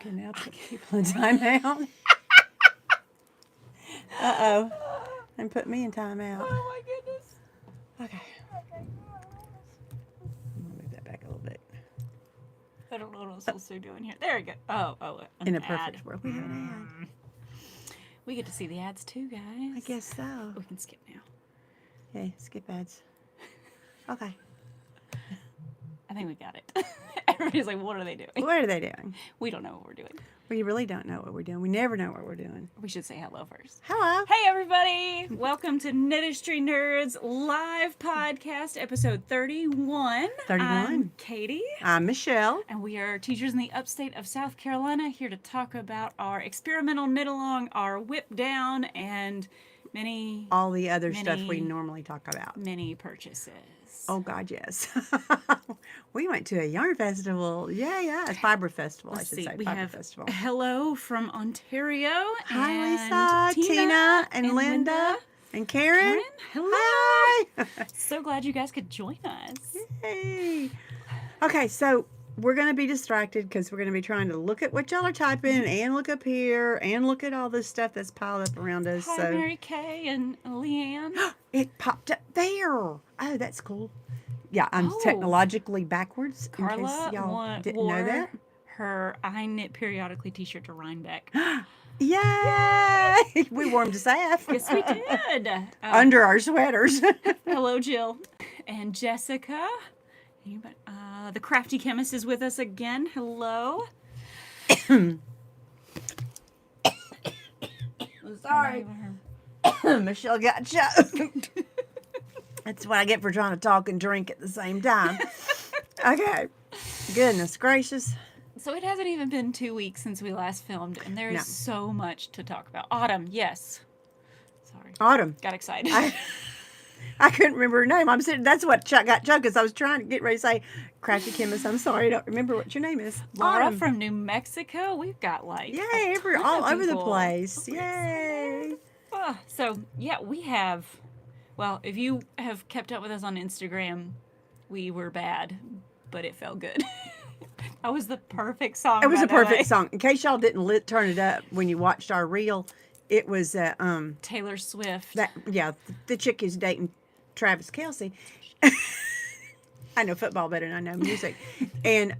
Can now put people in timeout. Uh-oh. And put me in timeout. Oh my goodness. Okay. I'm going to move that back a little bit. I don't know what I'm supposed to do in here. There we go. Oh, In a ad. perfect world, we have an ad. We get to see the ads too, guys. I guess so. We can skip now. Okay, skip ads. Okay. I think we got it. Everybody's like, what are they doing? What are they doing? We don't know what we're doing. We really don't know what we're doing. We never know what we're doing. We should say hello first. Hello. Hey, everybody. Welcome to Knitistry Knerds live podcast, episode 31. 31. I'm Katie. I'm Michelle. And we are teachers in the upstate of South Carolina, here to talk about our experimental knit-along, our whip-down, and all the other stuff we normally talk about. Many purchases. Oh, God, yes. We went to a yarn festival. Yeah. A fiber festival, Let's I should see. say. We Fiber have festival. hello from Ontario. Hi, Lisa, Tina, and Linda, and Karen. Hello. Hi. So glad you guys could join us. Yay. Okay, so we're going to be distracted because we're going to be trying to look at what y'all are typing and look up here and look at all this stuff that's piled up around us. Hi, So Mary Kay and Leanne. it popped up there. Oh, that's cool. Yeah, I'm technologically backwards. Carla in case y'all didn't wore know that. her I Knit Periodically t-shirt to Rhinebeck. Yay! We wore them to SAFF. Yes, we did. Under our sweaters. Hello, Jill. And Jessica. The Crafty Chemist is with us again. Hello. Sorry. Michelle got choked. That's what I get for trying to talk and drink at the same time. Okay. Goodness gracious. So it hasn't even been 2 weeks since we last filmed, and there is so much to talk about. Autumn, yes. Sorry. Autumn. Got excited. I couldn't remember her name. I'm sitting. That's what got choked because I was trying to get ready to say, Crafty Chemist, I'm sorry, I don't remember what your name is. Laura Autumn. from New Mexico. We've got Yay, all over the place. Yay. So, yeah, we have, well, if you have kept up with us on Instagram, we were bad, but it felt good. That was the perfect song. It was a perfect song. In case y'all didn't turn it up when you watched our reel, it was Taylor Swift. The chick is dating Travis Kelce. I know football better than I know music. And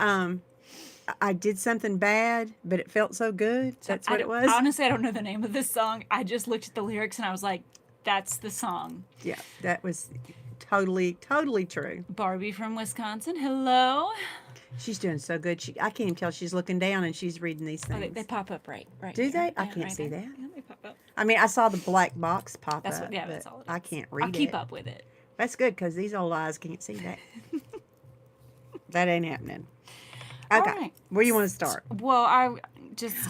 I did something bad, but it felt so good. That's what it was. Honestly, I don't know the name of this song. I just looked at the lyrics and I was like, that's the song. Yeah, that was totally true. Barbie from Wisconsin. Hello. She's doing so good. I can't even tell she's looking down and she's reading these things. Oh, they pop up right. Do here. they? I Yeah, can't right see there. that. Yeah, they pop up. I mean, I saw the black box pop That's up. what. Yeah, that's all. I can't read it. I'll keep up with it. That's good because these old eyes can't see that. That ain't happening. Okay. Right. Where do you want to start? Well, I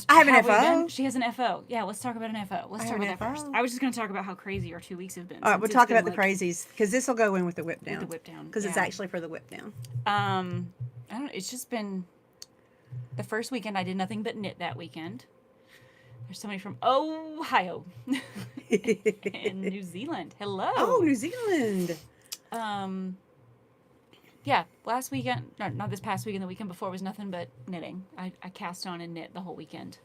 have an FO. She has an FO. Yeah, let's talk about an FO. Let's start with that first. I was just going to talk about how crazy our 2 weeks have been. All right, we'll talk about the crazies because this will go in with the whip down. With the whip down. Because it's actually for the whip down. I don't know. It's just been the first weekend I did nothing but knit that weekend. There's somebody from Ohio and New Zealand. Hello. Oh, New Zealand. Yeah, last weekend, no, not this past weekend, the weekend before was nothing but knitting. I cast on and knit the whole weekend.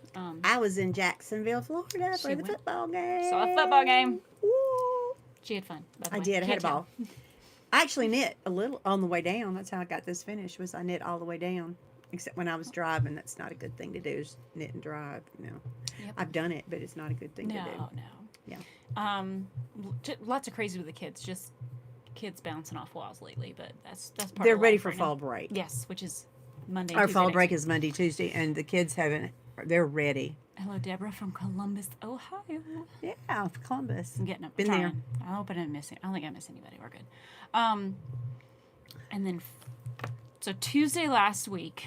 I was in Jacksonville, Florida for the football game. Saw a football game. Woo. She had fun. I did. I had a ball. I actually knit a little on the way down. That's how I got this finished. Was I knit all the way down, except when I was driving. That's not a good thing to do. Is knit and drive. You know, I've done it, but it's not a good thing to do. No. Yeah. Lots of crazy with the kids. Just kids bouncing off walls lately, but that's part. They're of ready life for right fall now. break. Yes, which is Monday. Our Tuesday fall next break week. is Monday, Tuesday, and the kids haven't. They're ready. Hello, Deborah from Columbus, Ohio. Yeah, Columbus. I'm getting them. Been there. I hope I didn't miss it. I don't think I missed anybody. We're good. And then, so Tuesday last week,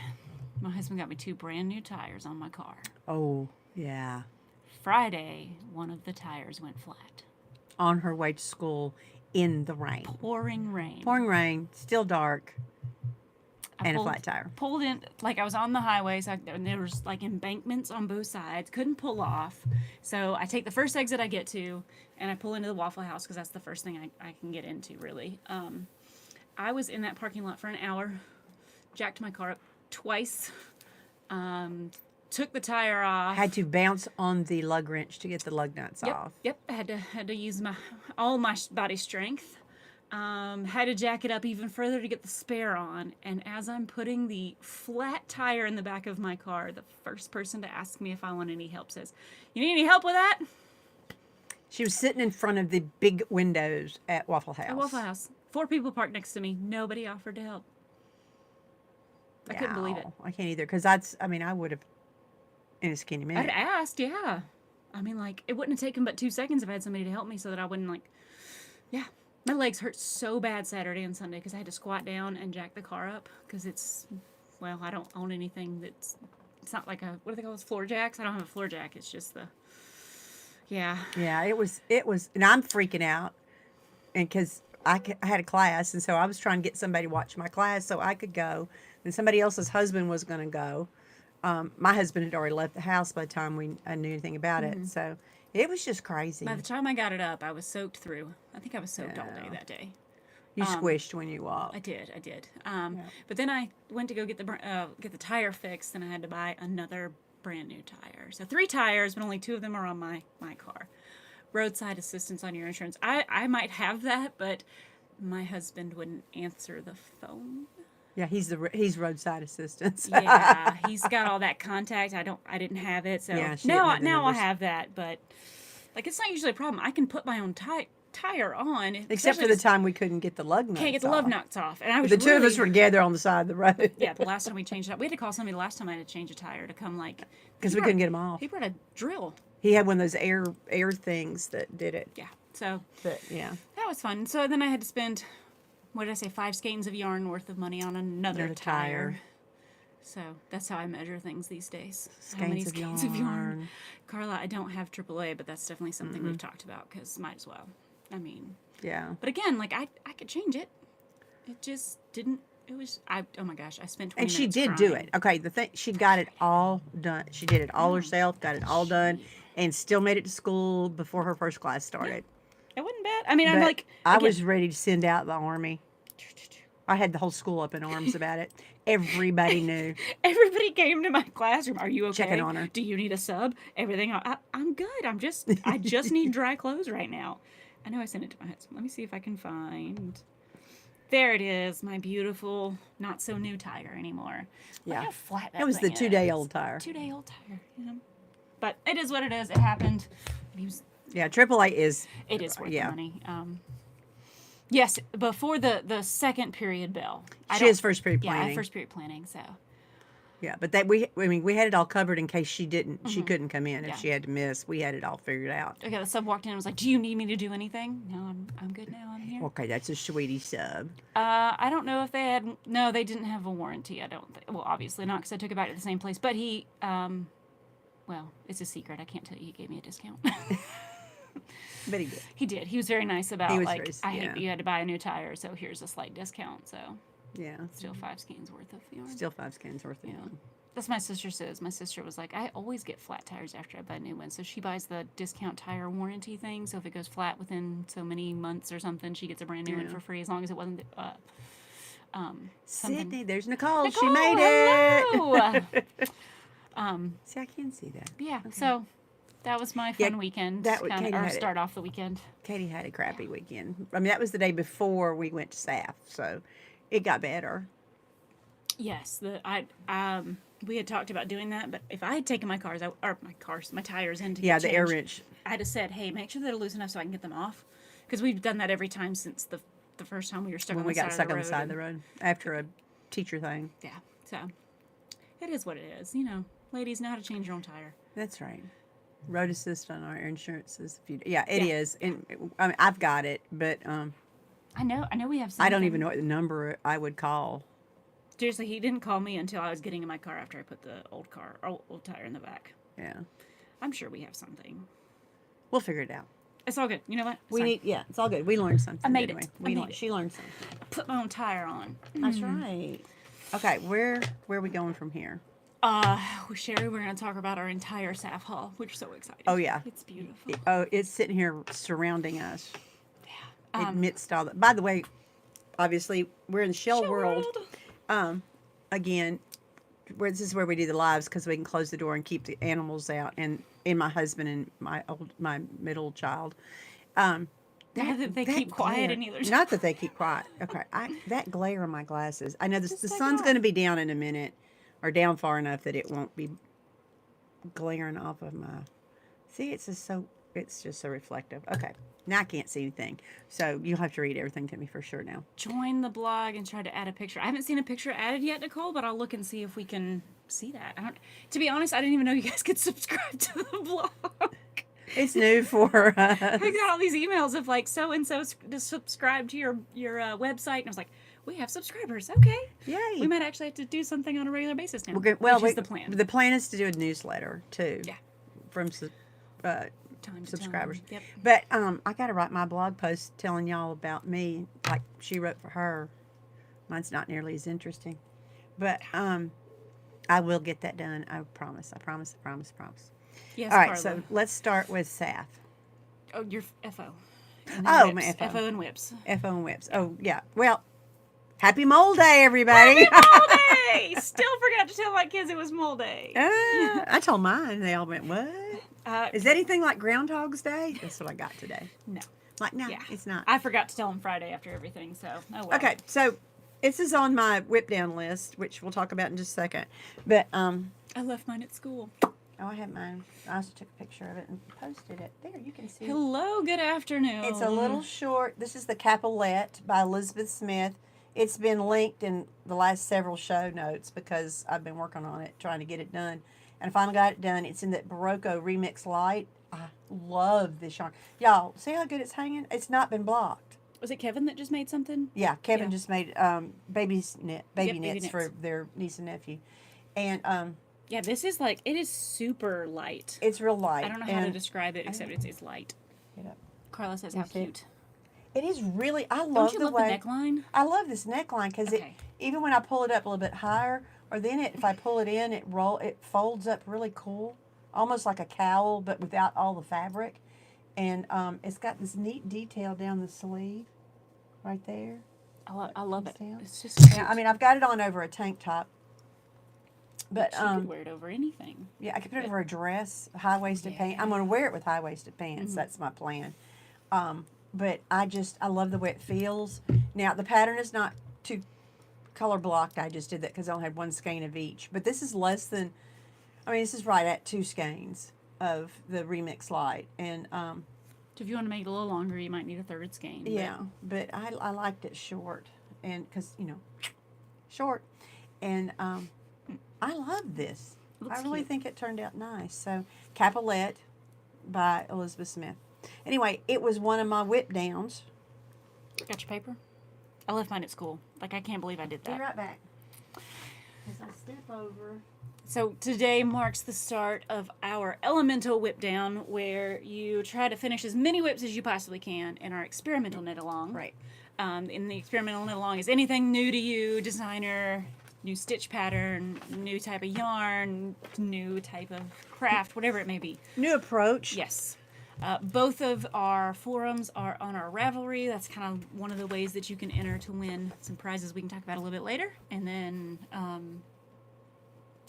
my husband got me 2 brand new tires on my car. Oh, yeah. Friday, one of the tires went flat. On her way to school in the rain. Pouring rain. Pouring rain, still dark, and a flat tire. Pulled in, like I was on the highway, so and there was like embankments on both sides. Couldn't pull off. So I take the first exit I get to, and I pull into the Waffle House because that's the first thing I can get into, really. I was in that parking lot for an hour, jacked my car up twice, took the tire off. Had to bounce on the lug wrench to get the lug nuts off. Yep. I had to use all my body strength. Had to jack it up even further to get the spare on. And as I'm putting the flat tire in the back of my car, the first person to ask me if I want any help says, "You need any help with that?" She was sitting in front of the big windows at Waffle House. At Waffle House. 4 people parked next to me. Nobody offered to help. I couldn't believe it. I can't either. Because I would have in a skinny minute. I'd asked, yeah. I mean, like, it wouldn't have taken but 2 seconds if I had somebody to help me so that I wouldn't, like, yeah. My legs hurt so bad Saturday and Sunday because I had to squat down and jack the car up because I don't own anything it's not like a, what do they call those, floor jacks? I don't have a floor jack. It's just yeah. Yeah, it was, and I'm freaking out and because I had a class and so I was trying to get somebody to watch my class so I could go. And somebody else's husband was going to go. My husband had already left the house by the time I knew anything about it. So it was just crazy. By the time I got it up, I was soaked through. I think I was soaked all day that day. You squished when you walked. I did. But then I went to go get the tire fixed, and I had to buy another brand new tire. So 3 tires, but only 2 of them are on my car. Roadside assistance on your insurance. I might have that, but my husband wouldn't answer the phone. Yeah, he's roadside assistance. Yeah, he's got all that contact. I didn't have it, so now I have that. But like, it's not usually a problem. I can put my own tire on, except for the time we couldn't get the lug nuts. Can't get the lug nuts off, and I was the 2 of us were together on the side of the road. Yeah, the last time we changed it, we had to call somebody. The last time I had to change a tire to come, like, because we couldn't get them off. He brought a drill. He had one of those air things that did it. Yeah, so yeah, that was fun. So then I had to spend, what did I say, 5 skeins of yarn worth of money on another tire. So that's how I measure things these days. How many skeins of yarn? Carla, I don't have AAA, but that's definitely something we've talked about because might as well. I mean, yeah. But again, like, I could change it. It just didn't. It was, oh my gosh, I spent 20 minutes And she did crying. do it. Okay, the thing, she got it all done. She did it all herself, got it all done, and still made it to school before her first class started. It wasn't bad. I mean, But I'm like, I was ready to send out the army. I had the whole school up in arms about it. Everybody knew. Everybody came to my classroom. Are you okay? Checking on her. Do you need a sub? Everything. I'm good. I just need dry clothes right now. I know I sent it to my husband. Let me see if I can find. There it is. My beautiful, not so new tire anymore. Yeah. Look how flat that It was the thing 2-day-old tire. 2-day-old tire. Yeah. But it is what it is. It happened. Yeah, AAA is. It is worth the money. Yes, before the second period bell. She has first period planning. Yeah, I have first period planning, so. Yeah, but we had it all covered in case she couldn't come in if she had to miss. We had it all figured out. Okay, the sub walked in and was like, "Do you need me to do anything?" No, I'm good now. I'm here. Okay, that's a sweetie sub. I don't know if they had. No, they didn't have a warranty. I don't think. Well, obviously not, because I took it back to the same place. But he, well, it's a secret. I can't tell you. He gave me a discount. But he did. He did. He was very nice about, like, very, you had to buy a new tire, so here's a slight discount. So yeah, still 5 skeins worth of yarn. Still 5 skeins worth of yarn. That's what my sister says. My sister was like, I always get flat tires after I buy new ones. So she buys the discount tire warranty thing. So if it goes flat within so many months or something, she gets a brand new one for free, as long as it wasn't Sydney, there's Nicole. She made it. See, I can see that. Yeah. Okay. So that was my fun weekend. Start off the weekend. Katie had a crappy weekend. I mean, that was the day before we went to SAFF, so it got better. Yes, we had talked about doing that, but if I had taken my tires into the air wrench, I'd have said, "Hey, make sure they're loose enough so I can get them off," because we've done that every time since the first time we were stuck on the side of the road. When we got stuck on the side of the road after a teacher thing. Yeah, so it is what it is. You know, ladies know how to change your own tire. That's right. Road assist on our insurance is it is, and I mean, I've got it, but I know we have. Something. I don't even know what the number I would call. Seriously, he didn't call me until I was getting in my car after I put the old tire in the back. Yeah, I'm sure we have something. We'll figure it out. It's all good. You know what? It's all good. We learned something. I made it. She learned something. I put my own tire on. That's right. Okay, where are we going from here? Sherry, we're going to talk about our entire SAFF haul, which is so exciting. Oh, yeah. It's beautiful. It's sitting here surrounding us. Yeah. Amidst all that. By the way, obviously, we're in the shell world. Again, where this is where we do the lives because we can close the door and keep the animals out, and my husband and my middle child. Not that they keep quiet in either. Not that they keep quiet. Okay, that glare on my glasses. I know the sun's going to be down in a minute, or down far enough that it won't be glaring off of my. See, it's just so reflective. Okay, now I can't see anything, so you'll have to read everything to me for sure now. Join the blog and try to add a picture. I haven't seen a picture added yet, Nicole, but I'll look and see if we can see that. To be honest, I didn't even know you guys could subscribe to the blog. It's new for us. I got all these emails of like so and so to subscribe to your website, and I was like, we have subscribers. Okay, Yay! We might actually have to do something on a regular basis now. Which is the plan. The plan is to do a newsletter too. Yeah. From subscribers. Yep. But I got to write my blog post telling y'all about me, like she wrote for her. Mine's not nearly as interesting, but I will get that done. I promise. I promise. Yes, all right, Carla. so let's start with SAFF. Oh, your FO. Oh, my FO. FO and whips. FO and whips. Oh, yeah. Well, happy Mole Day, everybody. Happy Mole Day! Still forgot to tell my kids it was Mole Day. I told mine. They all went, what? Is that anything like Groundhog's Day? That's what I got today. No. Like, no, it's not. I forgot to tell them Friday after everything, so oh well. Okay, so this is on my whip down list, which we'll talk about in just a second. But I left mine at school. Oh, I have mine. I also took a picture of it and posted it. There, you can see. Hello, good afternoon. It's a little short. This is the Capet by Elizabeth Smith. It's been linked in the last several show notes because I've been working on it, trying to get it done. And I finally got it done. It's in that Barocco Remix Light. I love this yarn. Y'all, see how good it's hanging? It's not been blocked. Was it Kevin that just made something? Yeah, Kevin just made baby knits knits for their niece and nephew. And yeah, this is like, it is super light. it's real light. I don't know how to describe it except it's light. Get up. Carla says how cute. It is really, I love Don't you the love way. the neckline? I love this neckline because Okay. even when I pull it up a little bit higher, or then if I pull it in, it folds up really cool, almost like a cowl, but without all the fabric. And it's got this neat detail down the sleeve, right there. I love it. Down. It's just cute. Yeah, I mean, I've got it on over a tank top, but you could wear it over anything. yeah, I could put it over a dress, high waisted pants. I'm going to wear it with high waisted pants. That's my plan. But I love the way it feels. Now the pattern is not too color blocked. I just did that because I only had one skein of each. But this is less than, I mean, this is right at 2 skeins of the Remix Light. And So if you want to make it a little longer, you might need a 3rd skein. yeah, but I liked it short, and because short, and I love this. Looks I really cute. think it turned out nice. So Capet by Elizabeth Smith. Anyway, it was one of my whip downs. Got your paper? I left mine at school. Like, I can't believe I did Be that. right back. As I step over. So today marks the start of our elemental whip down, where you try to finish as many whips as you possibly can in our experimental knit along. Right. In the experimental knit along is anything new to you, designer, new stitch pattern, new type of yarn, new type of craft, whatever it may be. New approach. Yes. Both of our forums are on our Ravelry. That's kind of one of the ways that you can enter to win some prizes we can talk about a little bit later. And then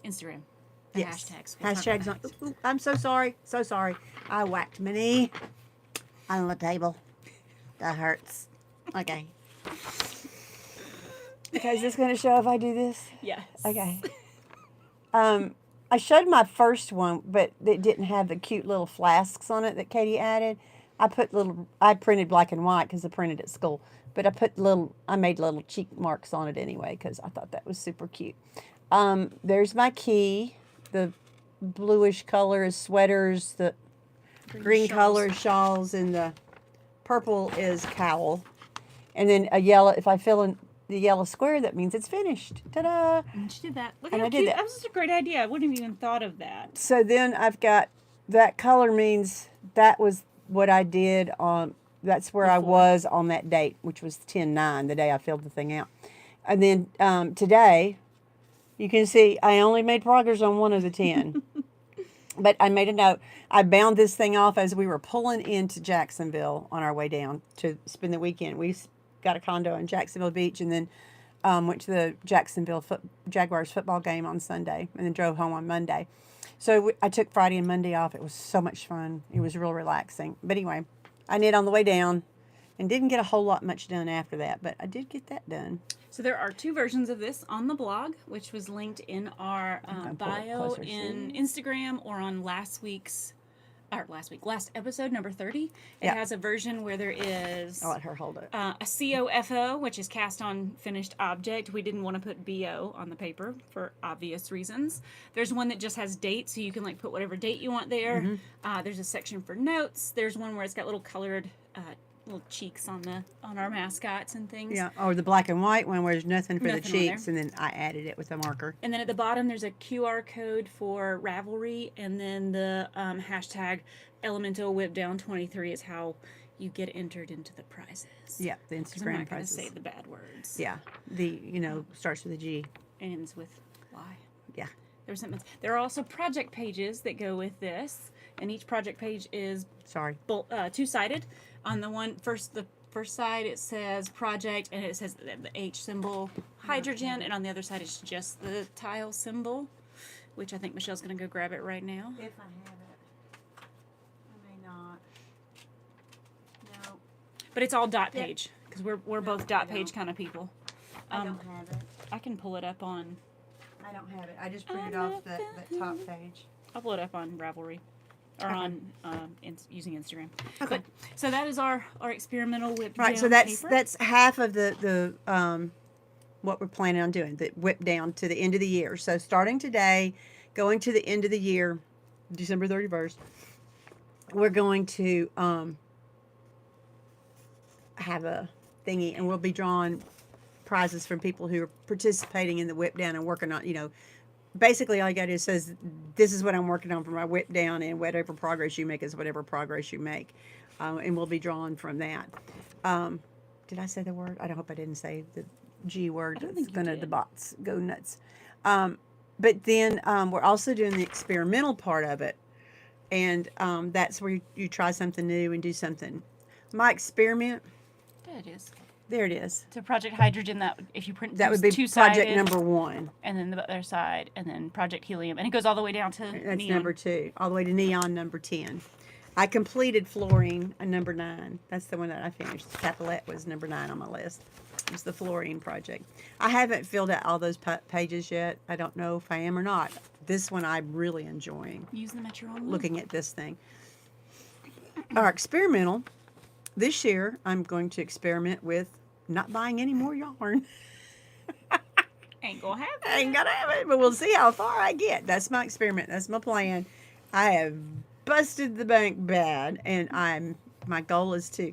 Instagram. The Yes. hashtags. We'll talk Hashtags on. about that. Ooh, I'm so sorry. So sorry. I whacked my knee on the table. That hurts. Okay. Okay, is this going to show if I do this? Yes. Okay. I showed my first one, but it didn't have the cute little flasks on it that Katie added. I printed black and white because I printed at school, but I made little cheek marks on it anyway because I thought that was super cute. There's my key. The bluish color is sweaters. The green shawls. color is shawls, and the purple is cowl. And then a yellow. If I fill in the yellow square, that means it's finished. Ta-da! And she did that. Look And how I did cute. that. That was such a great idea. I wouldn't have even thought of that. So then I've got that color means that was what I did on. That's where I Before. was on that date, which was 10/9, the day I filled the thing out. And then today, you can see I only made progress on one of the 10. But I made a note. I bound this thing off as we were pulling into Jacksonville on our way down to spend the weekend. We got a condo in Jacksonville Beach, and then went to the Jacksonville Jaguars football game on Sunday, and then drove home on Monday. So I took Friday and Monday off. It was so much fun. It was real relaxing. But anyway, I knit on the way down and didn't get a whole lot much done after that, but I did get that done. So there are 2 versions of this on the blog, which was linked in our bio in Instagram or on last episode, number 30. It has a version where there is... I'll let her hold it. A COFO, which is cast on finished object. We didn't want to put BO on the paper for obvious reasons. There's one that just has dates, so you can put whatever date you want there. Mm-hmm. There's a section for notes. There's one where it's got little colored little cheeks on our mascots and things. Yeah, or the black and white one where there's nothing for the cheeks, and then I added it with a marker. And then at the bottom there's a QR code for Ravelry, and then the hashtag Elemental Whip Down 23 is how you get entered into the prizes. Yeah, the Instagram prizes. I'm not going to say the bad words. Yeah, starts with a G. Ends with Y. Yeah. There are also project pages that go with this, and each project page is 2-sided. On the first side it says project, and it says the H symbol, hydrogen, and on the other side it's just the tile symbol, which I think Michelle's going to go grab it right now. If I have it. I may not. No. But it's all dot page, because we're both dot page kind of people. I don't have it. I can pull it up on... I don't have it. I just printed off the top page. I'll pull it up on Ravelry. Or on using Instagram. Okay. But, so that is our experimental whip down. Right, so that's half of the what we're planning on doing, the whip down to the end of the year. So starting today, going to the end of the year, December 31st, we're going to have a thingy, and we'll be drawing prizes from people who are participating in the whip down and working on, basically all you got to do is says, this is what I'm working on for my whip down, and whatever progress you make is whatever progress you make. And we'll be drawing from that. Did I say the word? I hope I didn't say the G word. It's going to the bots go nuts. But then we're also doing the experimental part of it. And that's where you try something new and do something. My experiment. There it is. There it is. So Project Hydrogen, that if you print that would be project number 1. And then the other side, and then Project Helium. And it goes all the way down to That's neon. number 2, all the way to neon number 10. I completed fluorine number 9. That's the one that I finished. Capet was number 9 on my list. It was the fluorine project. I haven't filled out all those pages yet. I don't know if I am or not. This one I'm really enjoying. Use them at your own looking at this thing. Our experimental, this year I'm going to experiment with not buying any more yarn. Ain't gonna have it. Ain't gonna have it, but we'll see how far I get. That's my experiment. That's my plan. I have busted the bank bad, and my goal is to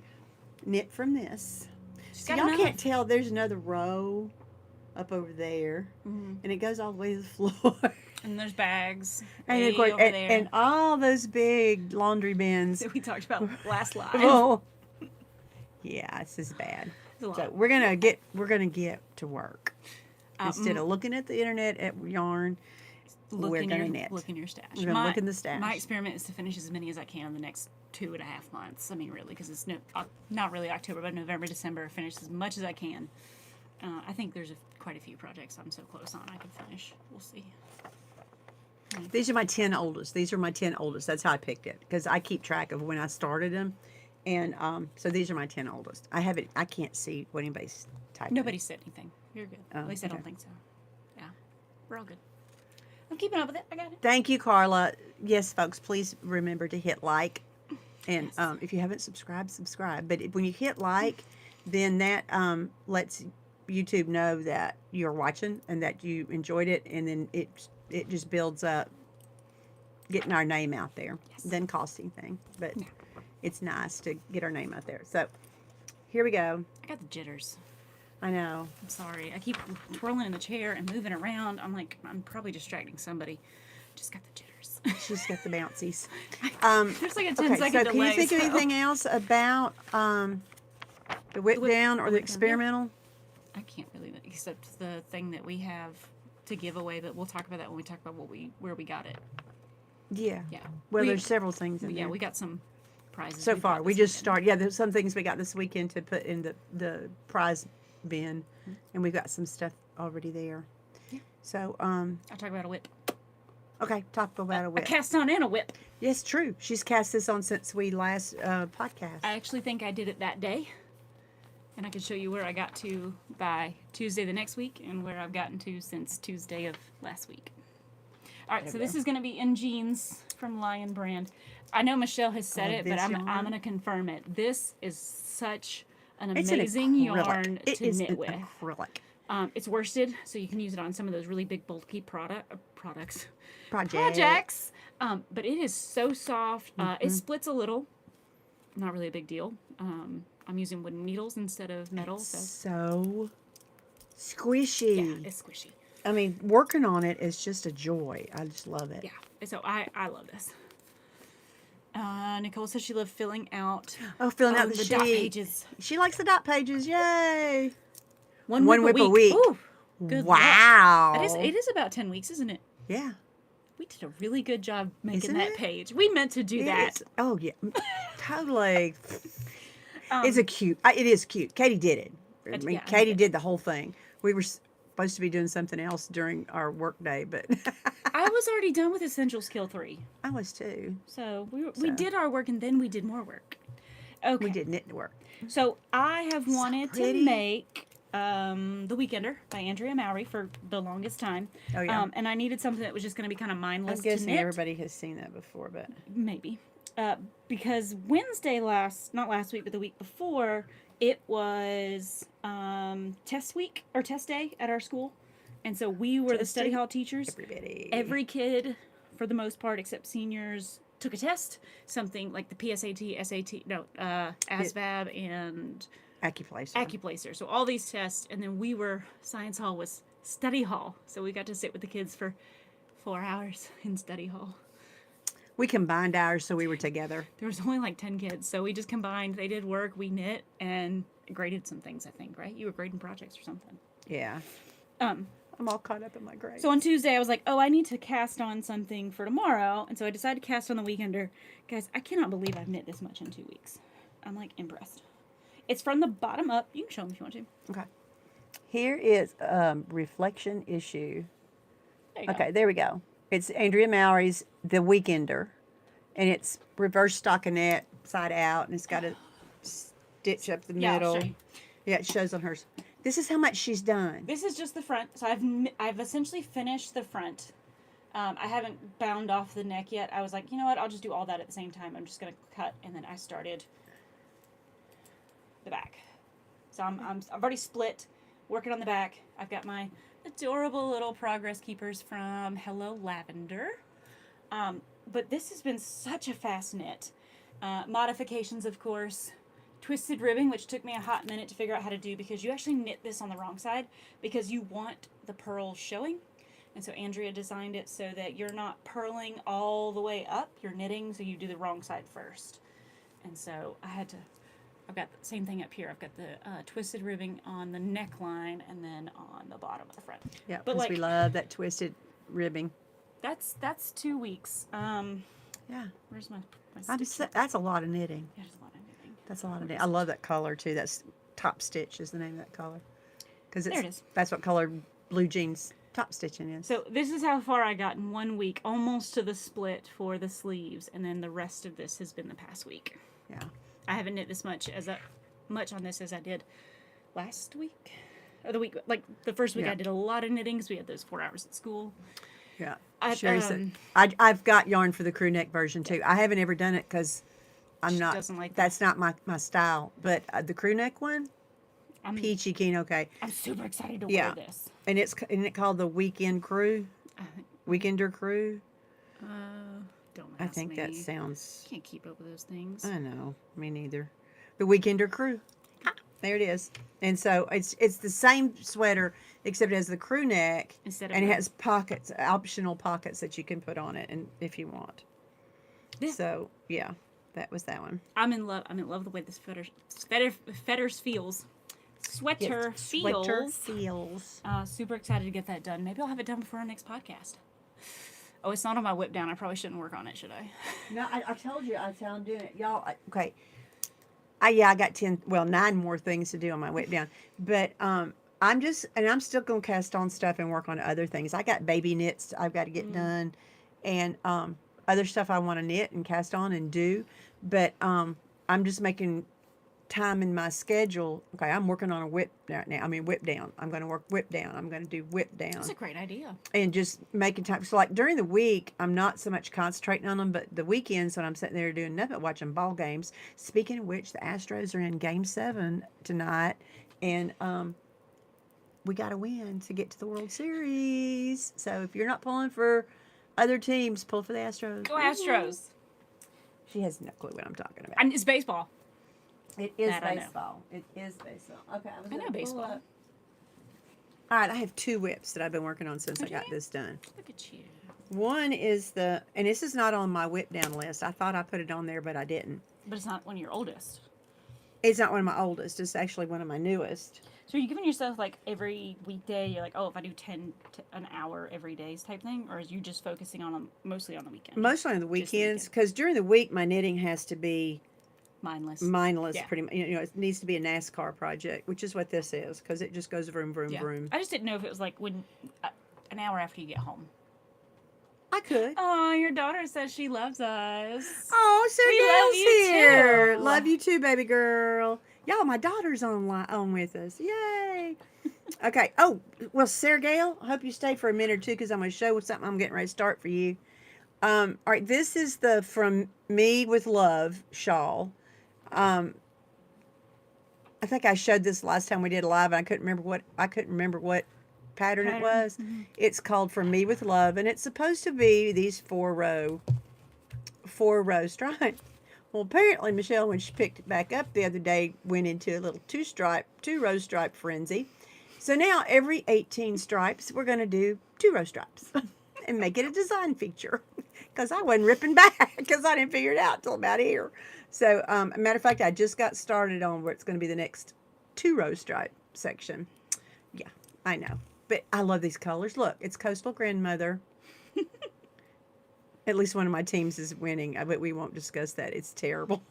knit from this. So y'all can't tell there's another row up over there, and it goes all the way to the floor. And there's bags. And of course, and all those big laundry bins that we talked about last live. Oh, yeah, this is bad. So we're gonna get to work instead of looking at the internet at yarn. We're gonna knit. Look in your stash. We're gonna look in the stash. My experiment is to finish as many as I can in the next 2.5 months. I mean, really, because it's not really October, but November, December. Finish as much as I can. I think there's quite a few projects I'm so close on I can finish. We'll see. These are my 10 oldest. These are my 10 oldest. That's how I picked it, because I keep track of when I started them. And so these are my 10 oldest. I can't see what anybody's typing. Nobody said anything. You're good. At least I don't think so. Yeah. We're all good. I'm keeping up with it. I got it. Thank you, Carla. Yes, folks, please remember to hit like. And if you haven't subscribed, subscribe. But when you hit like, then that lets YouTube know that you're watching and that you enjoyed it. And then it just builds up getting our name out there. Yes. It doesn't cost anything. But it's nice to get our name out there. So here we go. I got the jitters. I know. I'm sorry. I keep twirling in the chair and moving around. I'm probably distracting somebody. Just got the jitters. She's got the bouncies. There's like a 10-second delay. Can you think of anything else about the whip down or the experimental? I can't really, except the thing that we have to give away, but we'll talk about that when we talk about where we got it. Yeah. Yeah. Well, there's several things in there. Yeah, we got some prizes. So far, we just started. Yeah, there's some things we got this weekend to put in the prize bin, and we've got some stuff already there. Yeah. So, I'll talk about a whip. okay, talk about a A whip. cast on and a whip. Yes, true. She's cast this on since we last podcast. I actually think I did it that day. And I can show you where I got to by Tuesday the next week and where I've gotten to since Tuesday of last week. All right, so this is going to be in jeans from Lion Brand. I know Michelle has said it, but I'm going to confirm it. This is such an amazing yarn to knit with. Acrylic. It's worsted, so you can use it on some of those really big bulky projects. But it is so soft. It splits a little. Not really a big deal. I'm using wooden needles instead of metal. So squishy. Yeah, it's squishy. I mean, working on it is just a joy. I just love it. Yeah, so I love this. Nicole says she loved filling out. Oh, filling out the dot pages. She likes the dot pages. Yay! One whip a week. Ooh, good wow. It is about 10 weeks, isn't it? Yeah. We did a really good job making that page. We meant to do that. Oh yeah, totally. It is cute. Katie did it. I mean, Katie did the whole thing. We were supposed to be doing something else during our work day, but I was already done with Essential Skill 3. I was too. So we did our work and then we did more work. Okay. We did knit work. So I have wanted to make The Weekender by Andrea Mowry for the longest time. Oh yeah. And I needed something that was just going to be kind of mindless I'm guessing to knit. everybody has seen that before, but maybe. Because Wednesday not last week, but the week before, it was test week or test day at our school. And so we were the study hall teachers. Every kid, for the most part, except seniors, took a test. Something like the PSAT, ASVAB, and Accuplacer. So all these tests. And then Science Hall was study hall. So we got to sit with the kids for 4 hours in study hall. We combined ours, so we were together. There was only like 10 kids, so we just combined. They did work, we knit, and graded some things, I think, right? You were grading projects or something. Yeah. I'm all caught up in my grades. So on Tuesday, I was like, oh, I need to cast on something for tomorrow. And so I decided to cast on the Weekender. Guys, I cannot believe I've knit this much in 2 weeks. I'm, like, impressed. It's from the bottom up. You can show them if you want to. Okay. Here is Reflection Issue. Okay, there we go. It's Andrea Mowry's The Weekender, and it's reverse stockinette, side out, and it's got a stitch up the middle. I'll show you. Yeah, it shows on hers. This is how much she's done. This is just the front. So I've essentially finished the front. I haven't bound off the neck yet. I was like, you know what? I'll just do all that at the same time. I'm just going to cut, and then I started the back. So I've already split, working on the back. I've got my adorable little progress keepers from Hello Lavender. But this has been such a fast knit. Modifications, of course. Twisted ribbing, which took me a hot minute to figure out how to do because you actually knit this on the wrong side because you want the purls showing. And so Andrea designed it so that you're not purling all the way up. You're knitting, so you do the wrong side first. And so I've got the same thing up here. I've got the twisted ribbing on the neckline and then on the bottom of the front. Yeah, because we love that twisted ribbing. That's 2 weeks. Yeah. Where's my stick? That's a lot of knitting. Yeah, that's a lot of knitting. That's a lot of knitting. I love that color too. That's Top Stitch is the name of that color. There it is. That's what color blue jeans top stitching is. So this is how far I got in 1 week, almost to the split for the sleeves, and then the rest of this has been the past week. Yeah. I haven't knit this much on this as I did last week, or the week, like the first week. Yeah. I did a lot of knitting because we had those 4 hours at school. Yeah, I've got yarn for the crew neck version too. I haven't ever done it because doesn't like that. That's not my style. But the crew neck one, peachy keen. Okay, I'm super excited to wear this. And isn't it called the Weekender Crew? Don't ask I think me. that sounds... Can't keep up with those things. I know. Me neither. The Weekender Crew. There it is. And so it's the same sweater, except it has the crew neck. And it has pockets, optional pockets that you can put on it and if you want. Yeah. So, yeah. That was that one. I'm in love. I'm in love with the way this fetters feels. Sweater feels. Super excited to get that done. Maybe I'll have it done before our next podcast. Oh, it's not on my whip down. I probably shouldn't work on it, should I? No, I told you. I'm doing it. Y'all, okay. I got 9 more things to do on my whip down. But I'm still gonna cast on stuff and work on other things. I got baby knits I've got to get done, and other stuff I want to knit and cast on and do. But I'm just making time in my schedule. Okay, I'm working on a whip right now. I mean whip down. I'm going to work whip down. I'm going to do whip down. That's a great idea. And just making time. So like during the week, I'm not so much concentrating on them, but the weekends when I'm sitting there doing nothing but watching ball games. Speaking of which, the Astros are in Game 7 tonight, and we got to win to get to the World Series. So if you're not pulling for other teams, pull for the Astros. Go Astros. She has no clue what I'm talking about. And it's baseball. It is That I know. baseball. It is baseball. Okay, I know baseball. All right, I have 2 whips that I've been working on since I got Okay. this done. Look at you. One is and this is not on my whip down list. I thought I put it on there, but I didn't. But it's not one of your oldest. It's not one of my oldest. It's actually one of my newest. So are you giving yourself like every weekday, you're like, oh, if I do an hour every day type thing? Or are you just focusing on them mostly on the weekend? Mostly on the Just the weekends, weekend. because during the week, my knitting has to be Mindless. mindless, Yeah. pretty much. You know, it needs to be a NASCAR project, which is what this is, because it just goes vroom, vroom, Yeah. vroom. I just didn't know if it was like when an hour after you get home. I could. Oh, your daughter says she loves us. Oh, We love Sergey's you here. too. Love you too, baby girl. Y'all, my daughter's on with us. Yay. Okay. Oh, well, Sergey, I hope you stay for a minute or two because I'm going to show something I'm getting ready to start for you. All right, this is the From Me with Love shawl. I think I showed this last time we did a live, and I couldn't remember what pattern it was. Mm-hmm. It's called From Me with Love, and it's supposed to be these four row stripes. Well, apparently Michelle, when she picked it back up the other day, went into a little two row stripe frenzy. So now every 18 stripes, we're going to do 2 row stripes and make it a design feature, because I wasn't ripping back because I didn't figure it out till about here. So, a matter of fact, I just got started on where it's going to be the next 2 row stripe section. Yeah, I know. But I love these colors. Look, it's Coastal Grandmother. At least one of my teams is winning, but we won't discuss that. It's terrible.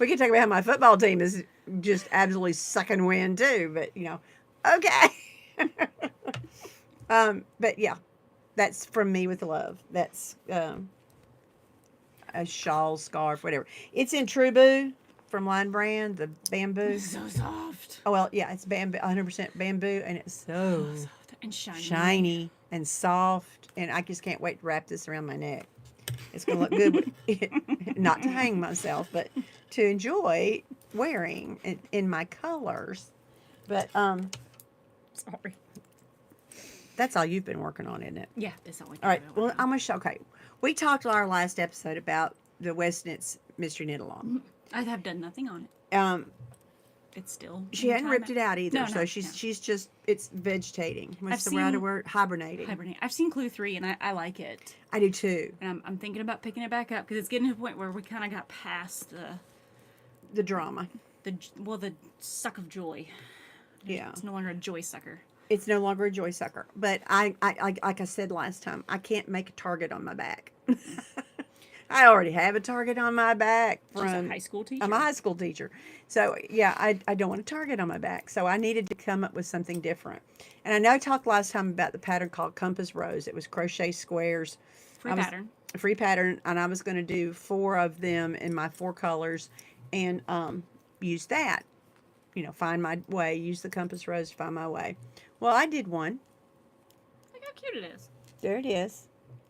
We can talk about how my football team is just absolutely sucking wind too, but okay. But yeah, that's From Me with Love. That's a shawl, scarf, whatever. It's in True Boo from Line Brand, the bamboo. So soft. Oh well, yeah, it's bamboo, 100% bamboo, and it's so Soft and shiny and soft, and I just can't wait to wrap this around my neck. It's going to look good, with it, not to hang myself, but to enjoy wearing in my colors. But Sorry. that's all you've been working on, isn't it? Yeah, that's all we can All right. do. Well, I'm going to show. Okay, we talked on our last episode about the Westknits Mystery Knit Along. I have done nothing on it. It's still. She hadn't ripped it out either, No, so no, she's just it's vegetating. What's I've the right seen- word? Hibernating. Hibernate. I've seen Clue 3 and I like it. I do too. And I'm thinking about picking it back up because it's getting to a point where we kind of got past The drama. the suck of joy. Yeah. It's no longer a joy sucker. It's no longer a joy sucker. But I like I said last time, I can't make a target on my back. I already have a target on my back She's from a high school teacher. I'm a high school teacher. So yeah, I don't want a target on my back. So I needed to come up with something different. And I know I talked last time about the pattern called Compass Rose. It was crochet squares. Free pattern. A free pattern, and I was going to do 4 of them in my 4 colors and use that. You know, find my way, use the Compass Rose to find my way. Well, I did one. Look how cute it is. There it is.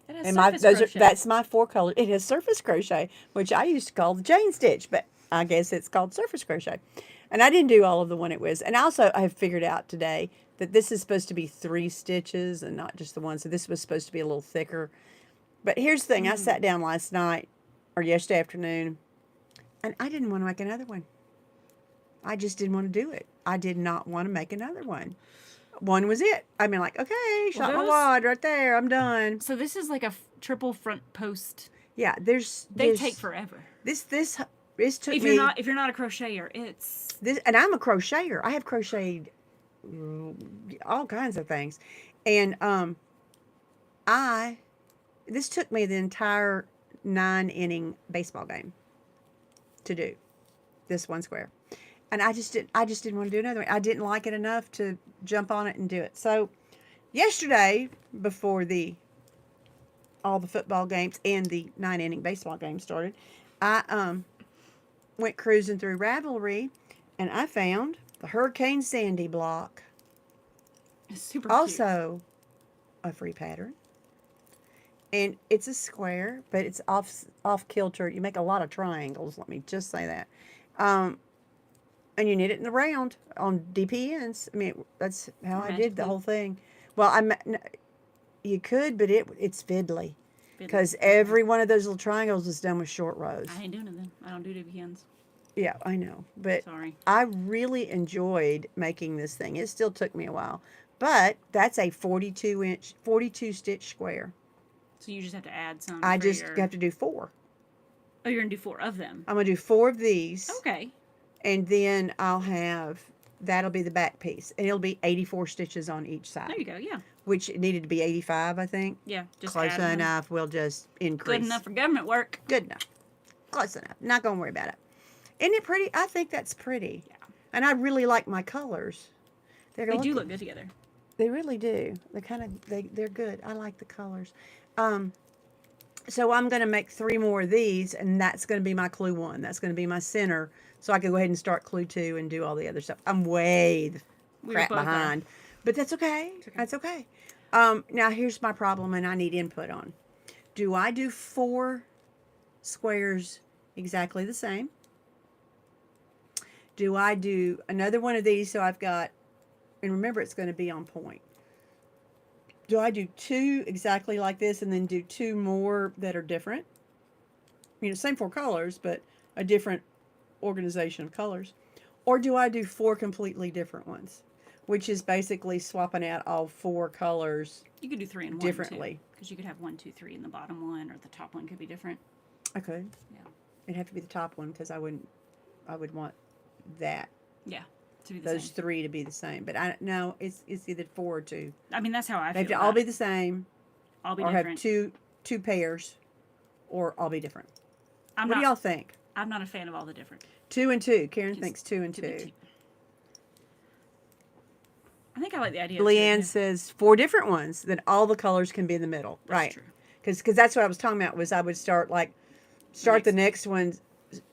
It has And surface crochet. that's my 4 colors. It has surface crochet, which I used to call the chain stitch, but I guess it's called surface crochet. And I didn't do all of the one it was. And also I have figured out today that this is supposed to be 3 stitches and not just the one. So this was supposed to be a little thicker. But here's the thing. I sat down last night or yesterday afternoon and I didn't want to make another one. I just didn't want to do it. I did not want to make another one. One was it. I mean, like, okay, shot my those- wad right there. I'm done. So this is like a triple front post. Yeah, They there's take forever. This took If me. you're not a crocheter, it's This, and I'm a crocheter. I have crocheted all kinds of things, and this took me the entire 9-inning baseball game to do. this one square. And I just didn't want to do another one. I didn't like it enough to jump on it and do it. So yesterday, before all the football games and the 9-inning baseball game started, I went cruising through Ravelry, and I found the Hurricane Sandy block. It's super Also a free pattern. And it's a square, but it's off kilter. You make a lot of triangles, let me just say that. And you knit it in the round on DP ends. I mean, that's how I did the whole thing. Well, you could, but it's fiddly. Because every one of those little triangles is done with short rows. I ain't doing it then. I don't do DP ends. Yeah, I know. But sorry. I really enjoyed making this thing. It still took me a while. But that's a 42 stitch square. So you just have to add some. I just have to do 4. Oh, you're going to do 4 of them? I'm going to do 4 of these. Okay. And then that'll be the back piece. And it'll be 84 stitches on each side. There you go, yeah. Which it needed to be 85, I think. Yeah, just close enough. We'll just increase. Good enough for government work. Good enough. Close enough. Not going to worry about it. Isn't it pretty? I think that's pretty. Yeah. And I really like my colors. They do look good together. They really do. They're good. I like the colors. So I'm going to make 3 more of these, and that's going to be my clue 1. That's going to be my center, so I can go ahead and start clue 2 and do all the other stuff. I'm way the crap behind, but that's okay. That's okay. Now here's my problem, and I need input on. Do I do 4 squares exactly the same? Do I do another one of these so I've got, and remember it's going to be on point. Do I do 2 exactly like this and then do 2 more that are different? You know, same 4 colors, but a different organization of colors. Or do I do 4 completely different ones? Which is basically swapping out all 4 colors. You could do 3 and 1 differently. Because you could have 1, 2, 3 in the bottom one, or the top one could be different. I could. Yeah. It'd have to be the top one because I would want that. Yeah. To be the Those same. 3 to be the same. But it's either 4 or 2. I mean, that's how I feel. They have to all be the same. All be or different. Have two pairs, or all be different. What do y'all think? I'm not a fan of all the different. 2 and 2. Karen thinks 2 and 2. I think I like the idea. Leanne says 4 different ones. Then all the colors can be in the middle. That's right. True. Because that's what I was talking about. Was I would start the next one,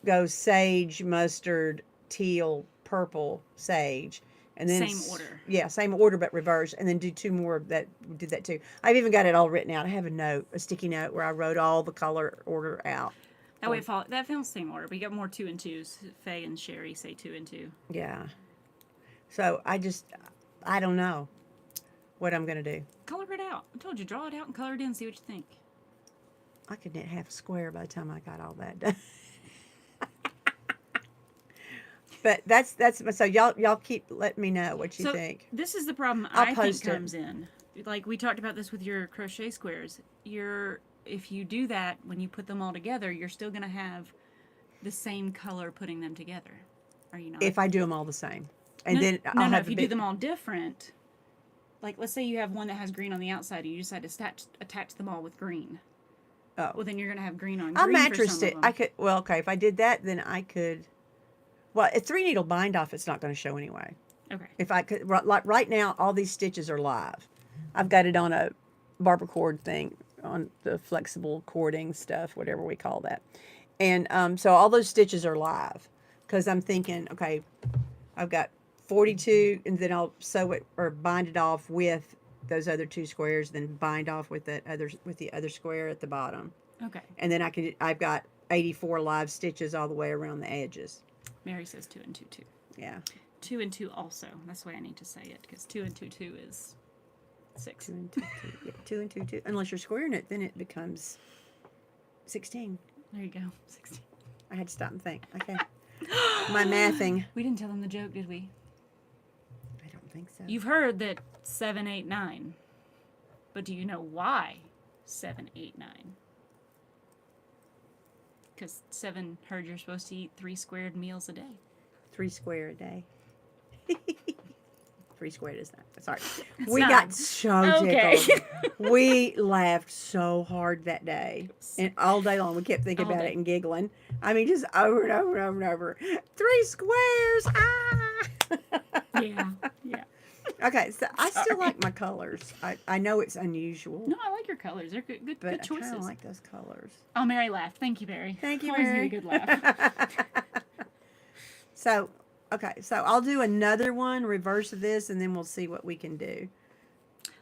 go sage, mustard, teal, purple, sage, and then same order. Yeah, same order but reverse, and then do 2 more that did that too. I've even got it all written out. I have a sticky note where I wrote all the color order out. That way, that feels same order. But you got more 2 and 2s. Faye and Sherry say 2 and 2. Yeah. So I don't know what I'm gonna do. Color it out. I told you, draw it out and color it in. See what you think. I could knit half a square by the time I got all that done. But that's so y'all keep letting me know what you think. This is the problem I think comes in. Like we talked about this with your crochet squares. If you do that when you put them all together, you're still gonna have the same color putting them together. Are you not? If I do them all the same, and then if you do them all different, like let's say you have one that has green on the outside, and you decide to attach them all with green. Oh, well then you're gonna have green on green. I'm for interested. some of them. Okay. If I did that, then I could. Well, a 3 needle bind off, it's not going to show anyway. Okay. If I could, right now, all these stitches are live. I've got it on a barber cord thing, on the flexible cording stuff, whatever we call that. And so all those stitches are live. Because I'm thinking, okay, I've got 42, and then I'll sew it or bind it off with those other 2 squares, then bind off with the other square at the bottom. Okay. And then I've got 84 live stitches all the way around the edges. Mary says 2 and 2 too. Yeah. 2 and 2 also. That's the way I need to say it, because 2 and 2 2 is 6. 2 and 2 2. Yeah, 2 and 2 2. Unless you're squaring it, then it becomes 16. There you go. 16. I had to stop and think. Okay. My mathing. We didn't tell them the joke, did we? I don't think so. You've heard that 7, 8, 9. But do you know why 7, 8, 9? Because 7 heard you're supposed to eat 3 squared meals a day. 3 square a day. 3 squared is that? Sorry. It's We 9. got so Okay. tickled. We laughed so hard that day. And all day long we kept thinking All about day. it and giggling. I mean, just over and over and over and over. 3 squares. Ah! Yeah. Yeah. Okay, so I still Sorry. like my colors. I know it's unusual, No, I like your colors. They're good but good I choices. kind of like those colors. Oh, Mary laughed. Thank you, Mary. Thank you, Always Mary. need a good laugh. So, okay, so I'll do another one, reverse of this, and then we'll see what we can do.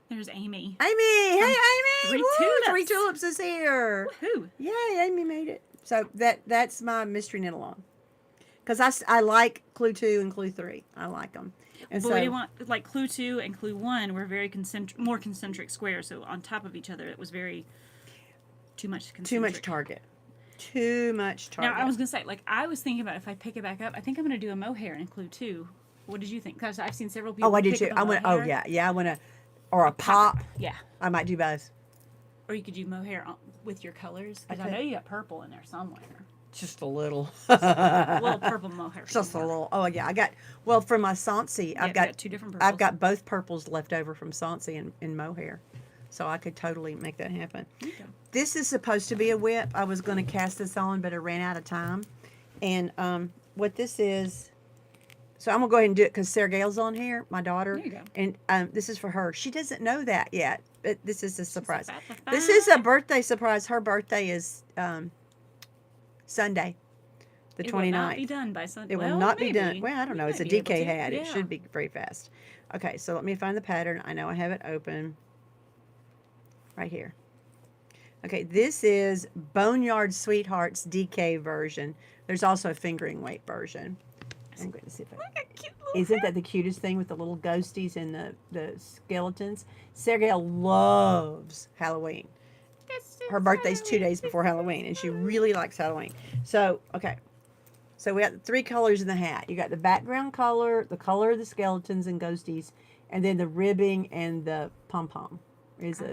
There's Amy. Amy! Hey, Amy! 3 Woo, tulips. 3 tulips is here. Woohoo. Yay, Amy made it. So that's my mystery knit along. Because I like Clue 2 and Clue 3. I like them. And But so, we didn't want, like, Clue 2 and Clue 1 were very more concentric squares, so on top of each other, it was very too much concentric. too much target. Too much target. Now, I was going to say, like, I was thinking about if I pick it back up, I think I'm going to do a mohair in Clue 2. What did you think? Because I've seen several people Oh, I did pick too. up a I went. mohair. Yeah. I want to, or a pop. Yeah. I might do both. Or you could do mohair with your colors. Because I Okay. know you got purple in there somewhere. Just a little. A little purple mohair. Just a somewhere. little. Oh yeah, I got. Well, from my Sansi, Yeah, I've you got 2 different purples. I've got both purples left over from Sansi and mohair, so I could totally make that happen. Okay. This is supposed to be a whip. I was going to cast this on, but I ran out of time. And what this is, so I'm gonna go ahead and do it because Sarah Gale's on here, my daughter, There you go. and this is for her. She doesn't know that yet, but this is a surprise. "Ba-ba-ba." This is a birthday surprise. Her birthday is Sunday, the 29th. It will not be done by Sunday. It will Well, not be maybe. done. Well, I don't We know. It's a might be able DK to. hat. It Yeah. should be very fast. Okay, so let me find the pattern. I know I have it open. Right here. Okay, this is Boneyard Sweethearts DK version. There's also a fingering weight version. I'm going to see if I... Look at cute little Isn't that the cutest thing with the little ghosties and the skeletons? Sarah Gale loves Halloween. Her birthday's 2 days before Halloween, and she really likes Halloween. So, okay. So we got the 3 colors in the hat. You got the background color, the color of the skeletons and ghosties, and then the ribbing and the pom-pom is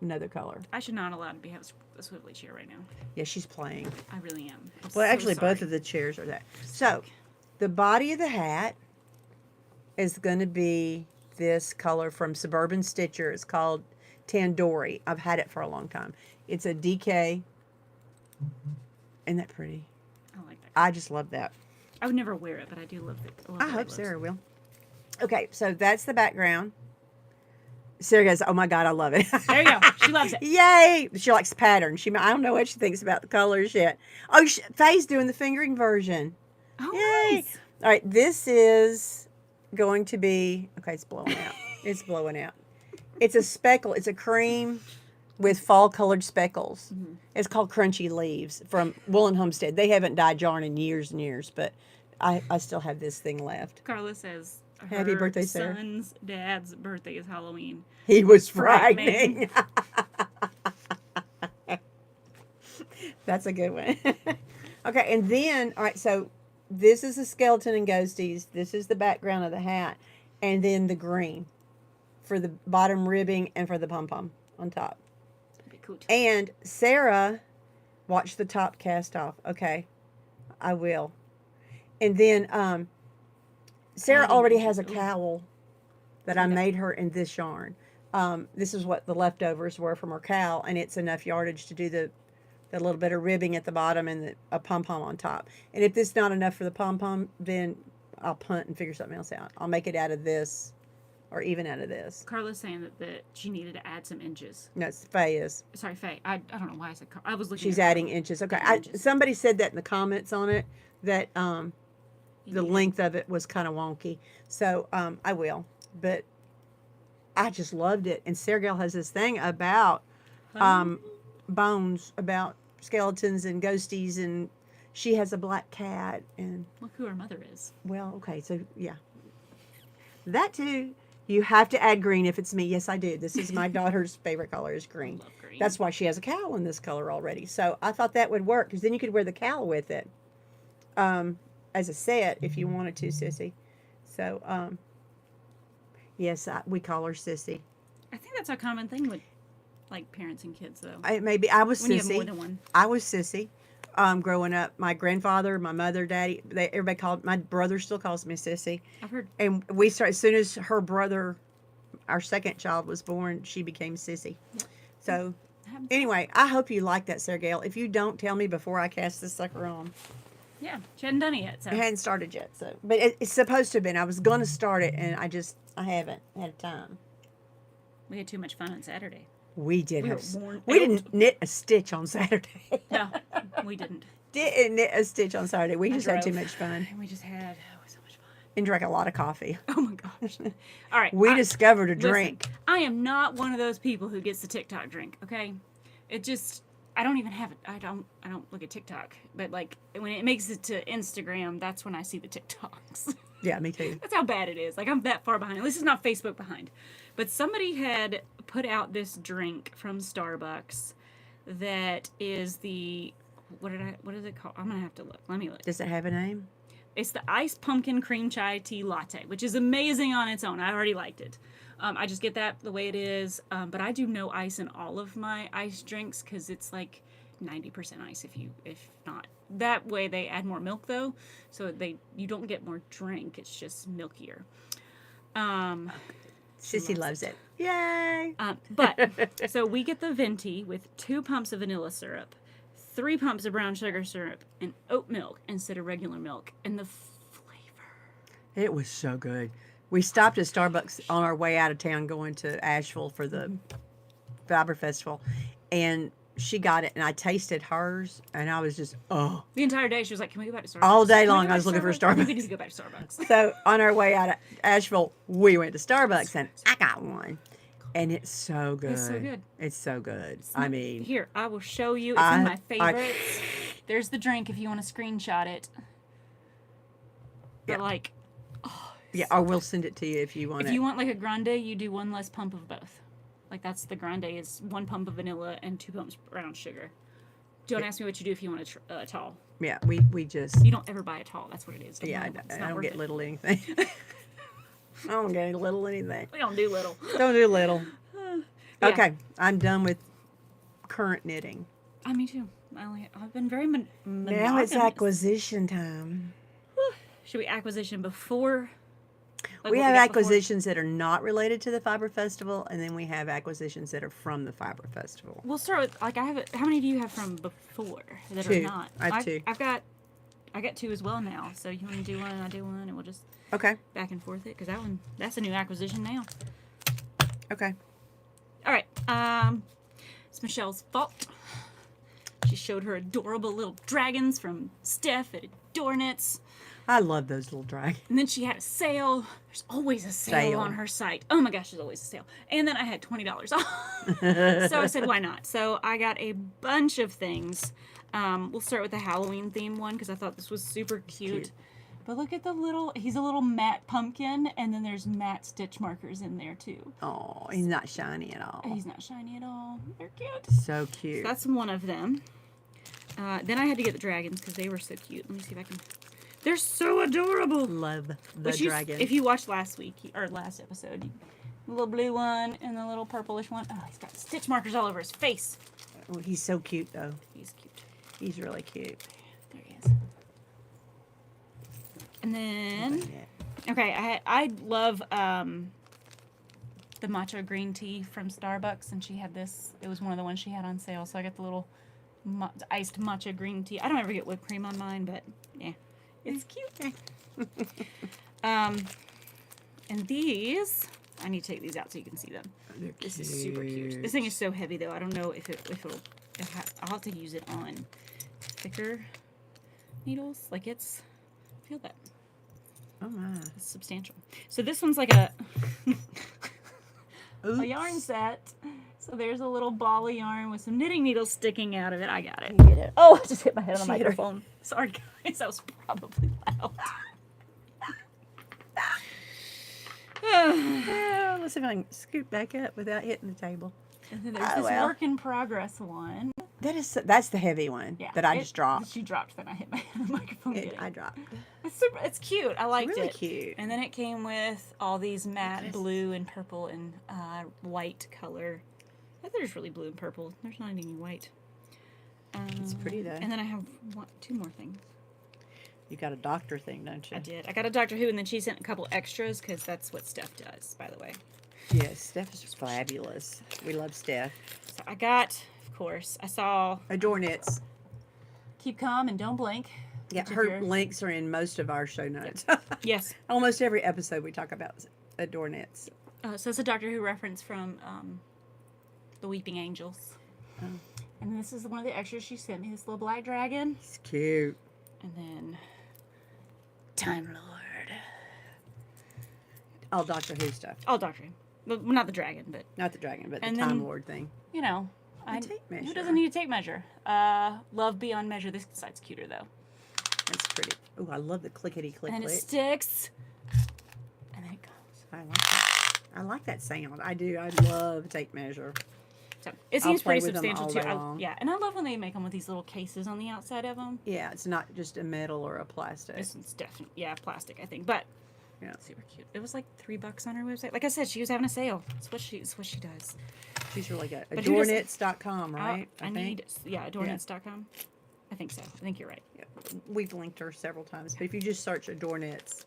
another color. I should not allow to be have a swivelly chair right now. Yeah, she's playing. I really am. I'm Well, so actually, both sorry. of the chairs are that. So, the body of the hat is going to be this color from Suburban Stitcher. It's called Tandoori. I've had it for a long time. It's a DK. Isn't that pretty? I like that. I just love that. I would never wear it, but I do love it. I hope Sarah will. Okay, so that's the background. Sarah goes, "Oh my God, I love it." There you go. She loves it. Yay! She likes patterns. I don't know what she thinks about the colors yet. Oh, Faye's doing the fingering version. Oh, Yay! nice. All right, this is going to be, okay, it's blowing out. It's blowing out. It's a speckle. It's a cream with fall colored speckles. Mm-hmm. It's called Crunchy Leaves from Woolen Homestead. They haven't dyed yarn in years and years, but I still have this thing left. Carla says Happy her birthday, Sarah. son's dad's birthday is Halloween. He was Frightening. frightening. That's a good one. Okay, and then, all right, so this is the skeleton and ghosties. This is the background of the hat. And then the green for the bottom ribbing and for the pom-pom on top. That'd be cool too. And Sarah, watch the top cast off. Okay, I will. And then Sarah Adding already inches. has a Ooh. cowl that I made her in this yarn. This is what the leftovers were from her cowl, and it's enough yardage to do the little bit of ribbing at the bottom and a pom-pom on top. And if this is not enough for the pom-pom, then I'll punt and figure something else out. I'll make it out of this or even out of this. Carla's saying that she needed to add some inches. No, Faye is. Sorry, Faye. I don't know why I said I was looking. She's at adding Carla. inches. Okay, Inches. somebody said that in the comments on it, that You the need- length of it was kind of wonky. So I will. But I just loved it. And Sarah Gale has this thing about bones, about skeletons and ghosties, and she has a black cat. And, Look who her mother is. well, okay, so, yeah. That, too. You have to add green if it's me. Yes, I do. This is my daughter's favorite color is green. Love green. That's why she has a cowl in this color already. So I thought that would work, because then you could wear the cowl with it as a set if you wanted to, Sissy. So, yes, we call her Sissy. I think that's a common thing with like parents and kids though. Maybe I was When you have more Sissy. than one. I was Sissy. growing up, my grandfather, my mother, daddy, everybody called, my brother still calls me Sissy. I've heard. And we started, as soon as her brother, our second child, was born, she became Sissy. So, anyway, I hope you like that, Sarah Gail. If you don't, tell me before I cast this sucker on. Yeah, she hadn't done it yet. So. It hadn't started yet, so. But it's supposed to have been. I was going to start it, and I haven't had time. We had too much fun on Saturday. We did We have. were worn We out. didn't knit a stitch on Saturday. No, we didn't. Didn't knit a stitch on Saturday. We just had too drove. much fun And we just had so much fun. and drank a lot of coffee. Oh my gosh. All right. We discovered a listen, drink. I am not one of those people who gets the TikTok drink, okay? It just I don't even have it. I don't look at TikTok. But like when it makes it to Instagram, that's when I see the TikToks. Yeah, me too. That's how bad it is. Like I'm that far behind. At least it's not Facebook behind. But somebody had put out this drink from Starbucks that is the what is it called? I'm gonna have to look. Let me look. Does it have a name? It's the iced pumpkin cream chai tea latte, which is amazing on its own. I already liked it. I just get that the way it is. But I do no ice in all of my ice drinks because it's like 90% ice if not. That way they add more milk though, so you don't get more drink. It's just milkier. Sissy loves it. Yay! But so we get the venti with 2 pumps of vanilla syrup, 3 pumps of brown sugar syrup, and oat milk instead of regular milk, and the flavor. It was so good. We stopped at Starbucks on our way out of town going to Asheville for the Fiber Festival, and she got it, and I tasted hers, and I was just, oh. The entire day she was like, "Can we go back to Starbucks?" All day Can we long go I back was to looking for Starbucks? We Starbucks. need to go back to Starbucks. So on our way out of Asheville, we went to Starbucks, and I got one. And it's so good. It's so good. It's so good. I mean, Here, I will show you. It's in my favorites. There's the drink if you want to screenshot it. But Yeah. like, yeah, I will send it to you if you want if it. you want like a grande, you do 1 less pump of both. Like that's the grande is 1 pump of vanilla and 2 pumps brown sugar. Don't ask me what you do if you want a tall. Yeah, we just. You don't ever buy a tall. That's what it is. Yeah, It's I not don't worth get it. little anything. I don't get any little anything. We don't do little. Don't do little. Yeah. Okay, I'm done with current knitting. Me too. I've been very Now it's monogamous. acquisition time. Should we acquisition before? Like We what have got before? acquisitions that are not related to the Fiber Festival, and then we have acquisitions that are from the Fiber Festival. We'll start with like I have. How many do you have from before that are 2. not? I have 2. I got 2 as well now. So you want to do one and I do one, and we'll just Okay. back and forth it because that's a new acquisition now. Okay. All right. It's Michelle's fault. She showed her adorable little dragons from Steph at Adorned. I love those little dragons. And then she had a sale. There's always a sale on her site. Oh my gosh, there's always a sale. And then I had $20 off. So I said, why not? So I got a bunch of things. We'll start with the Halloween theme one because I thought this was super cute. But look at he's a little matte pumpkin, and then there's matte stitch markers in there too. Oh, he's not shiny at all. He's not shiny at all. They're cute. So cute. So that's one of them. Then I had to get the dragons because they were so cute. Let me see if I can. They're so adorable. Love the dragon. If you watched last episode, the little blue one and the little purplish one. Oh, he's got stitch markers all over his face. Oh, he's so cute, though. He's cute. He's really cute. There he is. And then, okay, I love the matcha green tea from Starbucks, and she had this. It was one of the ones she had on sale, so I got the little iced matcha green tea. I don't ever get whipped cream on mine, but yeah, it's cute. And these, I need to take these out so you can see them. This is super cute. This thing is so heavy though. I don't know if I'll have to use it on thicker needles. Like feel that. Oh my. It's substantial. So this one's like a yarn set. So there's a little ball of yarn with some knitting needles sticking out of it. I got it. You get it. Oh, I just hit my head on the She hit her. microphone. Sorry guys, that was probably loud. Well, let's see if I can scoot back up without hitting the table. And then there's this work in progress one. That's the heavy one that I just dropped. She dropped, then I hit my head on the microphone. I dropped. It's cute. I liked really it. cute. And then it came with all these matte blue and purple and white color. I thought it was really blue and purple. There's not any white. It's pretty though. And then I have two more things. You got a doctor thing, don't you? I did. I got a Doctor Who, and then she sent a couple extras because that's what Steph does, by the way. Yes, Steph is fabulous. We love Steph. So I got, of course, I saw Adorned. Keep Calm and Don't Blink. Yeah, her links are in most of our show notes. Yes. Almost every episode we talk about Adorned. So it's a Doctor Who reference from The Weeping Angels. Oh. And this is one of the extras she sent me, this little black dragon. It's cute. And then Time Lord. All Doctor Who stuff. All Doctor Who. Well, not the dragon, but... Not the dragon, but the And Time then, Lord thing. You know. Tape measure. Who doesn't need a tape measure? Love Beyond Measure. This side's cuter, though. That's pretty. Oh, I love the clickety-click. And then it sticks. And then it goes. I like that. I like that sound. I do. I love tape measure. So it I'll seems play pretty with them substantial, all too. day long. Yeah, and I love when they make them with these little cases on the outside of them. Yeah, it's not just a metal or a plastic. This one's definitely, yeah, plastic, I think. But yeah, super cute. It was like $3 on her website. Like I said, she was having a sale. It's what she does. She's really good. But Adorneds.com, right? I need, yeah, Adorneds.com. I think so. I think you're right. Yeah. We've linked her several times, but if you just search Adorneds,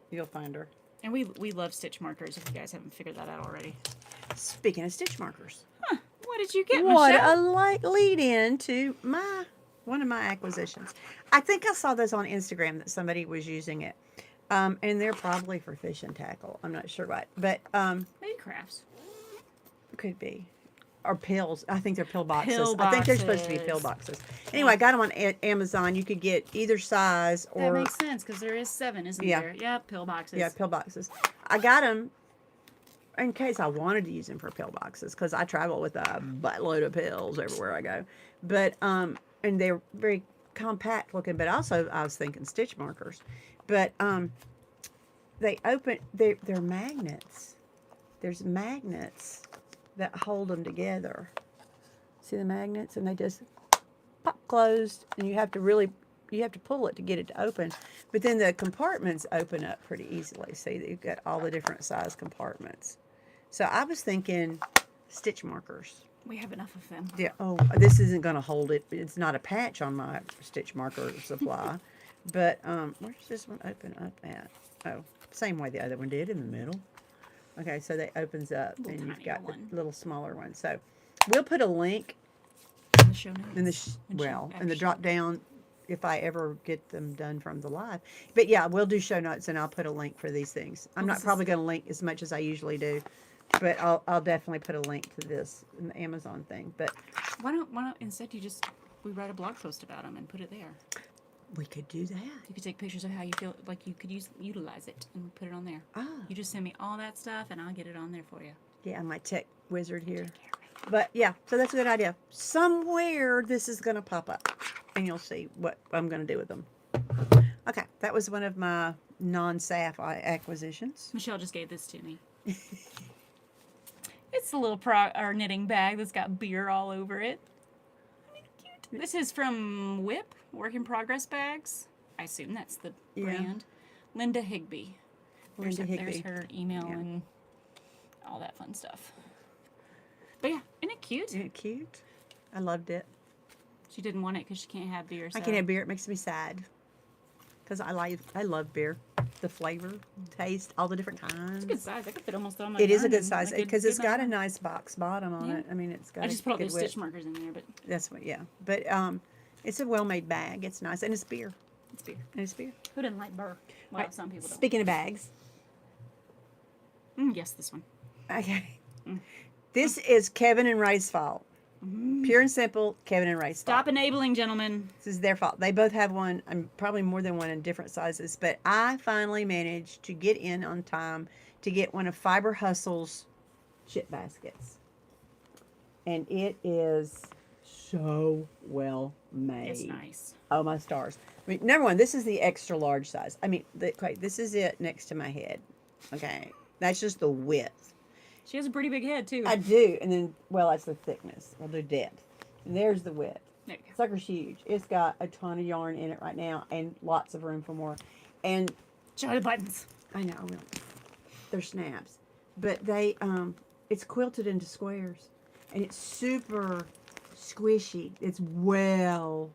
you'll find her. And we love stitch markers, if you guys haven't figured that out already. Speaking of stitch markers. Huh. What did you get, What Michelle? a lead in to one of my acquisitions. I think I saw this on Instagram that somebody was using it. And they're probably for fish and tackle. I'm not sure what. But Maybe crafts. could be. Or pills. I think they're pill boxes. Pill I think they're supposed to be pill boxes. Anyway, I got them on Amazon. You could get either size or... That makes sense, because there is 7, isn't there? Yeah, pill boxes. Yeah, pill boxes. I got them in case I wanted to use them for pill boxes, because I travel with a buttload of pills everywhere I go. But, and they're very compact looking, but also I was thinking stitch markers. But, they're magnets. There's magnets that hold them together. See the magnets? And they just pop closed, and you have to pull it to get it to open. But then the compartments open up pretty easily. See, you've got all the different size compartments. So I was thinking stitch markers. We have enough of them. Yeah. Oh, this isn't going to hold it. It's not a patch on my stitch marker supply. But where does this one open up at? Oh, same way the other one did, in the middle. Okay, so that opens up, and you've got the little smaller one. So we'll put a link in the show notes. In the drop down, if I ever get them done from the live. But yeah, we'll do show notes, and I'll put a link for these things. I'm not probably going to link as much as I usually do, but I'll definitely put a link to this in the Amazon thing. But why don't instead we write a blog post about them and put it there? We could do that. You could take pictures of how you feel like you could utilize it and put it on there. Ah. You just send me all that stuff and I'll get it on there for you. Yeah, I'm my tech wizard here. But yeah, so that's a good idea. Somewhere this is going to pop up, and you'll see what I'm going to do with them. Okay, that was one of my non-SAFF acquisitions. Michelle just gave this to me. It's a little knitting bag that's got beer all over it. Cute. This is from Whip, Work in Progress Bags. I assume that's the brand. Linda Higbee. There's her email and all that fun stuff. But yeah, isn't it cute? Isn't it cute? I loved it. She didn't want it because she can't have beer. So. I can't have beer. It makes me sad. Because I love beer. The flavor, taste, all the different kinds. It's a good size. I could fit almost all my It is a yarn good in size because it's got a nice box bottom on it. I mean, it's got. I just put all those stitch markers in there, but that's what. Yeah, but it's a well-made bag. It's nice, and it's beer. It's beer. And it's beer. Who doesn't like beer? Well, right. Some people don't. Speaking of bags. Yes, this one. Okay. This is Kevin and Ray's fault. Pure and simple, Kevin and Ray's fault. Stop enabling, gentlemen. This is their fault. They both have one, probably more than one in different sizes, but I finally managed to get in on time to get one of Fiber Hustle's chip baskets. And it is so well made. It's nice. Oh, my stars. I mean, number one, this is the extra large size. I mean, this is it next to my head. Okay. That's just the width. She has a pretty big head, too. I do. And then, well, that's the thickness. We'll do depth. And there's the width. There you go. Sucker's huge. It's got a ton of yarn in it right now and lots of room for more. And show the buttons. I know. They're snaps. But they, it's quilted into squares. And it's super, squishy. It's well,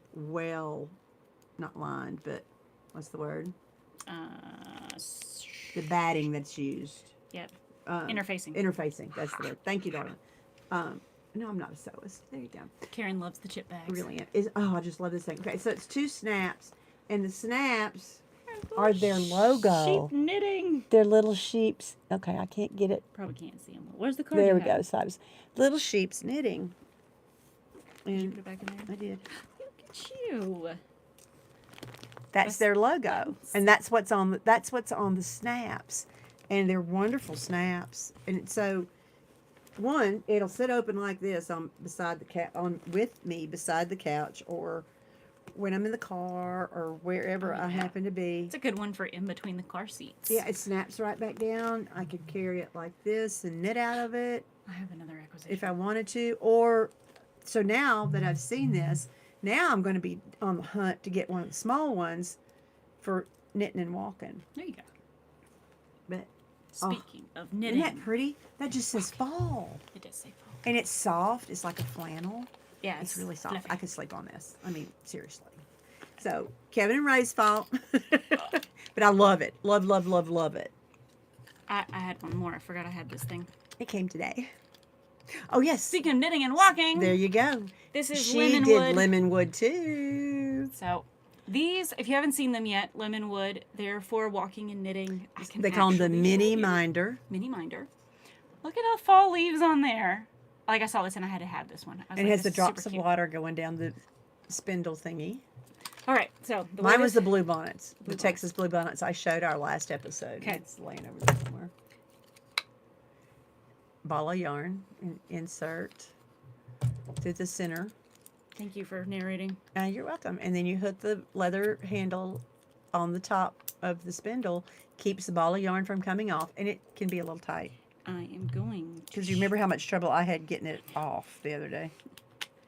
not lined, but what's the word? The batting that's used. Yep. Interfacing. Interfacing. That's the word. Thank you, darling. No, I'm not a sewist. There you go. Karen loves the chip bags. Really is. Oh, I just love this thing. Okay, so it's 2 snaps, and the snaps are their logo. Sheep knitting. They're little sheeps. Okay, I can't get it. Probably can't see them. Where's the card? There we go. So I was little sheeps knitting. Did you put it back in there? I did. Look at you. That's their logo, and that's what's on the snaps, and they're wonderful snaps. And so, one, it'll sit open like this beside the couch, or when I'm in the car, or wherever I happen to be. It's a good one for in between the car seats. Yeah, it snaps right back down. I could carry it like this and knit out of it. I have another acquisition. If I wanted to, or so now that I've seen this. Now I'm going to be on the hunt to get one of the small ones for knitting and walking. There you go. But speaking of knitting, isn't that pretty? That just says fall. It does say fall. And it's soft. It's like a flannel. Yeah, it's really soft. fluffy. I could sleep on this. I mean, seriously. So Kevin and Ray's fault, but I love it. Love it. I had one more. I forgot I had this thing. It came today. Oh yes. Speaking of knitting and walking, there you go. This is she Lemonwood. did Lemonwood too. So these, if you haven't seen them yet, Lemonwood, they're for walking and knitting. They call them the mini minder. Mini minder. Look at the fall leaves on there. Like I saw this and I had to have this one. And it has the drops of water going down the spindle thingy. All right, so mine was the blue bonnets, the Texas blue bonnets I showed our last episode. Okay, it's laying over there somewhere. Ball of yarn, insert through the center. Thank you for narrating. You're welcome. And then you hook the leather handle on the top of the spindle, keeps the ball of yarn from coming off, and it can be a little tight. I am going to... Because you remember how much trouble I had getting it off the other day.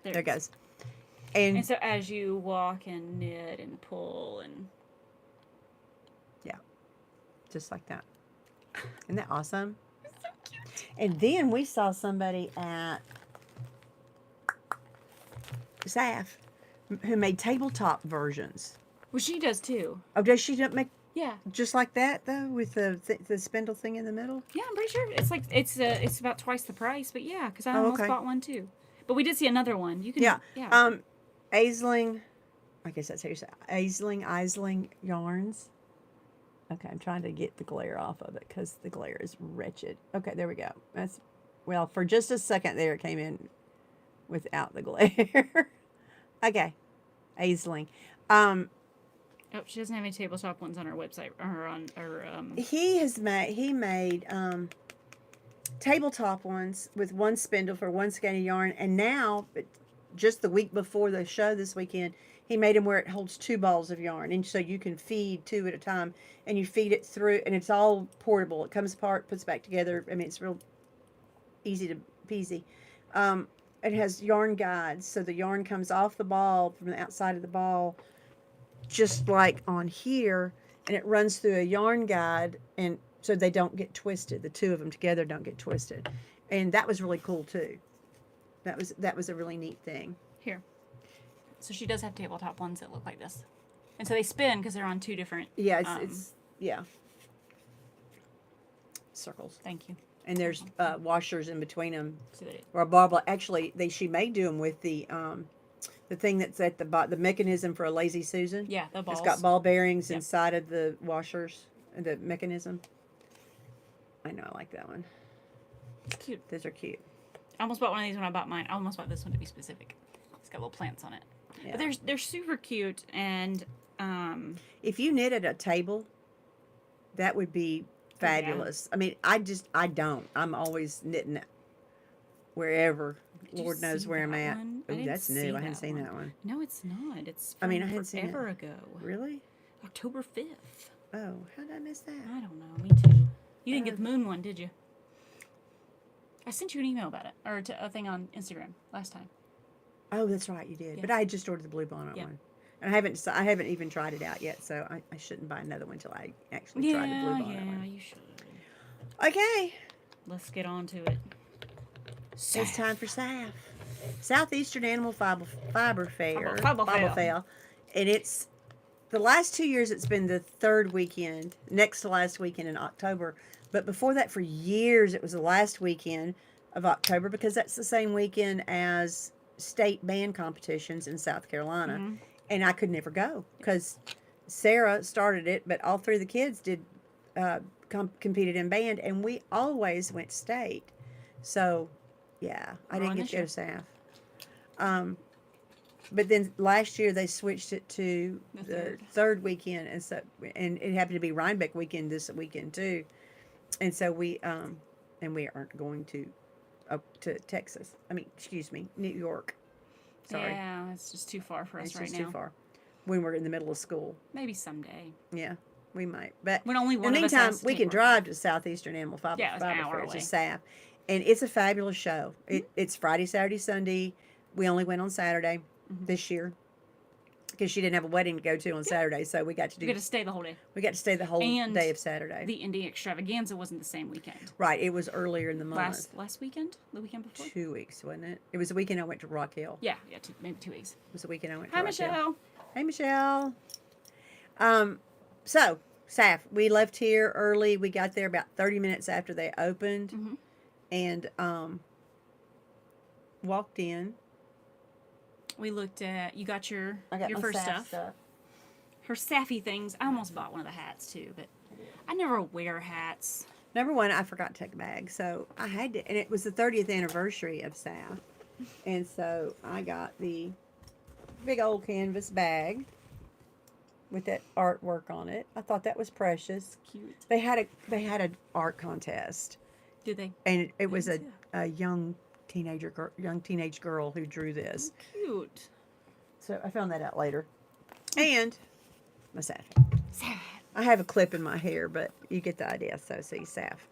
There it goes. And so as you walk and knit and pull and... Yeah. Just like that. Isn't that awesome? It's so cute. And then we saw somebody at SAFF who made tabletop versions. Well, she does too. Oh, does she make... Yeah. Just like that, though, with the spindle thing in the middle? Yeah, I'm pretty sure. It's like, it's about twice the price, but yeah, because I almost bought one too. But we did see another one. You can... Yeah. Aisling, I guess that's how you say it. Aisling yarns. Okay, I'm trying to get the glare off of it because the glare is wretched. Okay, there we go. That's, well, for just a second there, it came in without the glare. Okay, Aisling. Oh, she doesn't have any tabletop ones on her website or on her. He made tabletop ones with one spindle for one skein of yarn, and now, just the week before the show this weekend, he made them where it holds 2 balls of yarn, and so you can feed 2 at a time, and you feed it through, and it's all portable. It comes apart, puts back together. I mean, it's real easy to peasy. It has yarn guides, so the yarn comes off the ball from the outside of the ball, just like on here, and it runs through a yarn guide, and so they don't get twisted. The 2 of them together don't get twisted, and that was really cool too. That was a really neat thing. Here, so she does have tabletop ones that look like this, and so they spin because they're on 2 different. Yeah, it's circles. Thank you. And there's washers in between them. So or a ball. Actually, she may do them with the thing that's at the mechanism for a Lazy Susan. Yeah, the balls. It's got ball bearings inside of the washers, the mechanism. I know, I like that one. It's cute. Those are cute. I almost bought one of these when I bought mine. I almost bought this one to be specific. It's got little plants on it. Yeah. But they're super cute, and if you knit at a table, that would be fabulous. Yeah. I mean, I don't. I'm always knitting wherever. Lord knows where I'm at. Ooh, that's new. I hadn't seen that one. No, it's not. It's from I hadn't seen it forever ago. Really? October 5th. Oh, how did I miss that? I don't know. Me too. You didn't get the moon one, did you? I sent you an email about it, or a thing on Instagram last time. Oh, that's right, you did. Yeah. But I had just ordered the blue bonnet one, and I haven't even tried it out yet. So I shouldn't buy another one until I actually try the blue bonnet one. Yeah, you should. Okay. Let's get on to it. It's time for SAFF. Southeastern Animal Fiber Fair. Fiber Fair. Fair. And it's the last 2 years. It's been the third weekend, next to last weekend in October. But before that, for years, it was the last weekend of October because that's the same weekend as state band competitions in South Carolina. Mm-hmm. And I could never go because Sarah started it, but all three of the kids did competed in band, and we always went state. So, yeah, I didn't get to go to SAFF. But then last year they switched it to the third weekend, and it happened to be Rhinebeck weekend this weekend too. And so we aren't going to Texas. New York. Sorry. Yeah, it's just too far for us It's right just now. too far. When we're in the middle of school. Maybe someday. Yeah, we might. But when only one in the of us meantime, has to we take can work. drive to Southeastern Animal Fiber Yeah, it's an hour Fair, away. to SAFF. And it's a fabulous show. It's Friday, Saturday, Sunday. We only went on Saturday this year because she didn't have a wedding to go to on Saturday, so we got to We got to stay the whole day. We got to stay the whole And day of Saturday. The Indie Extravaganza wasn't the same weekend. Right, it was earlier in the month. Last weekend? The weekend before? 2 weeks, wasn't it? It was the weekend I went to Rock Hill. Yeah, maybe 2 weeks. It was the weekend I went to Hi, Rock Hill. Michelle. Hey, Michelle. So, SAFF, we left here early. We got there about 30 minutes after they opened and walked in. We looked at, you got your I got my first SAFF stuff. Her Saffy things. I almost bought one of the hats too, but I never wear hats. Number one, I forgot to take a bag, so I had to, and it was the 30th anniversary of SAFF. And so I got the big old canvas bag with that artwork on it. I thought that was precious. Cute. They had an art contest. Did they? And it was a young teenage girl who drew this. Cute. So I found that out later. And my SAFF. Sad. I have a clip in my hair, but you get the idea. So see, SAFF.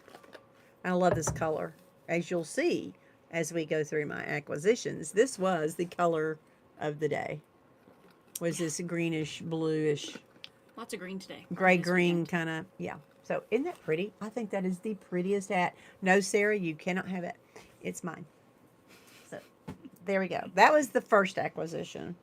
I love this color. As you'll see as we go through my acquisitions, this was the color of the day. Was this greenish, bluish, Lots of green today. gray-green kind of, yeah. So isn't that pretty? I think that is the prettiest hat. No, Sarah, you cannot have it. It's mine. So there we go. That was the first acquisition.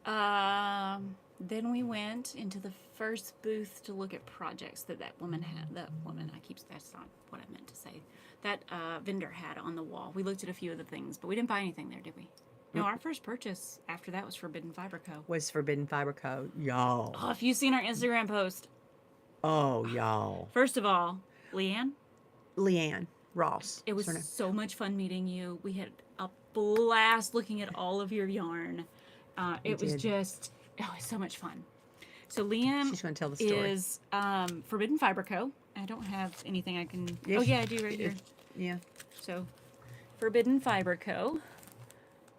Then we went into the first booth to look at projects that woman had. That's not what I meant to say. That vendor had on the wall. We looked at a few of the things, but we didn't buy anything there, did we? No, our first purchase after that was Forbidden Fiber Co. Was Forbidden Fiber Co. Y'all. Oh, if you've seen our Instagram post. Oh, y'all. First of all, Leanne Ross. It was so much fun meeting you. We had a blast looking at all of your yarn. It was just, it's so much fun. So Leanne She's going to tell the story. is Forbidden Fiber Co. I don't have anything I can... Yes, oh, yeah, I do right here. Yeah. So, Forbidden Fiber Co.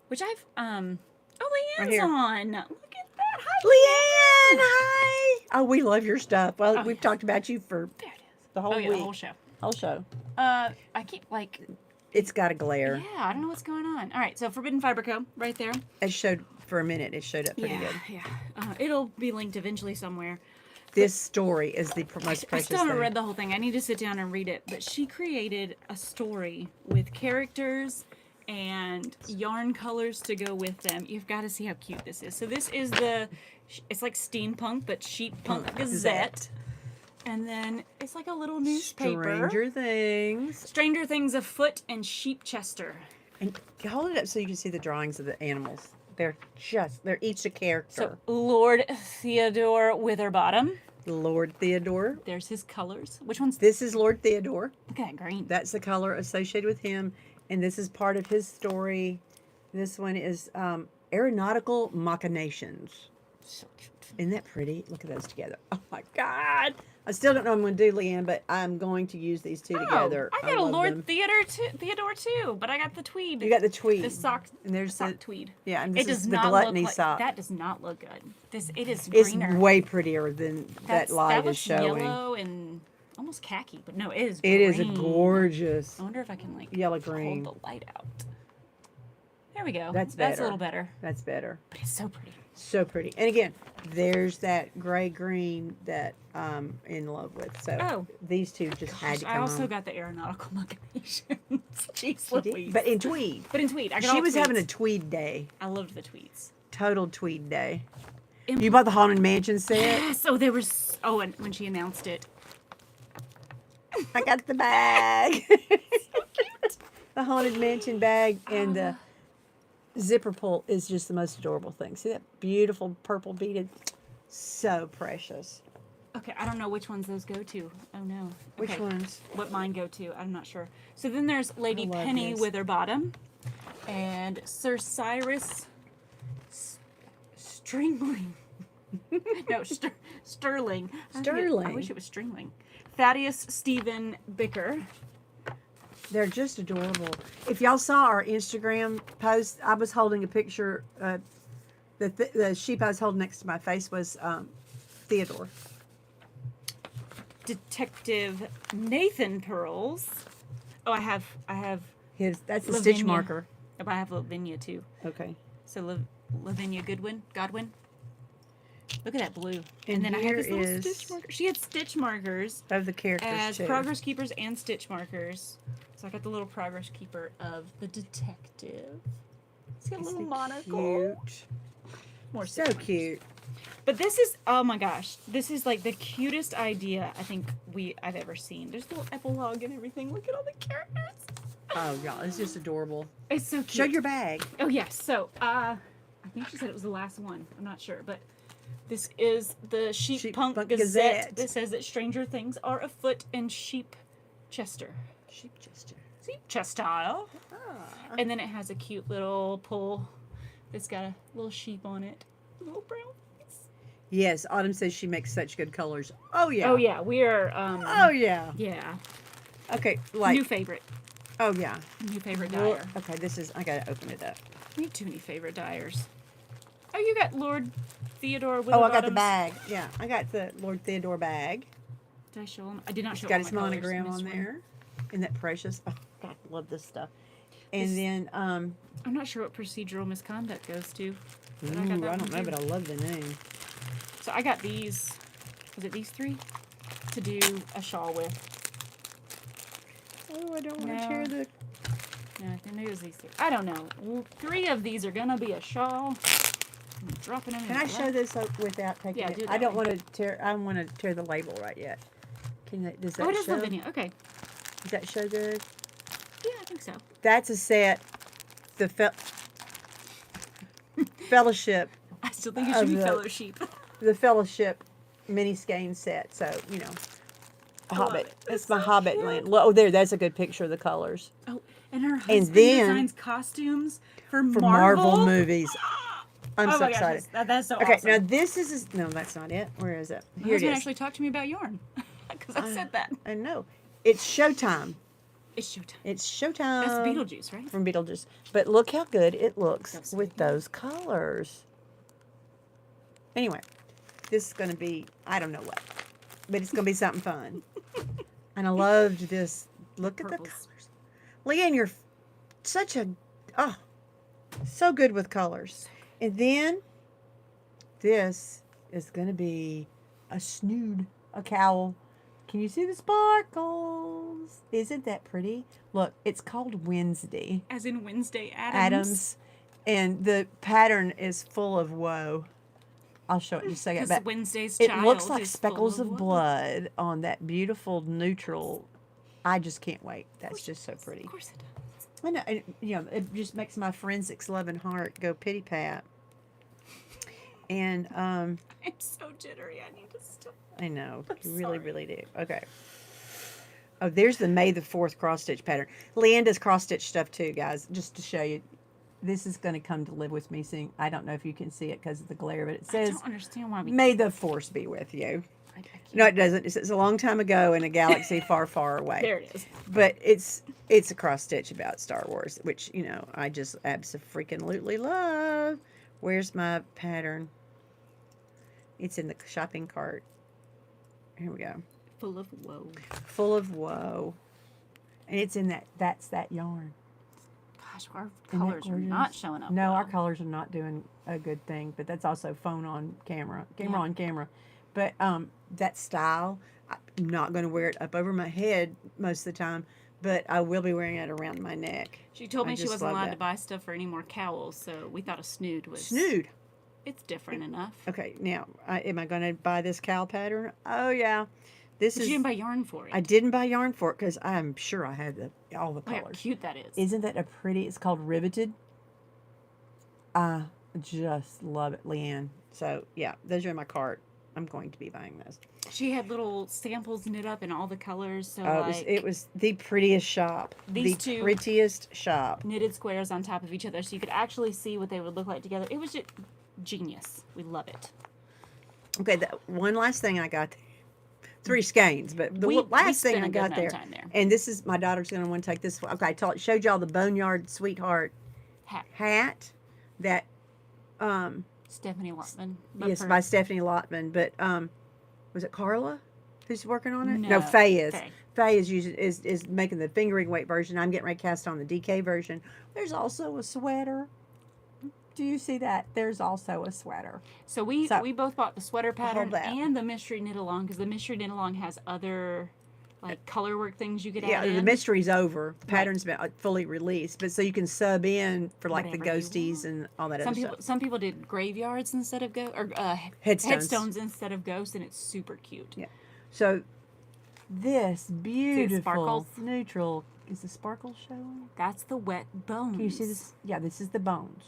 Which I've... Leanne's here. on. Look at that. Hi, Leanne, hi. Oh, we love your stuff. Well, we've yes. talked about you for There it is. the whole week. The whole show. Whole show. I keep, It's got a glare. Yeah, I don't know what's going on. All right, so Forbidden Fiber Co. right there. It showed for a minute. It showed up pretty good. Yeah. It'll be linked eventually somewhere. This story is the most I precious still haven't thing. read the whole thing. I need to sit down and read it. But she created a story with characters and yarn colors to go with them. You've got to see how cute this is. So this is it's like steampunk, but Sheep Punk Gazette. And then it's like a little newspaper. Stranger Things Afoot and Sheep Chester. And hold it up so you can see the drawings of the animals. They're each a character. So Lord Theodore Witherbottom. Lord Theodore. There's his colors. Which one's This is Lord Theodore. Look at that green. That's the color associated with him. And this is part of his story. This one is Aeronautical Machinations. So cute. Isn't that pretty? Look at those together. Oh my God. I still don't know what I'm going to do, Leanne, but I'm going to use these two together. I got a love Lord them. Theodore too, but I got the tweed. You got the tweed. The sock. And there's sock the tweed. Yeah, and It this does is the not gluttony look like sock. that. Does not look good. It is It's greener. way prettier than that light that is looks showing. yellow and almost khaki, but no, it is. It is a green. gorgeous I wonder if I can yellow green. hold the light out. There we go. That's That's a better. little better, That's better. but it's so pretty. So pretty. And again, there's that gray green that I'm in love with. So these two just had to come I also on. got the aeronautical machinations. Jeez She did, Louise. but in tweed. But in tweed. I got She all was tweeds. having a tweed day. I loved the tweeds. Total tweed day. You bought the Haunted Mansion set? Yes. Oh, there was. Oh, and when she announced it. I got the bag. The Haunted Mansion bag and the zipper pull is just the most adorable thing. See that beautiful purple beaded? So precious. Okay, I don't know which ones those go to. Oh no. Which Okay. ones? What mine go to? I'm not sure. So then there's Lady love Penny this. Witherbottom and Sir Cyrus Stringling. No, Sterling. I wish it was Stringling. Thaddeus Stephen Bicker. They're just adorable. If y'all saw our Instagram post, I was holding a picture. The sheep I was holding next to my face was Theodore. Detective Nathan Pearls. Oh, I have That's the Lavinia. stitch marker. Oh, I have Lavinia too. Okay. So Lavinia Godwin. Look at that blue. And then I have here this little is- stitch marker. She had stitch markers Of the characters as too. progress keepers and stitch markers. So I got the little progress keeper of the detective. It's got a little Isn't it monocle. Cute. More So stitch markers. cute. But this is, oh my gosh, this is like the cutest idea I think I've ever seen. There's a little epilogue and everything. Look at all the characters. Oh, y'all, it's just adorable. It's so cute. Show your bag. Oh yes. So I think she said it was the last one. I'm not sure, but this is the Sheep Punk Gazette. That says that stranger things are afoot in Sheep Chester. Sheep Chester. Sheep Chester. And then it has a cute little pull that's got a little sheep on it. A little brown face. Yes, Autumn says she makes such good colors. Oh yeah. Oh yeah, we are. Oh yeah. Yeah. Okay, like. New favorite. Oh yeah. New favorite Well, dyer. okay, this is. I gotta open it up. We have too many favorite dyers. Oh, you got Lord Theodore with Oh, I got the bag. Yeah, I got the Lord Theodore bag. Did I show him? I did not It's show got all its my colors. monogram Missed on one. there. Isn't that precious? Oh, God, I love this stuff. And This- then, I'm not sure what procedural misconduct goes to. But ooh, I that don't one know, too. but I love the name. So I got these. Was it these three? To do a shawl with. Oh, I don't want to No. tear the. No, I think maybe it was these three. I don't know. Well, 3 of these are gonna be a shawl. I'm dropping them in Can my I show lap. this without taking Yeah, it? do it I that don't way. want to tear. I don't want to tear the label right yet. Can that? Does that Oh, it is show? Lavinia. Okay. Does that show good? Yeah, I think so. That's a set. The fellowship. I still think it should be the- fellowship. The fellowship mini skein set. So you know, love Hobbit. it. That's It's my so Hobbit cute. land. Oh, there. That's a good picture of the colors Oh, and her husband then- designs costumes for for Marvel. Marvel movies. I'm Oh so my gosh, excited. that's so Okay, awesome. now this is no, that's not it. Where is it? My Here it husband is. actually talked to me about yarn because I said that. I know. It's Showtime. It's showtime. It's Showtime. That's Beetlejuice, right? From Beetlejuice. But look how good it looks That's with sweet. those colors. Anyway, this is going to be, I don't know what, but it's going to be something fun. And I loved this. Look at the Purples. colors. Leanne, you're such a, oh, so good with colors. And then this is going to be a snood, a cowl. Can you see the sparkles? Isn't that pretty? Look, it's called Wednesday. As in Wednesday Adams. And the pattern is full of woe. I'll show it in just a second. Because But Wednesday's it child looks like is speckles full of woe. blood on that beautiful neutral. I just can't wait. That's just so pretty. Of course it does. I know, and, you know, it just makes my forensics loving heart go pity pat. And I'm so jittery. I need to stop. I know, I'm you really, sorry. really do. Okay. Oh, there's the May the 4th cross stitch pattern. Leanne does cross stitch stuff too, guys. Just to show you, this is going to come to live with me soon. I don't know if you can see it because of the glare, but it I says, don't understand why we. "May the force be with you." I can't. No, it doesn't. It says a long time ago in a galaxy far, far away. There it is. But it's a cross stitch about Star Wars, which, you know, I just abso-freaking-lutely love. Where's my pattern? It's in the shopping cart. Here we go. Full of woe. Full of woe. And it's in that's that yarn. Gosh, our Isn't that colors are gorgeous? not showing up. No, well. our colors are not doing a good thing, but that's also phone on camera, Yeah. on camera. But that style, I'm not going to wear it up over my head most of the time, but I will be wearing it around my neck. She told I me she just wasn't love allowed that. to buy stuff for any more cowls, so we thought a snood was. Snood. It's different enough. Okay, now, am I going to buy this cowl pattern? Oh, yeah. This But is. you didn't buy yarn for it. I didn't buy yarn for it because I'm sure I had all the Look how colors. cute that is. Isn't that a pretty? It's called Riveted. I just love it, Leanne. So, yeah, those are in my cart. I'm going to be buying those. She had little samples knit up in all the colors. So It was the prettiest shop. These the two- prettiest shop. knitted squares on top of each other, so you could actually see what they would look like together. It was just genius. We love it. Okay, one last thing I got. 3 skeins, but the We last thing spent I a good got amount there, of time there. and this is my daughter's going to want to take this. Okay, showed y'all the Boneyard Sweetheart hat that Stephanie Lotman. yes, by Stephanie Lotman, but was it Carla who's working on it? No, Faye is. Faye. Faye is making the fingering weight version. I'm getting ready to cast on the DK version. There's also a sweater. Do you see that? There's also a sweater. So we both bought the sweater pattern that. and the mystery knit along, because the mystery knit along has other like color work things you could Yeah, add in. the mystery's over. The pattern's been fully released, but so you can sub in for like Whatever the you ghosties want. and all that other stuff. Some people did graveyards instead of Headstones. headstones instead of ghosts, and it's super cute. Yeah. So this beautiful sparkles? neutral is the sparkle showing. That's the wet bones. Can you see this? Yeah, this is the bones.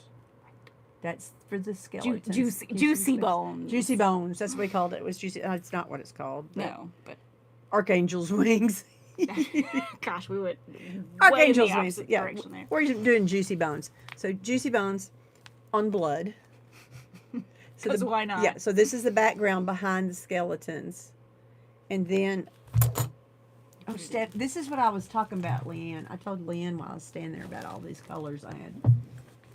That's for the skeletons. Juicy bones. Juicy bones. That's what we called it. It was juicy. It's not what it's called. But No, but Archangel's wings. gosh, we went Archangel's way in the wings. opposite Yeah, direction there. we're doing juicy bones. So juicy bones on blood. So 'Cause why not? Yeah. So this is the background behind the skeletons, and then. Oh, Steph, this is what I was talking about, Leanne. I told Leanne while I was standing there about all these colors I had.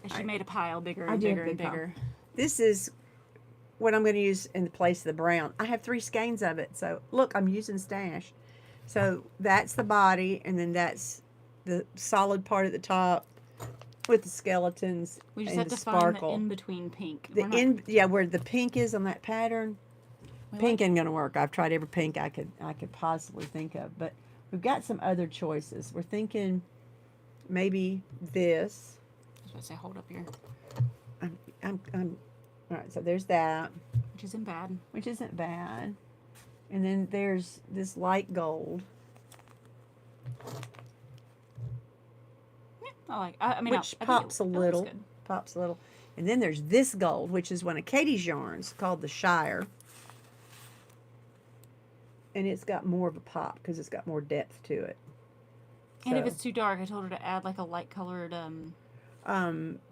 And she made a pile bigger I and did bigger a and big pile. bigger. This is what I'm going to use in the place of the brown. I have 3 skeins of it. So look, I'm using stash. So that's the body, and then that's the solid part at the top with the skeletons We just and have the to find sparkle. the in-between pink. The We're not- in, yeah, where the pink is on that pattern. we Pink like- ain't gonna work. I've tried every pink I could possibly think of, but we've got some other choices. We're thinking maybe this. I was about to say, hold up here, I'm all right. So there's that, which isn't bad. which isn't bad, and then there's this light gold, I like. I mean, which I think pops a it looks little, good. and then there's this gold, which is one of Katie's yarns called the Shire, and it's got more of a pop because it's got more depth to it. And if So, it's too dark, I told her to add like a light colored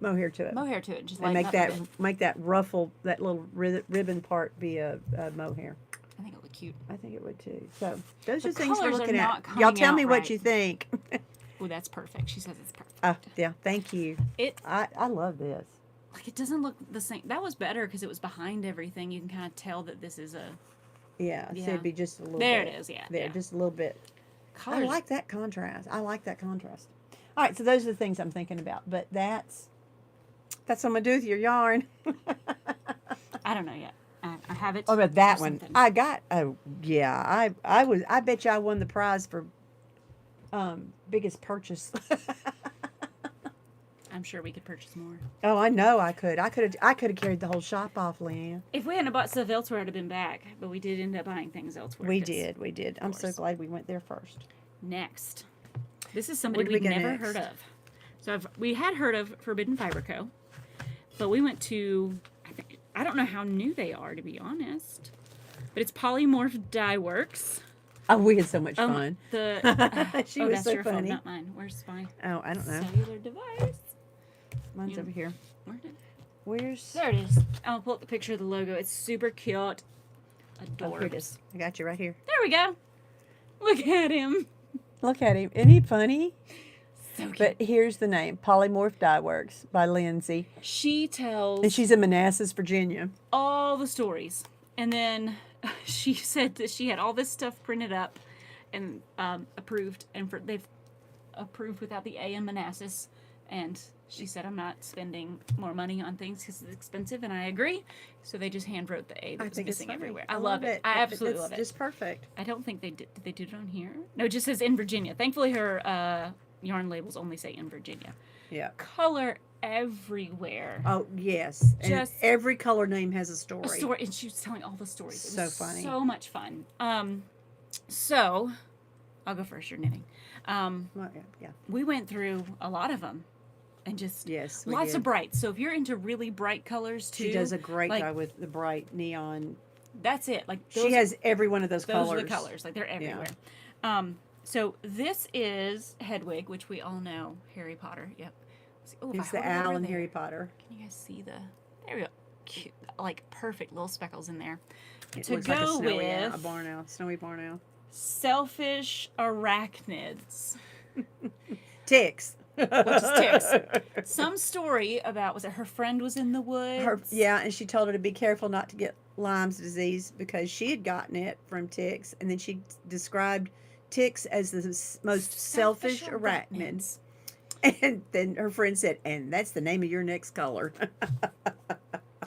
mohair to it. mohair to it. Just And lighten up a bit. make that ruffle, that little ribbon part be a mohair. I think it would look cute. I think it would too. So those The are things we're colors are looking not at. coming Y'all tell out me what right. you think. Oh, that's perfect. She says it's perfect. Yeah, thank you. It I love this. like it doesn't look the same. That was better because it was behind everything. You can kind of tell that this is a Yeah, so Yeah. it'd be just a little There bit. it is, yeah, There, yeah. just a little bit. colors. I like that contrast. All right, so those are the things I'm thinking about. But that's what I'm going to do with your yarn. I don't know yet. I have it. Oh, but that or one, something. I got. Oh, yeah. I bet you I won the prize for biggest purchase. I'm sure we could purchase more. Oh, I know I could. I could have carried the whole shop off, Leanne. If we hadn't bought stuff elsewhere, I'd have been back. But we did end up buying things elsewhere. We 'cause- did. I'm so course. glad we went there first. Next, this is somebody Where did we we've go never next? heard of. So we had heard of Forbidden Fiber Co., but we went to. I don't know how new they are, to be honest. But it's Polymorph Die Works. Oh, we had so much fun. She was that's so your funny. phone, not mine. Where's my Oh, I don't know. cellular device? Mine's You- over here. Where did? Where's? There it is. I'll pull up the picture of the logo. It's super cute. Oh, here Adorned. it is. I got you right here. There we go. Look at him. Look at him. Isn't he funny? So cute. But here's the name: Polymorph Die Works by Lindsay, She tells and she's in Manassas, Virginia. all the stories. And then she said that she had all this stuff printed up and approved. And they've approved without the A in Manassas And she said, I'm not spending more money on things because it's expensive, and I agree. So they just hand wrote the A that was missing everywhere. I love it. I absolutely love it. It's just perfect. I don't think they did. Did they do it on here? No, it just says in Virginia. Thankfully, her yarn labels only say in Virginia. Yeah. Color everywhere. Oh, yes. Just and every color name has a story. A story. And she was telling all the stories. It so was funny. So much fun. So, I'll go first. You're knitting. Well, yeah. We went through a lot of them. And just lots of bright. So if you're into really bright colors too, she does a great job with the bright neon. That's it. Like she has every one of those colors. Those are the colors. Like they're everywhere. Yeah. So this is Hedwig, which we all know, Harry Potter. Yep. Oh, it's the owl in Harry Potter. Can you guys see the? There we go. Cute, like perfect little speckles in there. It to looks go like a snowy with a barn owl, snowy barn owl. Selfish arachnids. Ticks. Which is ticks. Some story about, was it her friend was in the woods? And she told her to be careful not to get Lyme's disease because she had gotten it from ticks, and then she described ticks as the most selfish arachnids. And then her friend said, and that's the name of your next color.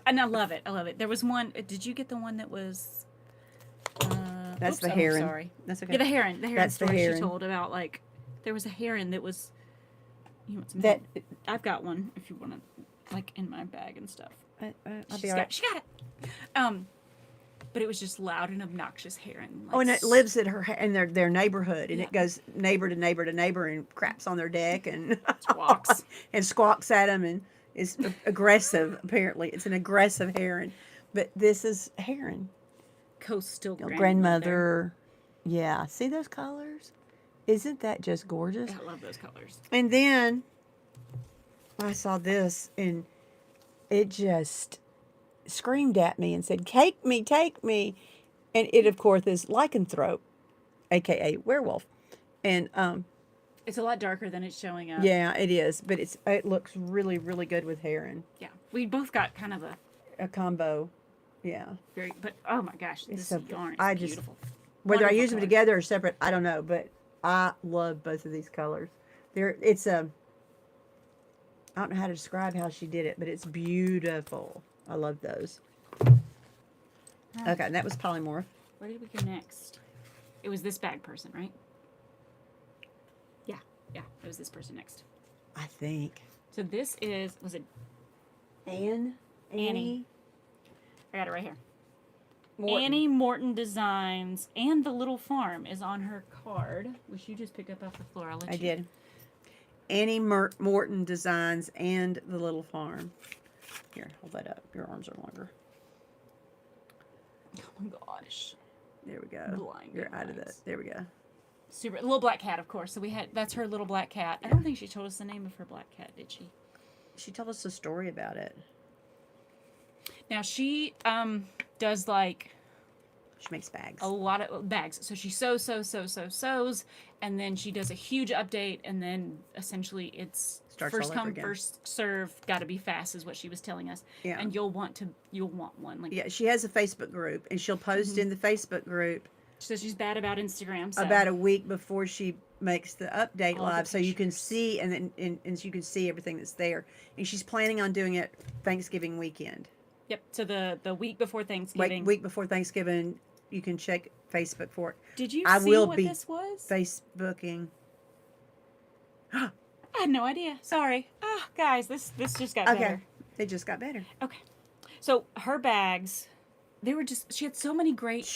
And I love it. I love it. There was one, did you get the one that was... that's the heron. Sorry. That's okay. Yeah, the heron. The heron that's story the heron. She told about, like, there was a heron that was... You want some that help? I've got one if you want to, like in my bag and stuff. I'll be all right. She got it. But it was just loud and obnoxious heron. Like, and it lives at their neighborhood, and yeah. It goes neighbor to neighbor to neighbor and craps on their deck and squawks and squawks at them and is aggressive. Apparently, it's an aggressive heron. But this is heron. Coastal grandmother. Yeah, see those colors? Isn't that just gorgeous? I love those colors. And then I saw this, and it just screamed at me and said, take me. And it, of course, is lycanthrope, a.k.a. werewolf. And it's a lot darker than it's showing up. Yeah, it is. But it looks really, really good with heron. Yeah. We both got kind of a combo. Yeah. But, oh, my gosh. This yarn is beautiful. Whether Wonderful I use them colors. together or separate, I don't know. But I love both of these colors. I don't know how to describe how she did it, but it's beautiful. I love those. Right. Okay, and that was Polymorph. Where did we go next? It was this bag person, right? Yeah, it was this person next. I think. So this was it Annie? I got it right here. Morton. Annie Morton Designs and The Little Farm is on her card, which you just picked up off the floor. I did. Annie Morton Designs and The Little Farm. Here, hold that up. Your arms are longer. Oh my gosh. There we go. You're out of that. There we go. Super. Little black cat, of course. So that's her little black cat. I don't think she told us the name of her black cat, did she? She told us a story about it. Now she does like... She makes bags. A lot of bags. So she sews, and then she does a huge update, and then essentially it's first come, first serve, got to be fast is what she was telling us. Yeah. And you'll want one. Like, yeah, she has a Facebook group, and she'll post in the Facebook group. So she's bad about Instagram. So. About a week before she makes the update All live, the so you can see, and you can see everything that's there. And she's planning on doing it Thanksgiving weekend. Yep. So the week before Thanksgiving. Week before Thanksgiving. You can check Facebook for it. Did you see what this was? Facebooking. I had no idea. Sorry. Guys, this just got better. They just got better. Okay. So her bags, she had so many great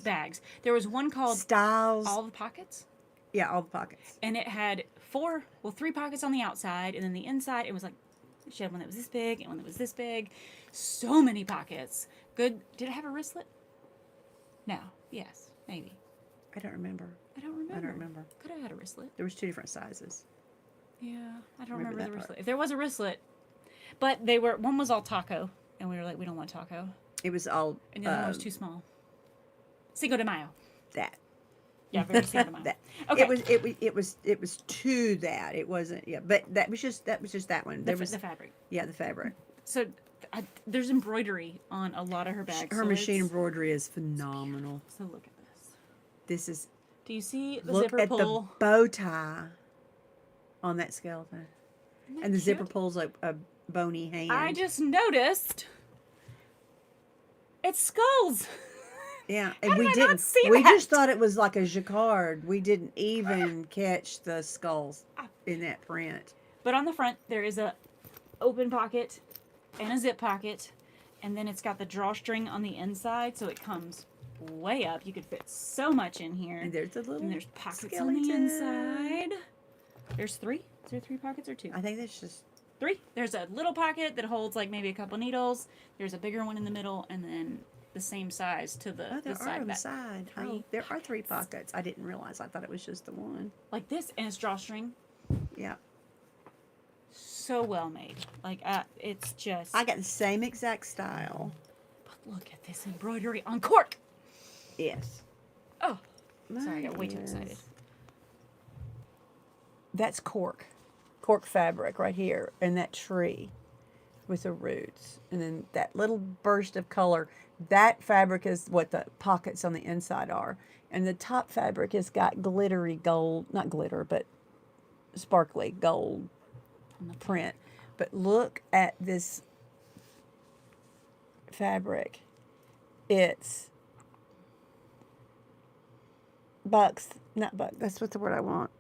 bags. There was one called Styles. All the Pockets. Yeah, all the pockets. And it had 3 pockets on the outside, and then the inside, it was like, she had one that was this big and one that was this big. So many pockets. Good. Did it have a wristlet? No. Yes. Maybe. I don't remember. Could have had a wristlet. There was 2 different sizes. Yeah. I don't remember the wristlet. If there was a wristlet. But one was all taco. And we were like, we don't want taco. It was all... And the other one was too small. Cinco de Mayo. That. Yeah, very Cinco de Mayo. That. Okay. It was to that. It wasn't... Yeah, but that was just that one. There was the fabric. Yeah, the fabric. So... there's embroidery on a lot of her bags. Her machine embroidery is phenomenal. So look at this. This is... Do you see the look zipper at pull? the bow tie on that skeleton. And the zipper pulls a bony hand. I just noticed it's skulls. Yeah, How and we did I didn't. not see We that? just thought it was like a jacquard. We didn't even catch the skulls in that print. But on the front, there is a open pocket and a zip pocket, and then it's got the drawstring on the inside, so it comes way up. You could fit so much in here. And there's a little. And there's pockets skeleton. on the inside. There's 3. Is there 3 pockets or 2? I think there's just 3. There's a little pocket that holds like maybe a couple needles. There's a bigger one in the middle, and then the same size to the, there side. are on the back. side. 3. Oh, there are 3 pockets. I didn't realize. I thought it was just the one. Like this, and it's drawstring. Yeah. So well made. Like it's just. I got the same exact style. But look at this embroidery on cork. Yes. Oh, sorry, I got way too excited. That's cork fabric right here, and that tree with the roots, and then that little burst of color. That fabric is what the pockets on the inside are, and the top fabric has got glittery gold, not glitter, but sparkly gold print. But look at this fabric. It's not buck. That's what the word I want.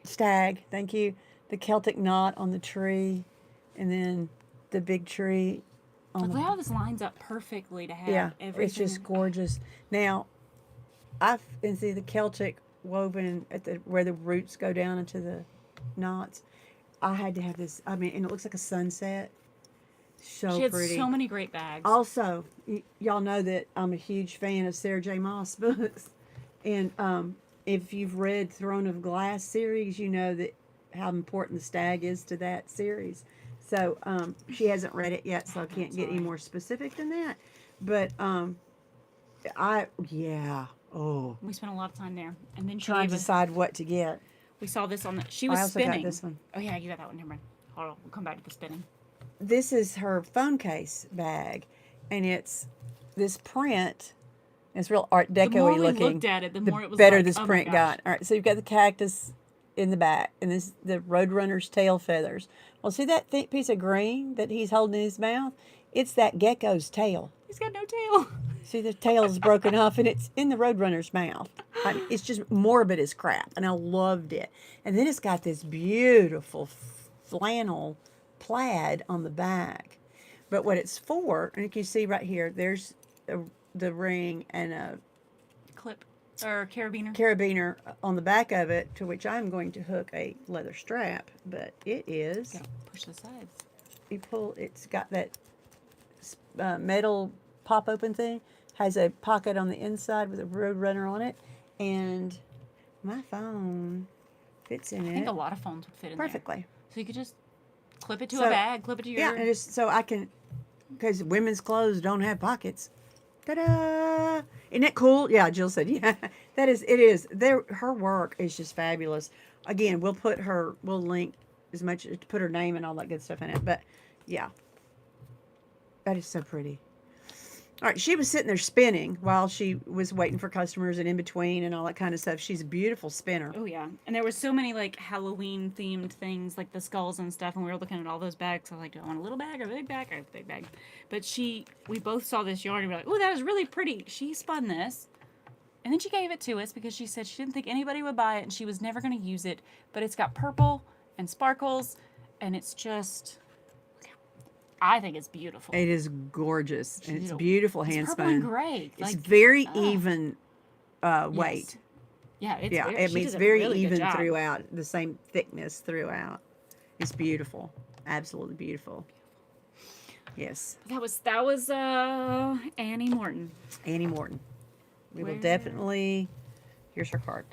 Stag, thank you. The Celtic knot on the tree, and then the big tree on Look how this lines up perfectly to have everything. It's just gorgeous. Now, and see the Celtic woven at where the roots go down into the knots. I had to have this. I mean, and it looks like a sunset. So she had pretty. So many great bags. Also, y'all know that I'm a huge fan of Sarah J. Maas books, and if you've read Throne of Glass series, you know that how important the stag is to that series. So she hasn't read it yet, so I can't get any more specific than that. But we spent a lot of time there, and then she trying to decide what to get. We saw this on the. She was I also spinning. got this one. Oh yeah, you got that one. Never mind. Hold on, we'll come back to the spinning. This is her phone case bag, and it's this print. It's real Art Deco-y The more we looking. looked at it, the more it was better like, this oh my print gosh. got. All right, so you've got the cactus in the back, and this the Roadrunner's tail feathers. Well, see that thick piece of green that he's holding in his mouth? It's that gecko's tail. He's got no tail. See, the tail is broken off, and it's in the Roadrunner's mouth. It's just morbid as crap, and I loved it. And then it's got this beautiful flannel plaid on the back. But what it's for, and you can see right here, there's the ring and a Clip or carabiner on the back of it, to which I'm going to hook a leather strap. But it is. Gotta push the sides. You pull. It's got that metal pop open thing. Has a pocket on the inside with a Roadrunner on it, and my phone fits in it. I think a lot of phones would fit in perfectly. There. So you could just clip it to a bag, clip it to your. Yeah, and just so I can, because women's clothes don't have pockets. Ta-da! Isn't that cool? Yeah, Jill said, yeah, that is. It is. Her work is just fabulous. Again, we'll link as much to put her name and all that good stuff in it. But yeah, that is so pretty. All right, she was sitting there spinning while she was waiting for customers and in between and all that kind of stuff. She's a beautiful spinner. Oh, yeah. And there was so many, like, Halloween-themed things, like the skulls and stuff, and we were looking at all those bags. I was like, do I want a little bag or a big bag? Or a big bag. But we both saw this yarn and we were like, oh, that was really pretty. She spun this. And then she gave it to us because she said she didn't think anybody would buy it and she was never going to use it. But it's got purple and sparkles, and it's just... I think it's beautiful. It is gorgeous. And it's beautiful hand spun. Purple and gray. It's very even weight. Yeah, it's very really even throughout, the same thickness throughout. It's beautiful. Absolutely beautiful. Yes. That was Annie Morton. Annie Morton. We will definitely. Here's her card.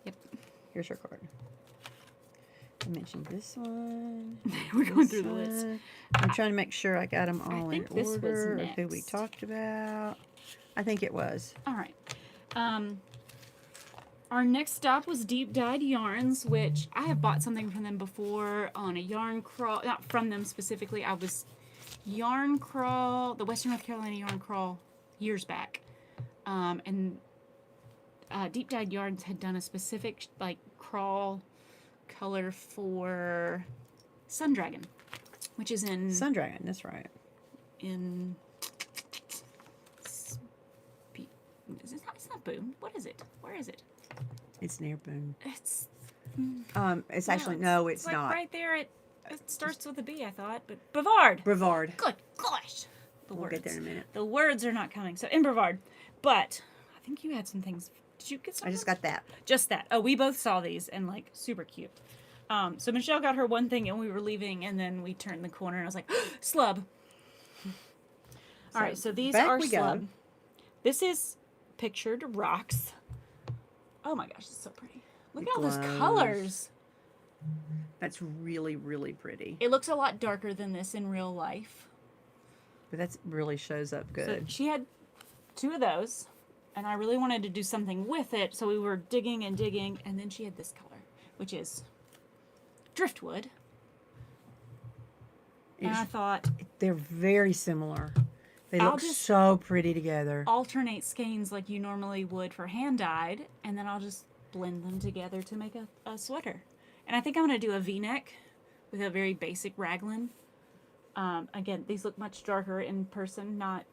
Yep. Here's her card. I mentioned this one. We're going through the list. I'm trying to make sure I got them all in order of who we talked about. I think it was. All right. Our next stop was Deep Dyed Yarns, which I have bought something from them before on a yarn crawl. Not from them specifically. I was yarn crawl, the Western North Carolina yarn crawl years back. And Deep Dyed Yarns had done a specific like crawl color for Sun Dragon, which is in Sun Dragon, that's right. in. It's not Boom. What is it? Where is it? It's near Boone. It's actually, no, it's like not. right there. It starts with a B, I thought, but Brevard. Brevard. Good gosh. We'll get there in a minute. The words are not coming. So in Brevard. But I think you had some things. Did you get some? I just got that. Just that. Oh, we both saw these and like super cute. So Michelle got her one thing and we were leaving and then we turned the corner and I was like, Slub. All right, so these are Slub. This is pictured rocks. Oh my gosh, it's so pretty. Look at all those colors. That's really, really pretty. It looks a lot darker than this in real life. But that really shows up good. So she had 2 of those, and I really wanted to do something with it, so we were digging and digging, and then she had this color, which is driftwood. And I thought... They're very similar. They look so pretty together. Alternate skeins like you normally would for hand-dyed, and then I'll just blend them together to make a sweater. And I think I'm going to do a V-neck with a very basic raglan. Again, these look much darker in person, not...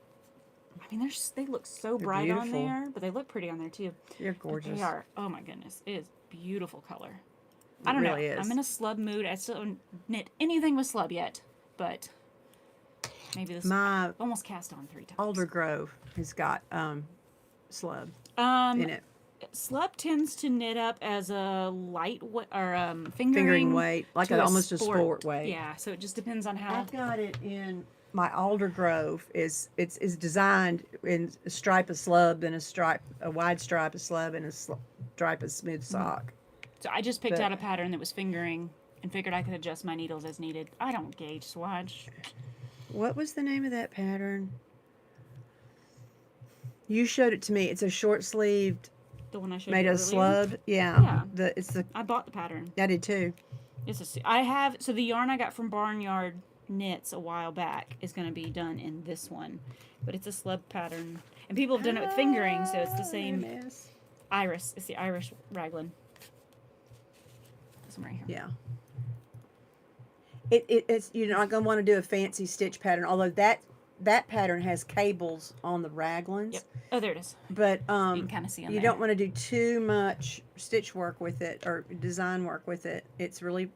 I mean, they look so bright on there, but they look pretty on there, too. They're gorgeous. But they are. Oh, my goodness. It is beautiful color. I don't know. I'm in a Slub mood. I still haven't knit anything with Slub yet, but maybe this... I've almost cast on 3 times. Alder Grove has got Slub in it. Slub tends to knit up as a light or fingering weight, like almost a sport weight. Yeah, so it just depends on how. I've got it in my Alder Grove. It's designed in a stripe of Slub and a wide stripe of Slub and a stripe of smooth sock. So I just picked out a pattern that was fingering and figured I could adjust my needles as needed. I don't gauge swatch. What was the name of that pattern? You showed it to me. It's a short sleeved. The one I showed made you of Slub. Yeah. I bought the pattern. I did too. So the yarn I got from Boneyard Knits a while back is going to be done in this one, but it's a Slub pattern, and people have done it with fingering, so it's the same. Iris. It's the Irish raglan. This one right here. Yeah. It's you're not going to want to do a fancy stitch pattern, although that pattern has cables on the raglans. Yep. Oh, there it is. But you can kind of see on you don't want to do too much stitch work with it or design work with it. It's really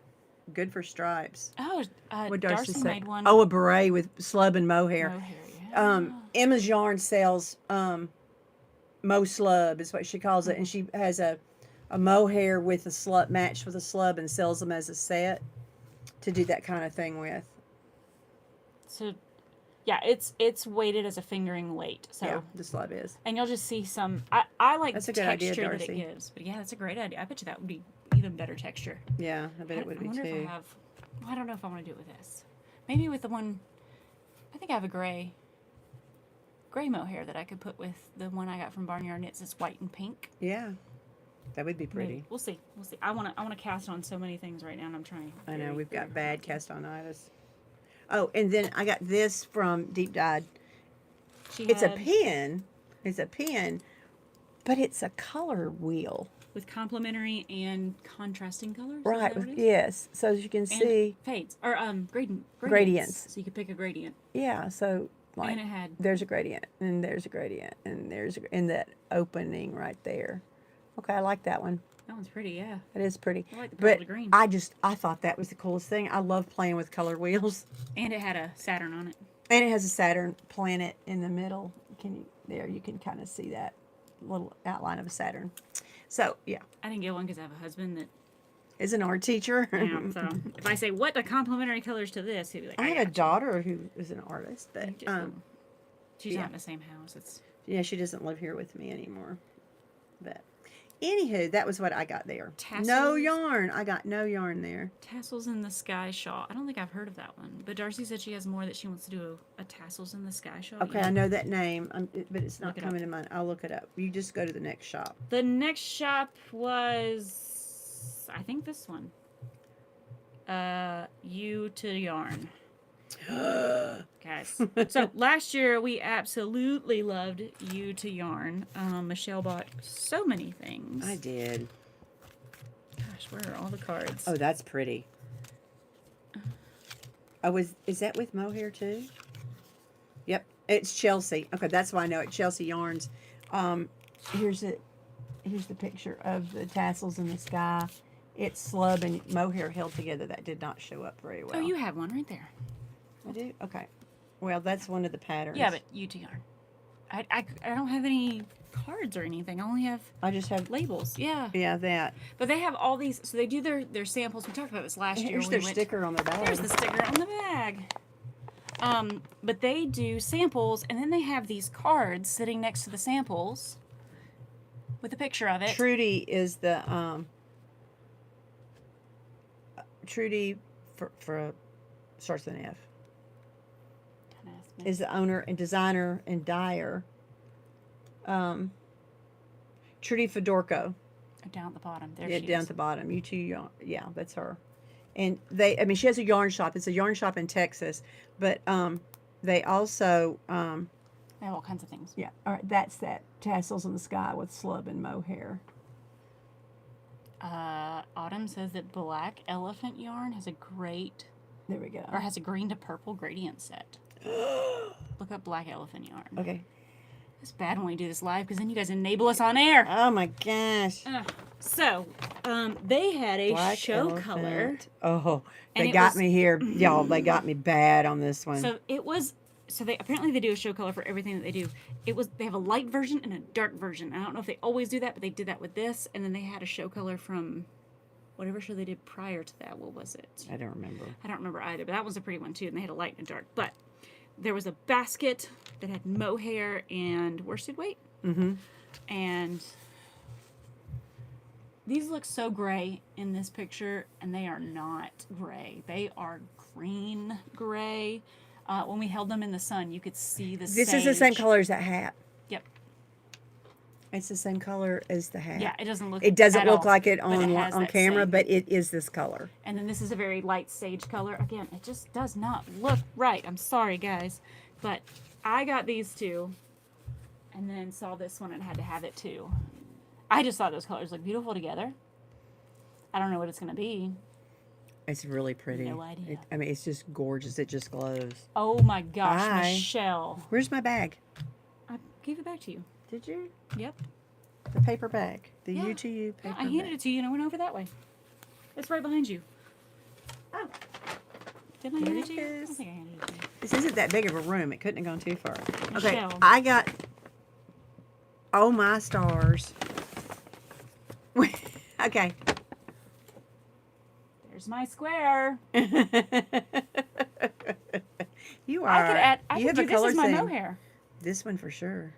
good for stripes. Oh, what Darcy made one. Oh, a beret with Slub and mohair. Mohair, yeah. Emma's Yarn sells Mo Slub is what she calls it, and she has a mohair with a Slub matched with a Slub and sells them as a set to do that kind of thing with. So. Yeah, it's weighted as a fingering weight. So yeah, the Slub is. And you'll just see some... I like that's the texture that it gives. But yeah, that's a great idea. I bet you that would be even better texture. Yeah, I bet it would be too. If I don't know if I want to do it with this. Maybe with the one... I think I have a gray mohair that I could put with the one I got from Boneyard Knits. It's white and pink. Yeah, that would be pretty. Maybe. We'll see. I want to cast on so many things right now, and I'm trying. I know, we've got bad cast-on-itis. Oh, and then I got this from Deep Dyed. It's a pin. It's a pin, but it's a color wheel. With complementary and contrasting colors? Right, yes. So as you can see. Fades. Or gradients. So you could pick a gradient. Yeah, so like there's a gradient, and there's a gradient, and there's in that opening right there. Okay, I like that one. That one's pretty, yeah. It is pretty. I like the purple to green. I thought that was the coolest thing. I love playing with color wheels. And it had a Saturn on it. And it has a Saturn planet in the middle. You can kind of see that little outline of a Saturn. So, yeah. I didn't get one because I have a husband that is an art teacher. Yeah, so if I say, what are complementary colors to this, he'd be like, I have a daughter who is an artist, but she's not in the same house. Yeah, she doesn't live here with me anymore. But anywho, that was what I got there. Tassels. No yarn. I got no yarn there. Tassels in the Sky Shawl. I don't think I've heard of that one. But Darcy said she has more that she wants to do a Tassels in the Sky Shawl. Okay, I know that name, but it's not coming to mind. I'll look it up. You just go to the next shop. The next shop was, I think this one. You to Yarn. Guys. So last year we absolutely loved You to Yarn. Michelle bought so many things. I did. Gosh, where are all the cards? Oh, that's pretty. Oh, is that with mohair too? Yep, it's Chelsea. Okay, that's why I know it. Chelsea Yarns. Here's it. Here's the picture of the tassels in the sky. It's slub and mohair held together. That did not show up very well. Oh, you have one right there. I do? Okay. Well, that's one of the patterns. Yeah, but UT yarn. I don't have any cards or anything. I only have I just have labels. Yeah. Yeah, that. But they have all these. So they do their samples. We talked about this last year. Here's their sticker on their bag. There's the sticker on the bag. But they do samples, and then they have these cards sitting next to the samples with a picture of it. Trudy is the Trudy for starts with an F. Is the owner and designer and dyer. Trudy Fedorko. Down at the bottom. There Yeah, she down is. at the bottom. You two, yeah, that's her. And she has a yarn shop. It's a yarn shop in Texas, but they also They have all kinds of things. yeah. All right, that's that tassels in the sky with slub and mohair. Autumn says that Black Elephant yarn has a great, There we go. or has a green to purple gradient set. Look up Black Elephant yarn. Okay. It's bad when we do this live because then you guys enable us on air. Oh my gosh. So, they had a Black show elephant. color. Oh, And they it got was- me here, y'all. They got me bad on this one. So it was. So they apparently they do a show color for everything that they do. They have a light version and a dark version. I don't know if they always do that, but they did that with this. And then they had a show color from whatever show they did prior to that. What was it? I don't remember. I don't remember either, but that was a pretty one too. And they had a light and a dark. But there was a basket that had mohair and worsted weight. Mm-hmm. And these look so gray in this picture, and they are not gray. They are green gray. When we held them in the sun, you could see the This is the same sage. color as that hat. Yep. It's the same color as the hat. Yeah, it doesn't look. It doesn't at look all, like it but it on has on that camera, same- but it is this color. And then this is a very light sage color. Again, it just does not look right. I'm sorry, guys, but I got these two, and then saw this one and had to have it too. I just thought those colors look beautiful together. I don't know what it's gonna be. It's really pretty. No idea. I mean, it's just gorgeous. It just glows. Oh my gosh, Bye. Michelle! Where's my bag? I gave it back to you. Did you? Yep. The paper bag. The Yeah. UTU paper Yeah, I handed bag. it to you and I went over that way. It's right behind you. Oh, Didn't I There hand it it to you? I don't is. think I handed it to you. this isn't that big of a room. It couldn't have gone too far. Okay, Michelle. I got. Oh my stars. Okay. There's my square. You are. I could add. I you could have do a this color as my thing. mohair. This one for sure.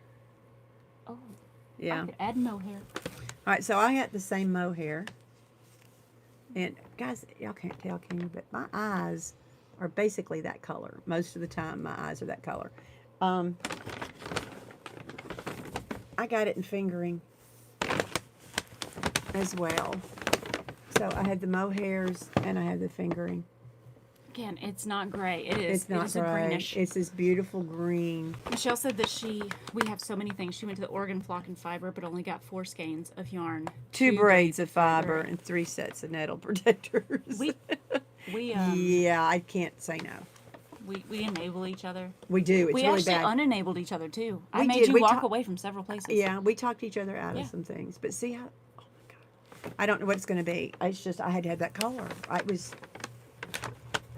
Oh. Yeah. I could add mohair. All right, so I got the same mohair. And guys, y'all can't tell, can you? But my eyes are basically that color. Most of the time, my eyes are that color. I got it in fingering as well. So I had the mohairs and I had the fingering. Again, it's not gray. It is. It's not it is a gray. greenish. It's this beautiful green. Michelle said that we have so many things. She went to the Oregon Flock and Fiber, but only got 4 skeins of yarn. 2 braids of fiber fiber. and 3 sets of nettle protectors. We yeah, I can't say no. we enable each other. We do. It's We really actually bad. unenabled each other too. I We made did. you We walk ta- away from several places. Yeah, we talked each other out Yeah. of some things. But see how, oh my God. I don't know what it's going to be. It's just, I had to have that color.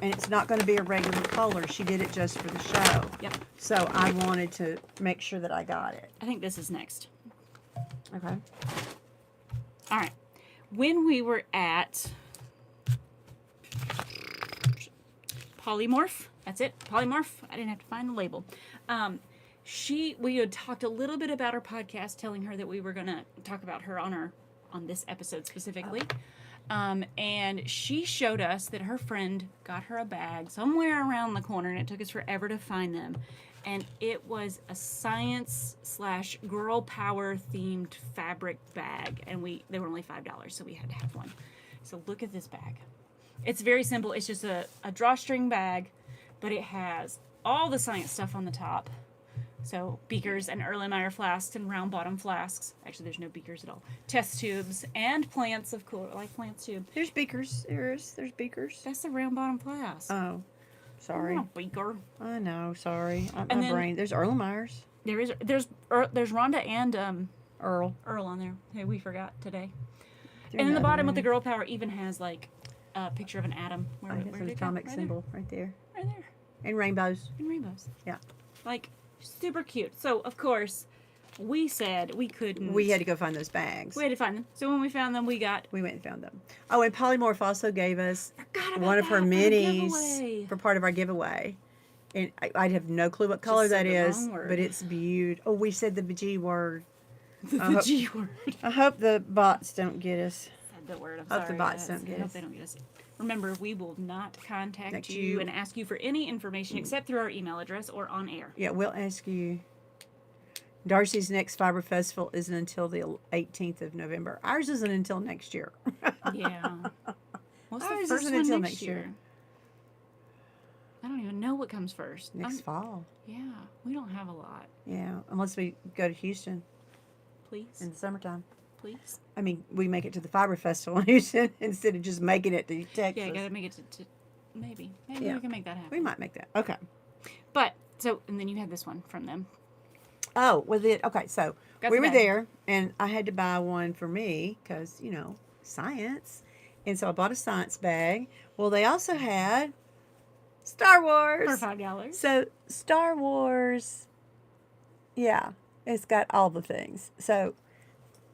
And it's not going to be a regular color. She did it just for the show. Yep. So I wanted to make sure that I got it. I think this is next. Okay. All right. When we were at Polymorph, that's it, Polymorph. I didn't have to find the label. We had talked a little bit about our podcast, telling her that we were going to talk about her on this episode specifically. And she showed us that her friend got her a bag somewhere around the corner, and it took us forever to find them. And it was a science/girl power themed fabric bag, and they were only $5, so we had to have one. So look at this bag. It's very simple. It's just a drawstring bag, but it has all the science stuff on the top. So beakers and Erlenmeyer flasks and round bottom flasks. Actually, there's no beakers at all. Test tubes and plants of cooler, like plants too. There's beakers. There's beakers. That's the round bottom flask. Oh. Sorry. Oh, weaker. I know. Sorry. And My then- brain. There's Erlenmeyer's. There's Rhonda and Earl. Earl on there. Hey, we forgot today. They're And in the other bottom with the room. girl power even has like a picture of an atom. I guess Where an did it go? atomic Right symbol right there. There. Right there. And rainbows. And rainbows. Yeah. Like super cute. So of course, we said we couldn't. We had to go find those bags. We had to find them. So when we found them, we got We went and found them. Oh, and Polymorph also gave us forgot about one of her that for the minis giveaway. for part of our giveaway. And I have no clue what color said that the is, wrong word. but it's beautiful. Oh, we said the G word. The G word. I hope the bots don't get us. Said the word. I'm Hope the sorry, bots guys. don't get I hope us. they don't get us. Remember, we will not contact Next you you- and ask you for any information except through our email address or on air. Yeah, we'll ask you. Darcy's next Fiber Festival isn't until the 18th of November. Ours isn't until next year. Yeah. What's the Ours first isn't one until next next year? year. I don't even know what comes first. Next fall. Yeah, we don't have a lot. Yeah, unless we go to Houston Please, in the summertime. please. I mean, we make it to the Fiber Festival in Houston instead of just making it to Texas. Yeah, gotta make it to maybe Yeah. we can make that happen. We might make that. Okay. But so and then you had this one from them. Oh, with it. Okay, so Got we the were bag. there, and I had to buy one for me because science, and so I bought a science bag. Well, they also had Star Wars. For $5. So Star Wars, yeah, it's got all the things. So,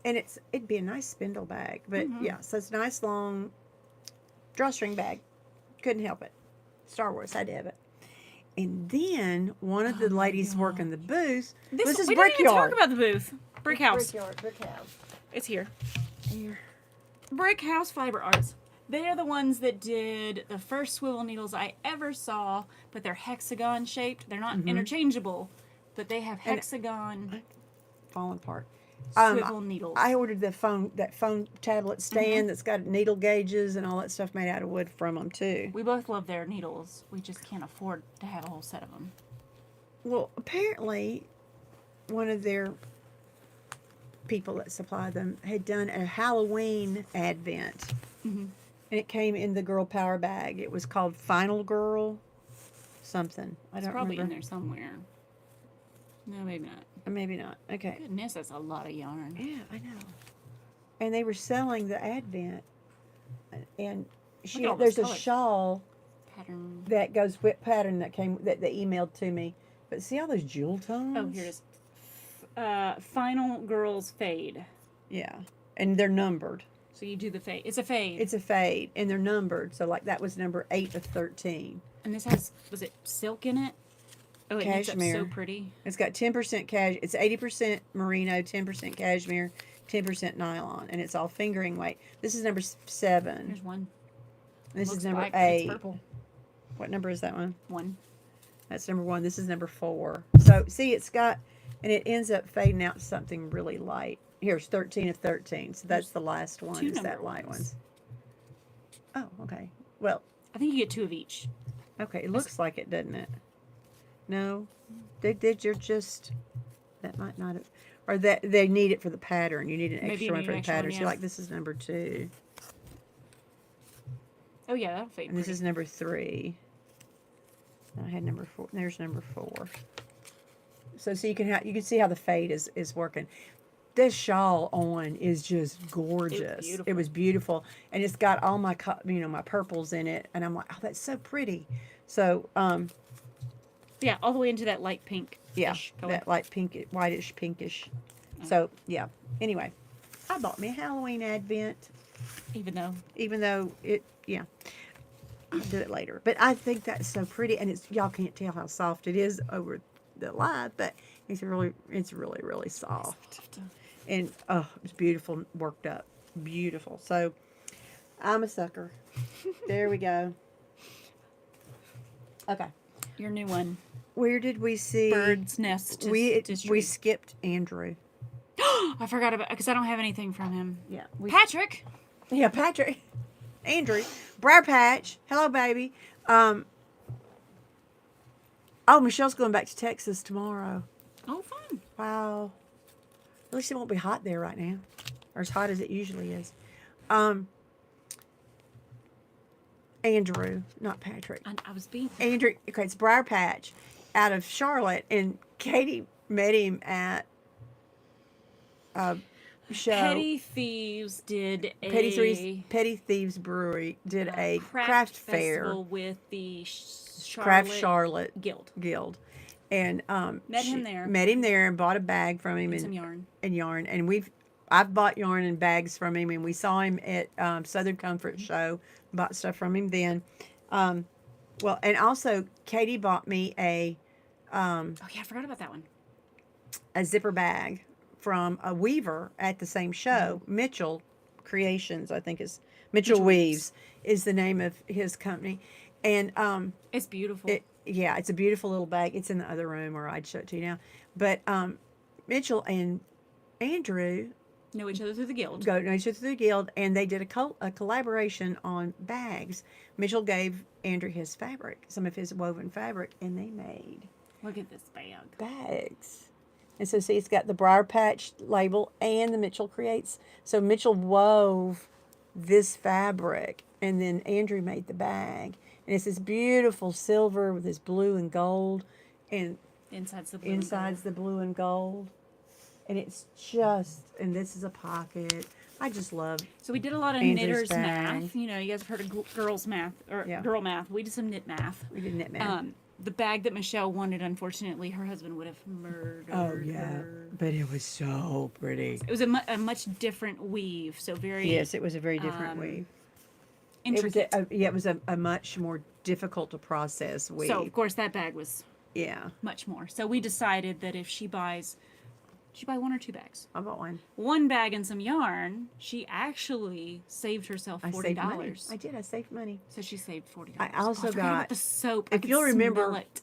and it'd be a nice spindle bag, but yeah, so it's a nice long drawstring bag. Couldn't help it. Star Wars, had to have it. And then one of the ladies working the booth was this we didn't even talk Brickyard. about the booth. Brick House. Brick house. It's here. Here. Brick House Fiber Arts. They're the ones that did the first swivel needles I ever saw, but they're hexagon shaped. They're not interchangeable, but they have hexagon Falling apart. swivel needles. I ordered that phone tablet stand that's got needle gauges and all that stuff made out of wood from them too. We both love their needles. We just can't afford to have a whole set of them. Well, apparently, one of their people that supplied them had done a Halloween advent, and it came in the girl power bag. It was called Final Girl, something. I It's don't probably remember. in there somewhere. No, maybe not. Maybe not. Okay. Goodness, that's a lot of yarn. Yeah, I know. And they were selling the advent, and Look at all those there's a colors. shawl Pattern. that goes with pattern that they emailed to me. But see all those jewel tones? Oh, here it is. Final Girls Fade. Yeah, and they're numbered. So you do the fade. It's a fade. It's a fade, and they're numbered. So like that was number 8 of 13. And this has, was it silk in it? Oh, it knits up so Cashmere. pretty. It's got 10% cash. It's 80% merino, 10% cashmere, 10% nylon, and it's all fingering weight. This is number 7. There's one. And this Looks is number like 8. It's purple. What number is that one? One. That's number 1. This is number 4. So see, it's got, and it ends up fading out to something really light. Here's 13 of 13. So that's the last one. two Is that number light ones. one? Oh, okay. Well, I think you get 2 of each. okay. It looks like it, doesn't it? No, you're just, that might not have, or that they need it for the pattern. You need an Maybe extra you one need for an the extra one, pattern. So yeah. like this is number 2, Oh yeah, that'll fade and this pretty. is number 3. I had number 4. There's number 4. So you can see how the fade is working. This shawl on is just gorgeous. beautiful. It was beautiful, and it's got all my my purples in it, and I'm like, oh, that's so pretty. So Yeah, all the way into that light pink. yeah, color. that like pink, whitish, pinkish. So yeah. Anyway, I bought me a Halloween advent, Even though even though I'll do it later. But I think that's so pretty, and y'all can't tell how soft it is over the live, but it's really really soft. And oh, it's beautiful, worked up, beautiful. So I'm a sucker. There we go. Okay, your new one, where did we see Bird's Nest. we Distry. skipped Andrew. I forgot about because I don't have anything from him. Yeah, Patrick. Yeah, Patrick, Andrew, Briar Patch. Hello, baby. Oh, Michelle's going back to Texas tomorrow. Oh, fun. Wow. At least it won't be hot there right now, or as hot as it usually is. Andrew, not Patrick. I was being... Andrew, okay, it's Briar Patch out of Charlotte, and Katie met him at a show. Petty Thieves did Petty Thieves Brewery did a craft fair festival with the Craft Charlotte Guild. And Met him there and bought a bag from him and some yarn. And I've bought yarn and bags from him, and we saw him at Southern Comfort Show. Bought stuff from him then. Well, and also Katie bought me a oh yeah, I forgot about that one. A zipper bag from a weaver at the same show. Mitchell Creations, I think is Mitchell Weaves is the name of his company. And it's beautiful. It's a beautiful little bag. It's in the other room, or I'd show it to you now. But Mitchell and Andrew know each other through the guild. Know each other through the guild, and they did a collaboration on bags. Mitchell gave Andrew his fabric, some of his woven fabric, and they made. Look at this bag. Bags. And so see, it's got the Briar Patch label and the Mitchell Creates. So Mitchell wove this fabric, and then Andrew made the bag. And it's this beautiful silver with this blue and gold, and inside's the blue and gold. And it's just, and this is a pocket. I just love. So we did a lot of Andrew's knitters bag. math. You know, you guys have heard of girls math or girl math. We did some knit math. We did knit math. The bag that Michelle wanted, unfortunately, her husband would have murdered her. But it was so pretty. It was a much different weave, so very. Yes, it was a very different weave. Intricate. It was a much more difficult to process weave. So of course that bag was. Yeah. Much more. So we decided that if she buys. Did you buy 1 or 2 bags? I bought one. 1 bag and some yarn. She actually saved herself $40. I saved money. I did. I saved money. So she saved $40. I also forgot got about the soap. If you'll remember, it.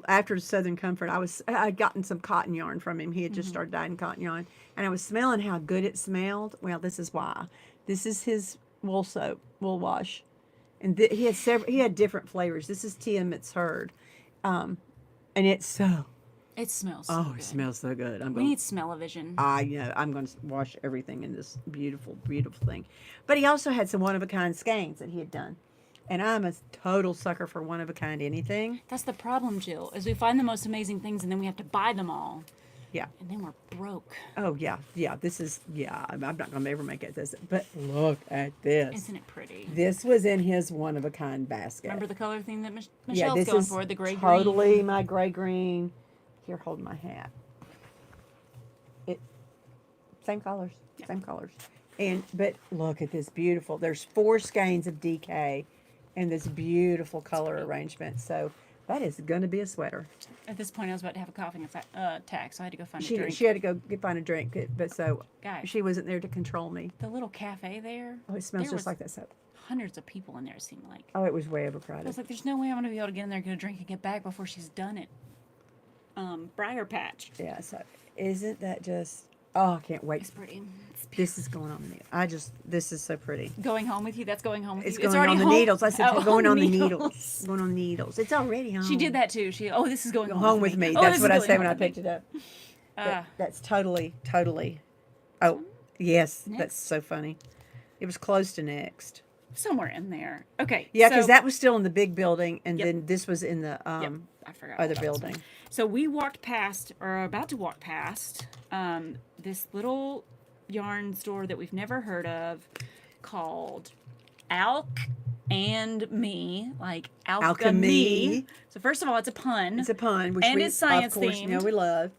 After Southern Comfort, I'd gotten some cotton yarn from him. He had just started dyeing cotton yarn, and I was smelling how good it smelled. Well, this is why. This is his wool wash, and he had different flavors. This is Tia Mitzherd, and it's so. It smells so good. It smells so good. We need smell-o-vision. I know. I'm going to wash everything in this beautiful, beautiful thing. But he also had some one-of-a-kind skeins that he had done. And I'm a total sucker for one-of-a-kind anything. That's the problem, Jill, is we find the most amazing things and then we have to buy them all. Yeah. And then we're broke. Oh, yeah. Yeah, I'm not going to ever make it this. But look at this. Isn't it pretty? This was in his one-of-a-kind basket. Remember the color theme that Michelle's going for, the gray-green? Totally my gray-green. Here, hold my hat. Same colors. Yeah. Same colors. But look at this beautiful. There's 4 skeins of DK and this beautiful color arrangement. So that is going to be a sweater. At this point, I was about to have a coughing attack, so I had to go find a drink. She had to go find a drink, but Guys, she wasn't there to control me. The little cafe there. Oh, it smells just like that soap. Hundreds of people in there, it seemed like. Oh, it was way overcrowded. I was like, there's no way I'm going to be able to get in there, get a drink, and get back before she's done it. Briar Patch. Yeah, so isn't that just... Oh, I can't wait. It's pretty. This is going on the needles. This is so pretty. Going home with you? That's going home with you? It's going on the needles. I said going on the needles. Going on the needles. It's already home. She did that too. This is going home with me. That's what I said when I picked it up. That's totally. Oh, yes. Next? That's so funny. It was close to next. Somewhere in there. Okay. Yeah, because that was still in the big building, and then this was in the I forgot other building. So we walked past, or are about to walk past, this little yarn store that we've never heard of called and Me, like alchemy. So first of all, it's a pun. It's a pun, which it's science of course, themed. we love.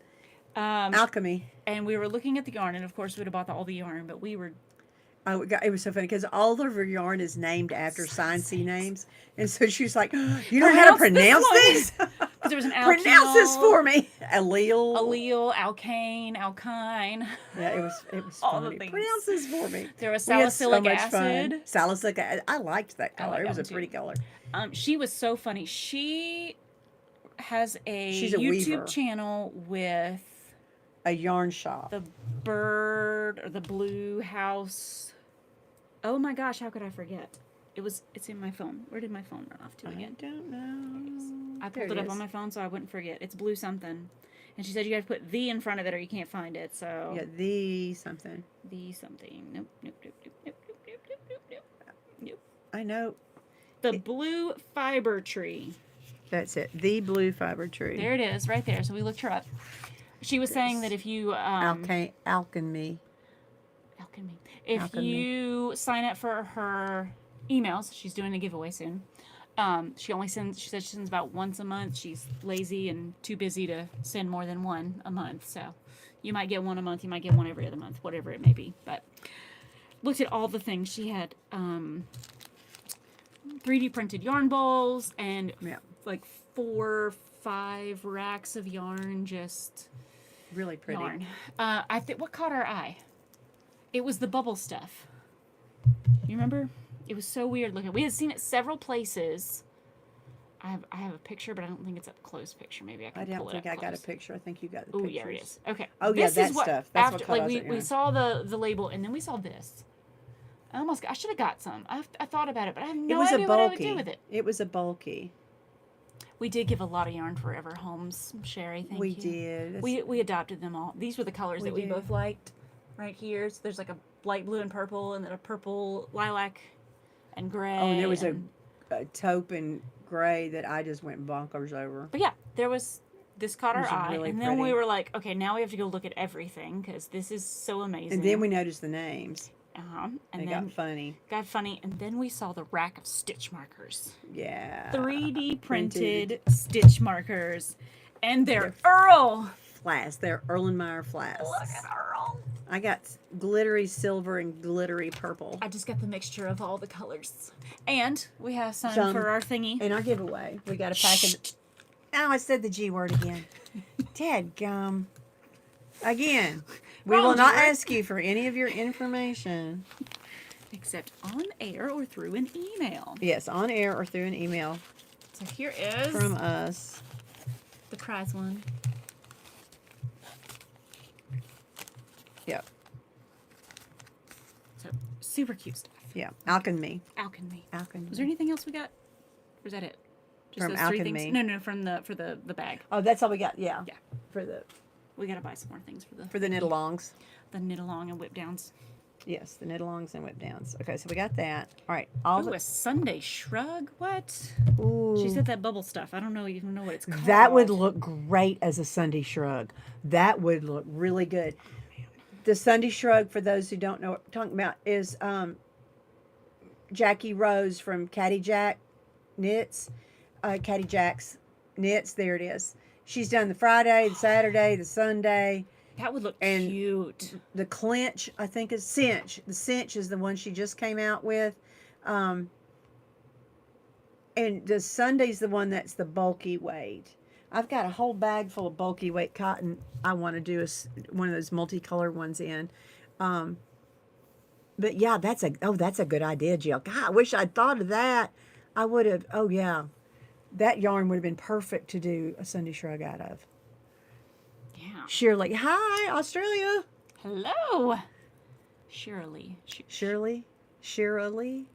Alchemy. And we were looking at the yarn, and of course, we'd have bought all the yarn, but we were. Oh, it was so funny because all of her yarn is named after sciencey names, and so she was like, "You know how to pronounce these? There was an alkyl, pronounce this for me." Allele, alkane, alkyne. Yeah, it was all funny. The things. Pronounce this for me. There was salicylic acid. Salicylic acid. I liked that color. It was a pretty color. She was so funny. She has She's a YouTube weaver. Channel with a yarn shop. The bird or the blue house. Oh my gosh, how could I forget? It's in my phone. Where did my phone run off to again? I don't know. I pulled it up on my phone so I wouldn't forget. It's blue something. And she said you got to put the in front of it or you can't find it. So yeah, the something. The something. Nope. I know. The blue fiber tree. That's it. The blue fiber tree. There it is, right there. So we looked her up. She was saying that if you Alchemy. alchemy. If you sign up for her emails, she's doing a giveaway soon. She says she sends about once a month. She's lazy and too busy to send more than one a month. So you might get one a month, you might get one every other month, whatever it may be. But looked at all the things. She had 3D printed yarn bowls and like 4 or 5 racks of yarn, just really pretty. Yarn. I think what caught our eye? It was the bubble stuff. You remember? It was so weird looking. We had seen it several places. I have a picture, but I don't think it's up close picture. Maybe I can pull it up. I don't think I got a close. picture. I think you got the Oh, pictures. yeah, it is. Okay. Oh, this yeah, is that what, stuff. That's after, what caught like us. we saw the label, and then we saw this. I should have got some. I thought about it, but I have no idea what I would do with it. It was a bulky. We did give a lot of yarn for Ever Homes, Sherry. Thank you. We did. We adopted them all. These were the colors that we did. both liked. Right here, so there's like a light blue and purple, and then a purple lilac and gray. Oh, and there was a taupe and gray that I just went bonkers over. But yeah, there was this caught our eye, really and then we pretty. were like, okay, now we have to go look at everything because this is so amazing. And then we noticed the names. and They then got funny. and then we saw the rack of stitch markers, Yeah. 3D printed stitch markers, and they're Earl. Flats. They're Erlenmeyer flats. Look at Earl. I got glittery silver and glittery purple. I just got the mixture of all the colors, and we have some Some- for our thingy. In our giveaway, we got a package. Oh, I said the G word again. Dadgum. Again, we Wrong will not G word. ask you for any of your information. Except on air or through an email. Yes, on air or through an email So here is from us. the prize one. Yep. So super cute stuff. Yeah. Alchemy. Alchemy. Alchemy. Was there anything else we got? Or is that it? Just From those 3 Alchemy. things? No, for the bag. Oh, that's all we got. Yeah. Yeah. For We gotta buy some more things for the knit alongs. the knit along and whip downs. Yes, the knit alongs and whip downs. Okay, so we got that. All right. Oh, a Sunday shrug? What? Ooh. She said that bubble stuff. I don't even know what it's called. That would look great as a Sunday shrug. That would look really good. The Sunday shrug, for those who don't know what I'm talking about, is Jackie Rose from Caddy Jack Knits. Caddy Jack's Knits. There it is. She's done the Friday, the Saturday, the Sunday. That would look And cute. The clinch, I think, is cinch. The cinch is the one she just came out with. And the Sunday's the one that's the bulky weight. I've got a whole bag full of bulky weight cotton. I want to do one of those multicolored ones in. But yeah, that's a good idea, Jill. God, I wish I'd thought of that. I would have. Oh yeah, that yarn would have been perfect to do a Sunday shrug out of. Yeah. Shirley, hi, Australia. Hello. Shirley. Shirley.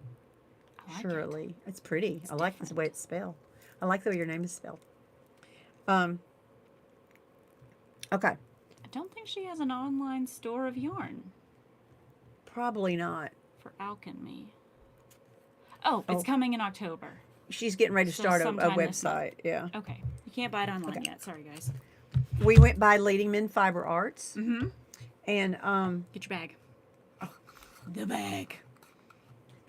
I like it. Shirley. It's pretty. I like the way it's spelled. I like the way your name is spelled. Okay. I don't think she has an online store of yarn Probably not. for Alchemy. Oh, it's coming in October. She's getting ready to So start a sometime this website. Yeah. Okay. You can't buy it online yet. Sorry, guys. We went by Leading Men Fiber Arts. Mm-hmm. And Get your bag. Oh, the bag.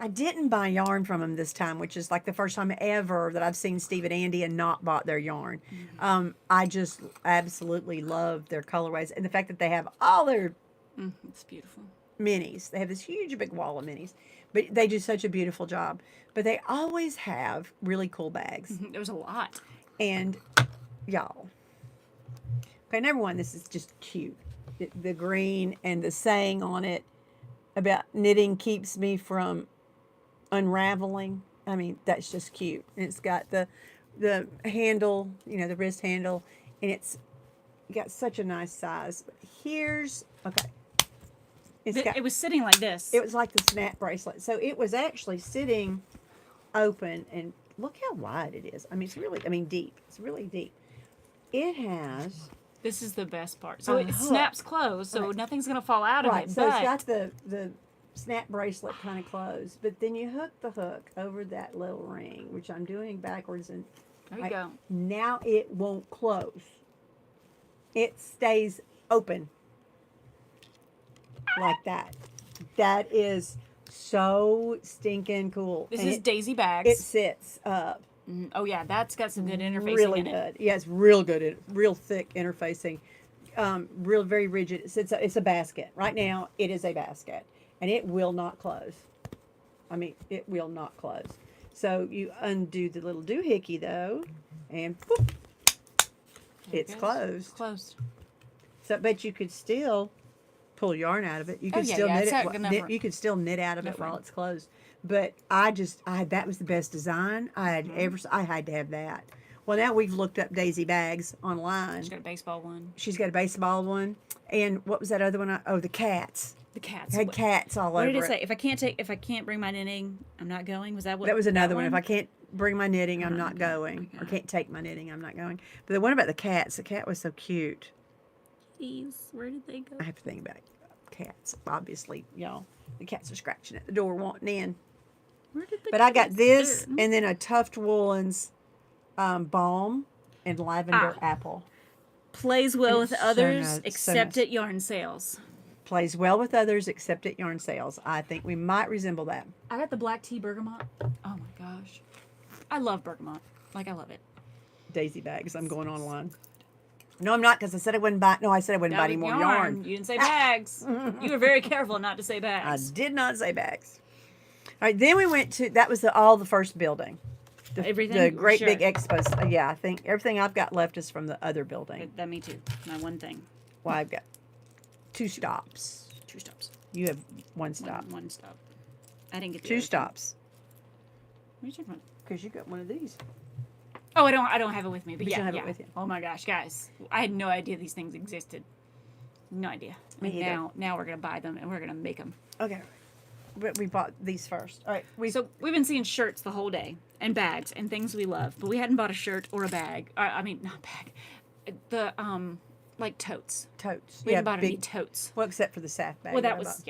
I didn't buy yarn from them this time, which is like the first time ever that I've seen Steve and Andy and not bought their yarn. Mm-hmm. I just absolutely love their colorways and the fact that they have all their It's beautiful. minis. They have this huge big wall of minis, but they do such a beautiful job. But they always have really cool bags. There's a lot. And y'all, okay, number one, this is just cute. The green and the saying on it about knitting keeps me from unraveling. I mean, that's just cute. And it's got the handle, the wrist handle, and it's got such a nice size. But here's, okay. It was sitting like this. It was like the snap bracelet. So it was actually sitting open, and look how wide it is. I mean, deep. It's really deep. It has... This is the best part. So it snaps closed, so nothing's going to fall out of it. So it's But got the snap bracelet kind of closed, but then you hook the hook over that little ring, which I'm doing backwards, and There you go. now it won't close. It stays open like that. That is so stinking cool. This And is Daisy Bags. it sits up Oh yeah, that's got some good interfacing really in it. good. Yeah, it's real good. Real thick interfacing. Real very rigid. It's a basket. Right now, it is a basket, and it will not close. I mean, it will not close. So you undo the little doohickey though, and boop, it's closed. Closed. So, but you could still pull yarn out of it. You could still knit it. You could still knit out of it while it's closed. But that was the best design I had ever. I had to have that. Well, now we've looked up Daisy Bags online. She's got a baseball one. She's got a baseball one, and what was that other one? The cats. The cats. It had cats all over What it. did it say? If I can't bring my knitting, I'm not going. Was that what? That was another one. If I can't bring my knitting, I'm not going. Okay. Or can't take my knitting, I'm not going. But the one about the cats, the cat was so cute. Please, where did they go? I have to think about cats. Obviously, y'all, the cats are scratching at the door wanting in. Where did the But I got cats this, go? and then a Tuft Woolens balm and lavender apple. Plays well with It's so others, nice, so except nice. at yarn sales. Plays well with others, except at yarn sales. I think we might resemble that. I got the black tea bergamot. Oh my gosh, I love bergamot. Like I love it. Daisy Bags. I'm going online. No, I'm not, because I said I wouldn't buy. No, I said I wouldn't buy any more yarn. You didn't say bags. You were very careful not to say I bags. did not say bags. All right, then we went to, that was all the first building. Everything? The great Sure. big expo. Yeah, I think everything I've got left is from the other building. That me too. My one thing. Well, I've got 2 stops. 2 stops. You have 1 stop. One stop. I didn't get the 2 other thing. stops. What are you talking about? Because you got one of these. Oh, I don't have it with me. But You yeah, don't have it yeah. with you. Oh my gosh, guys, I had no idea these things existed. No idea. Me And either. now we're gonna buy them and we're gonna make them. Okay. But we bought these first. All right. So we've been seeing shirts the whole day and bags and things we love, but we hadn't bought a shirt or a bag. I mean, not bag. The like totes. Totes. We hadn't bought any totes. Well, except for the SAFF bag. Well, that I was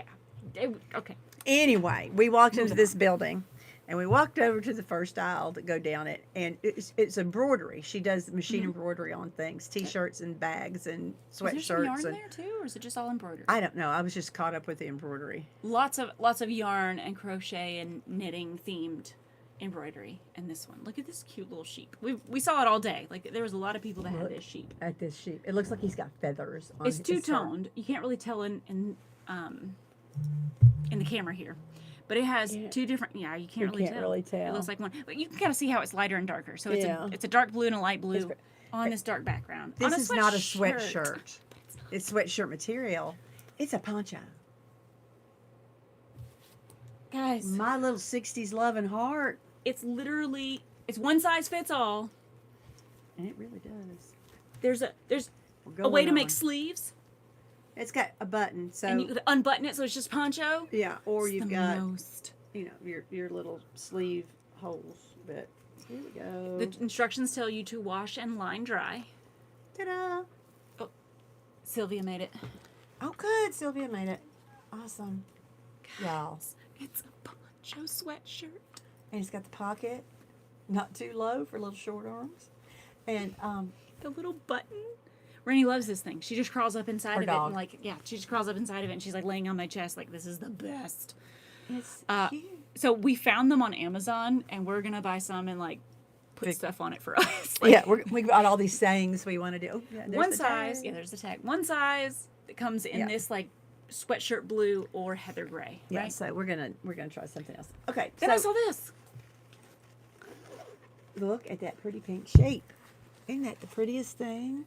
bought. okay. Anyway, we walked into this building, and we walked over to the first aisle to go down it, and it's embroidery. She does machine embroidery on things, T-shirts and bags and Is there some sweatshirts. yarn And there too, or is it just all embroidery? I don't know. I was just caught up with the embroidery. Lots of yarn and crochet and knitting themed embroidery in this one. Look at this cute little sheep. We saw it all day. Like there was a lot of people that had this sheep. At this sheep, it looks like he's got feathers on It's his two-toned. You can't really tell in the camera here. But it has 2 different. Yeah, you can't really tell. It looks like one, but you can kind of see how it's lighter and darker. So it's a dark blue and a light blue on this dark background. This on is not a sweatshirt. It's sweatshirt material. It's a poncho. Guys, My little 60s loving heart. it's literally one size fits all. And it really does. There's a We're way to going make on. sleeves, It's got a button, so and you could unbutton it so it's just poncho. yeah. Or It's you've the got most. your little sleeve holes. But here we go. The instructions tell you to wash and line dry. Ta-da! Sylvia made it. Oh, good. Sylvia made it. Awesome. Y'all. It's a poncho sweatshirt. And it's got the pocket, not too low for little short arms, and The little button. Rennie loves this thing. She just crawls up inside Her of dog. it and she just crawls up inside of it and she's like laying on my chest like this is the best. it's cute. So we found them on Amazon and we're gonna buy some and like put stuff on it for us. Yeah, we got all these sayings we want to do. Oh, yeah, there's One the size. tag. Yeah, there's the tag. One size that comes in this like sweatshirt blue or heather gray. Yeah, Right? so we're gonna try something else. Okay, Then I so saw this. look at that pretty pink shape. Isn't that the prettiest thing?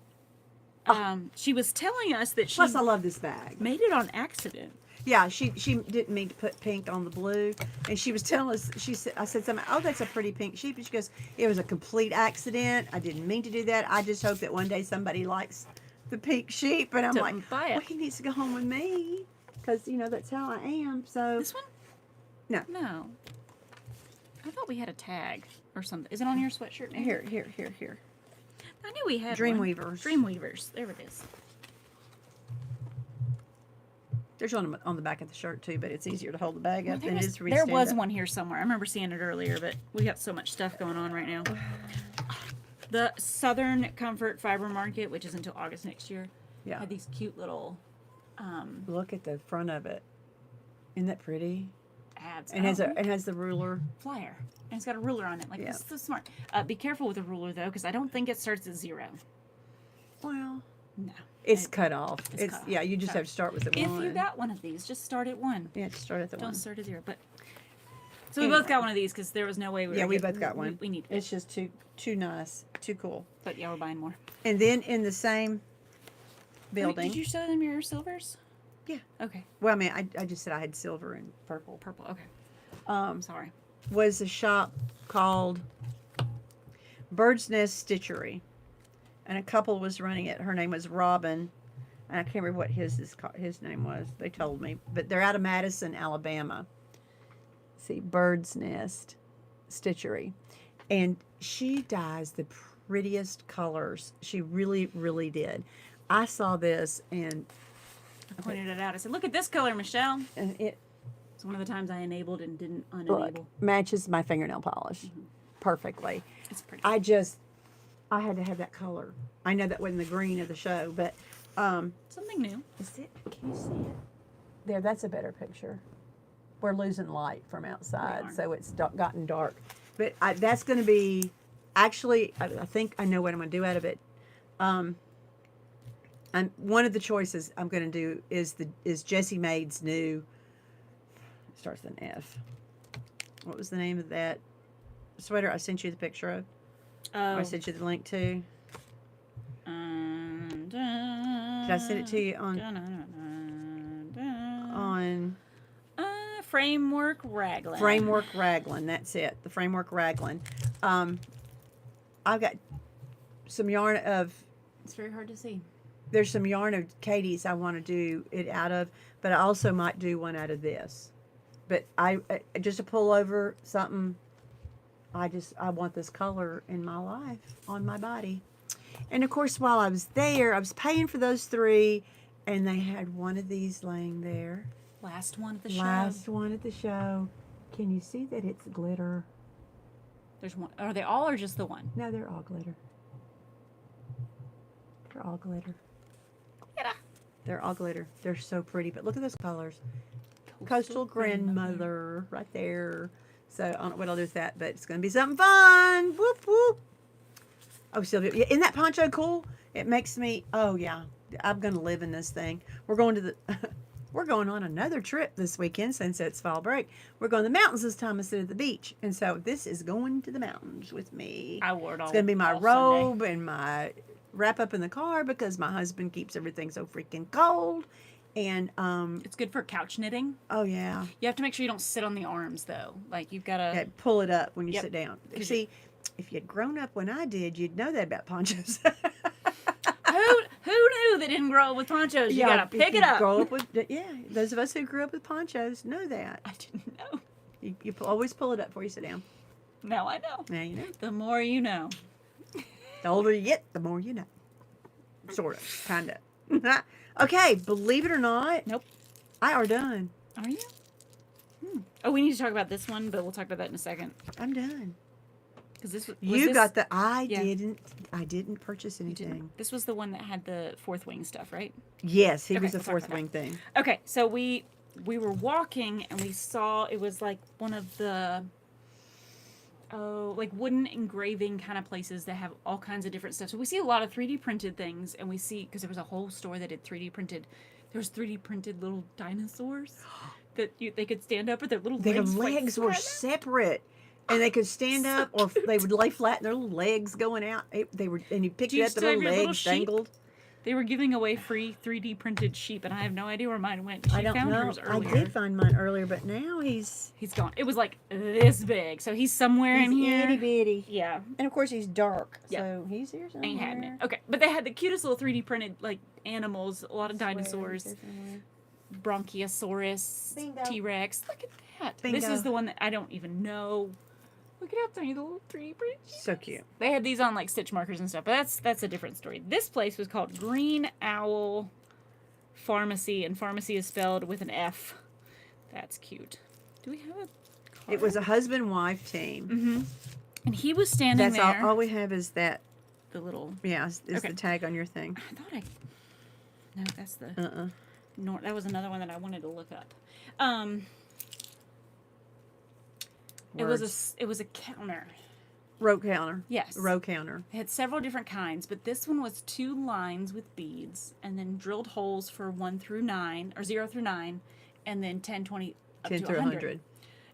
She was telling us that she Plus, I love this bag. made it on accident. Yeah, she didn't mean to put pink on the blue, and she was telling us. I said something. Oh, that's a pretty pink sheep. And she goes, it was a complete accident. I didn't mean to do that. I just hope that one day somebody likes the pink sheep. And I'm To like, buy it. well, he needs to go home with me because that's how I am. So This one? no, No. I thought we had a tag or something. Is it on your sweatshirt? Maybe? here. I knew we had Dreamweavers. Dreamweavers. There it is. There's one on the back of the shirt too, but it's easier to hold the bag up than it is for me to There stand was up. one here somewhere. I remember seeing it earlier, but we got so much stuff going on right now. The Southern Comfort Fiber Market, which is until August next year, Yeah. had these cute little Look at the front of it. Isn't that pretty? ads. And it has the ruler. Flyer. And it's got a ruler on it. Like, Yeah. this is so smart. Be careful with the ruler, though, because I don't think it starts at 0. Well, No. it's cut off. It's cut off. Yeah, you just So, have to start with the If one. you got one of these, just start at 1. Yeah, just start at the Don't one. start at 0. But so we both got one of these because there was no way we were Yeah, we gonna both got one. We need it. It's just too nice, too cool. But yeah, we're buying more. And then in the same building. Did you show them your silvers? Yeah. Okay. Well, I mean, I just said I had silver and purple. Purple. Okay. Sorry. Was a shop called Bird's Nest Stitchery, and a couple was running it. Her name was Robin, and I can't remember what his name was. They told me, but they're out of Madison, Alabama. See, Bird's Nest Stitchery, and she dyes the prettiest colors. She really, really did. I saw this and I pointed it out. I said, "Look at this color, Michelle." it It's one of the times I enabled and didn't look, unenable. matches my fingernail polish perfectly. It's pretty. I had to have that color. I know that wasn't the green of the show, but Something new. is it? Can you see it? There, that's a better picture. We're losing light from outside, We are. so it's gotten dark. But that's going to be, actually, I think I know what I'm going to do out of it. And one of the choices I'm going to do is Jessie Maid's new. It starts with an F. What was the name of that sweater I sent you the picture of? Oh. I sent you the link to. Did Did I send it to you on Framework Raglan? Framework Raglan? That's it. The Framework Raglan. I've got some yarn of. It's very hard to see. There's some yarn of Katie's I want to do it out of, but I also might do one out of this. But I just a pullover, something. I want this color in my life, on my body. And of course, while I was there, I was paying for those 3, and they had one of these laying there. Last one at the show. Last one at the show. Can you see that it's glitter? There's one. Are they all or just the one? No, they're all glitter. They're all glitter. Glitter. They're all glitter. They're so pretty. But look at those colors. Coastal Grandmother right there. So I don't know what I'll do with that, but it's going to be something fun. Whoop, whoop. Oh, Sylvia. Yeah, isn't that poncho cool? It makes me, oh, yeah. I'm going to live in this thing. We're going to the... We're going on another trip this weekend since it's fall break. We're going to the mountains this time instead of the beach. And so this is going to the mountains with me. I wore it all. It's going to be my all robe Sunday. and my wrap up in the car because my husband keeps everything so freaking cold. And, It's good for couch knitting. oh, yeah. You have to make sure you don't sit on the arms, though. Like, you've got to... Yeah, pull it up when you Yep. sit down. 'Cause See, if you'd grown up when I did, you'd know that about ponchos. Who knew they didn't grow up with ponchos? You gotta pick it up. Grow up with, yeah, those of us who grew up with ponchos know that. I didn't know. You always pull it up before you sit down. Now I know. Now you know. The more you know. The older you get, the more you know. Sort of. Kind of. Okay, believe it or not. Nope. I are done. Are you? Oh, we need to talk about this one, but we'll talk about that in a second. I'm done. Because this was You this, got the, Yeah. I didn't purchase anything. This was the one that had the fourth wing stuff, right? Yes, he Okay, was the we'll talk fourth about wing thing. Okay, so we were walking and we saw it was like one of the like wooden engraving kind of places that have all kinds of different stuff. So we see a lot of 3D printed things, and we see because there was a whole store that did 3D printed. There was 3D printed little dinosaurs that they could stand up with their little Their legs. like, legs were spread out. separate. And they could stand up, or they would lay flat, and their little legs going out. They were, and you picked Do it you up, the still have little your little legs sheep? dangled. They were giving away free 3D printed sheep, and I have no idea where mine went. She I don't found know. hers I earlier. did find mine earlier, but now he's He's gone. It was like this big, so he's somewhere in here. itty bitty. Yeah, And of course he's dark, Yeah. so he's here somewhere. ain't having it. Okay, but they had the cutest little 3D printed like animals, a lot of dinosaurs, Swear, somewhere. Bronchiosaurus, Bingo. T-Rex. Look at that. This Bingo. is the one that I don't even know. Look at how tiny the little 3D print. So cute. They had these on like stitch markers and stuff, but that's a different story. This place was called Green Owl pharmacy, and pharmacy is spelled with an F. That's cute. Do we have a card? It was a husband-wife team. Mm-hmm. And he was standing That's there. all we have is that. The little. Yeah, is Okay. the tag on your thing. I thought I. No, that's the. That was another one that I wanted to look up. It was a counter. Row counter. Yes. Row counter. It had several different kinds, but this one was 2 lines with beads and then drilled holes for 1 through 9 or 0 through 9 and then 10, 20 up 10 to through 100.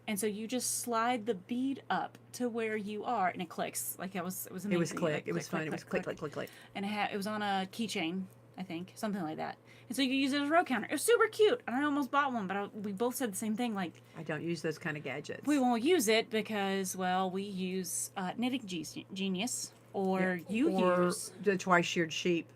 And so you just slide the bead up to where you are and it clicks. Like it was amazing. It was click. Like, It was fun. It was click, click, click, click. And it was on a keychain, I think, something like that. And so you use it as a row counter. It was super cute. I almost bought one, but we both said the same thing. Like, I don't use those kind of gadgets. we won't use it because, well, we use Knitting Genius, or use the twice-sheared sheep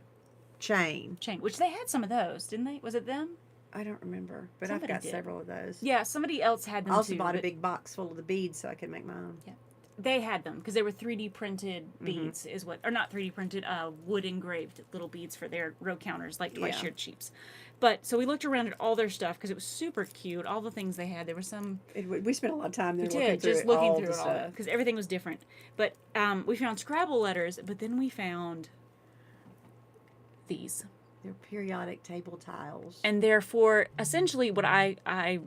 chain, which they had some of those, didn't they? Was it them? I don't remember, but Somebody I've got did. several of those. Yeah, somebody else had them I also too. bought a big box full of the beads so I could make my own. Yeah, they had them because they were 3D printed beads, or not 3D printed, wood engraved little beads for their row counters, like twice-sheared sheeps. But so we looked around at all their stuff because it was super cute. All the things they had. There were some. We spent a lot of time there Looking through it all because everything was different. But we found Scrabble letters, but then we found these. They're periodic table tiles. And therefore, essentially, what I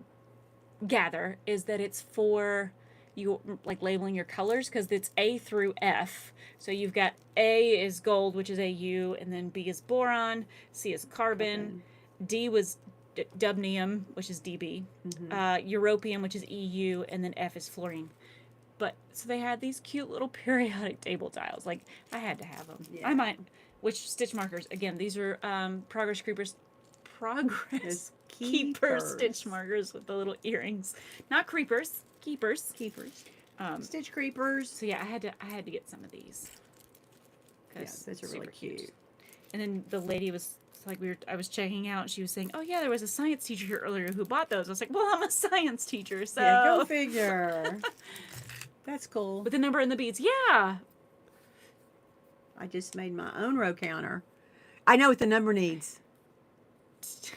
gather is that it's for you, like labeling your colors, because it's A through F. So you've got A is gold, which is AU, and then B is boron, C is carbon, D was dubnium, which is DB, europium, which is EU, and then F is fluorine. But so they had these cute little periodic table tiles. Like, I had to have them. Yeah. I might. Which stitch markers? Again, these are Progress Keeper stitch markers with the little earrings. Not creepers, keepers. Stitch creepers. So yeah, I had to get some of these. Yeah, those are really cute. And then the lady was like, I was checking out. She was saying, "Oh yeah, there was a science teacher here earlier who bought those." I was like, "Well, I'm a science teacher, so." Yeah, go figure. That's cool. With the number and the beads, yeah. I just made my own row counter. I know what the number needs.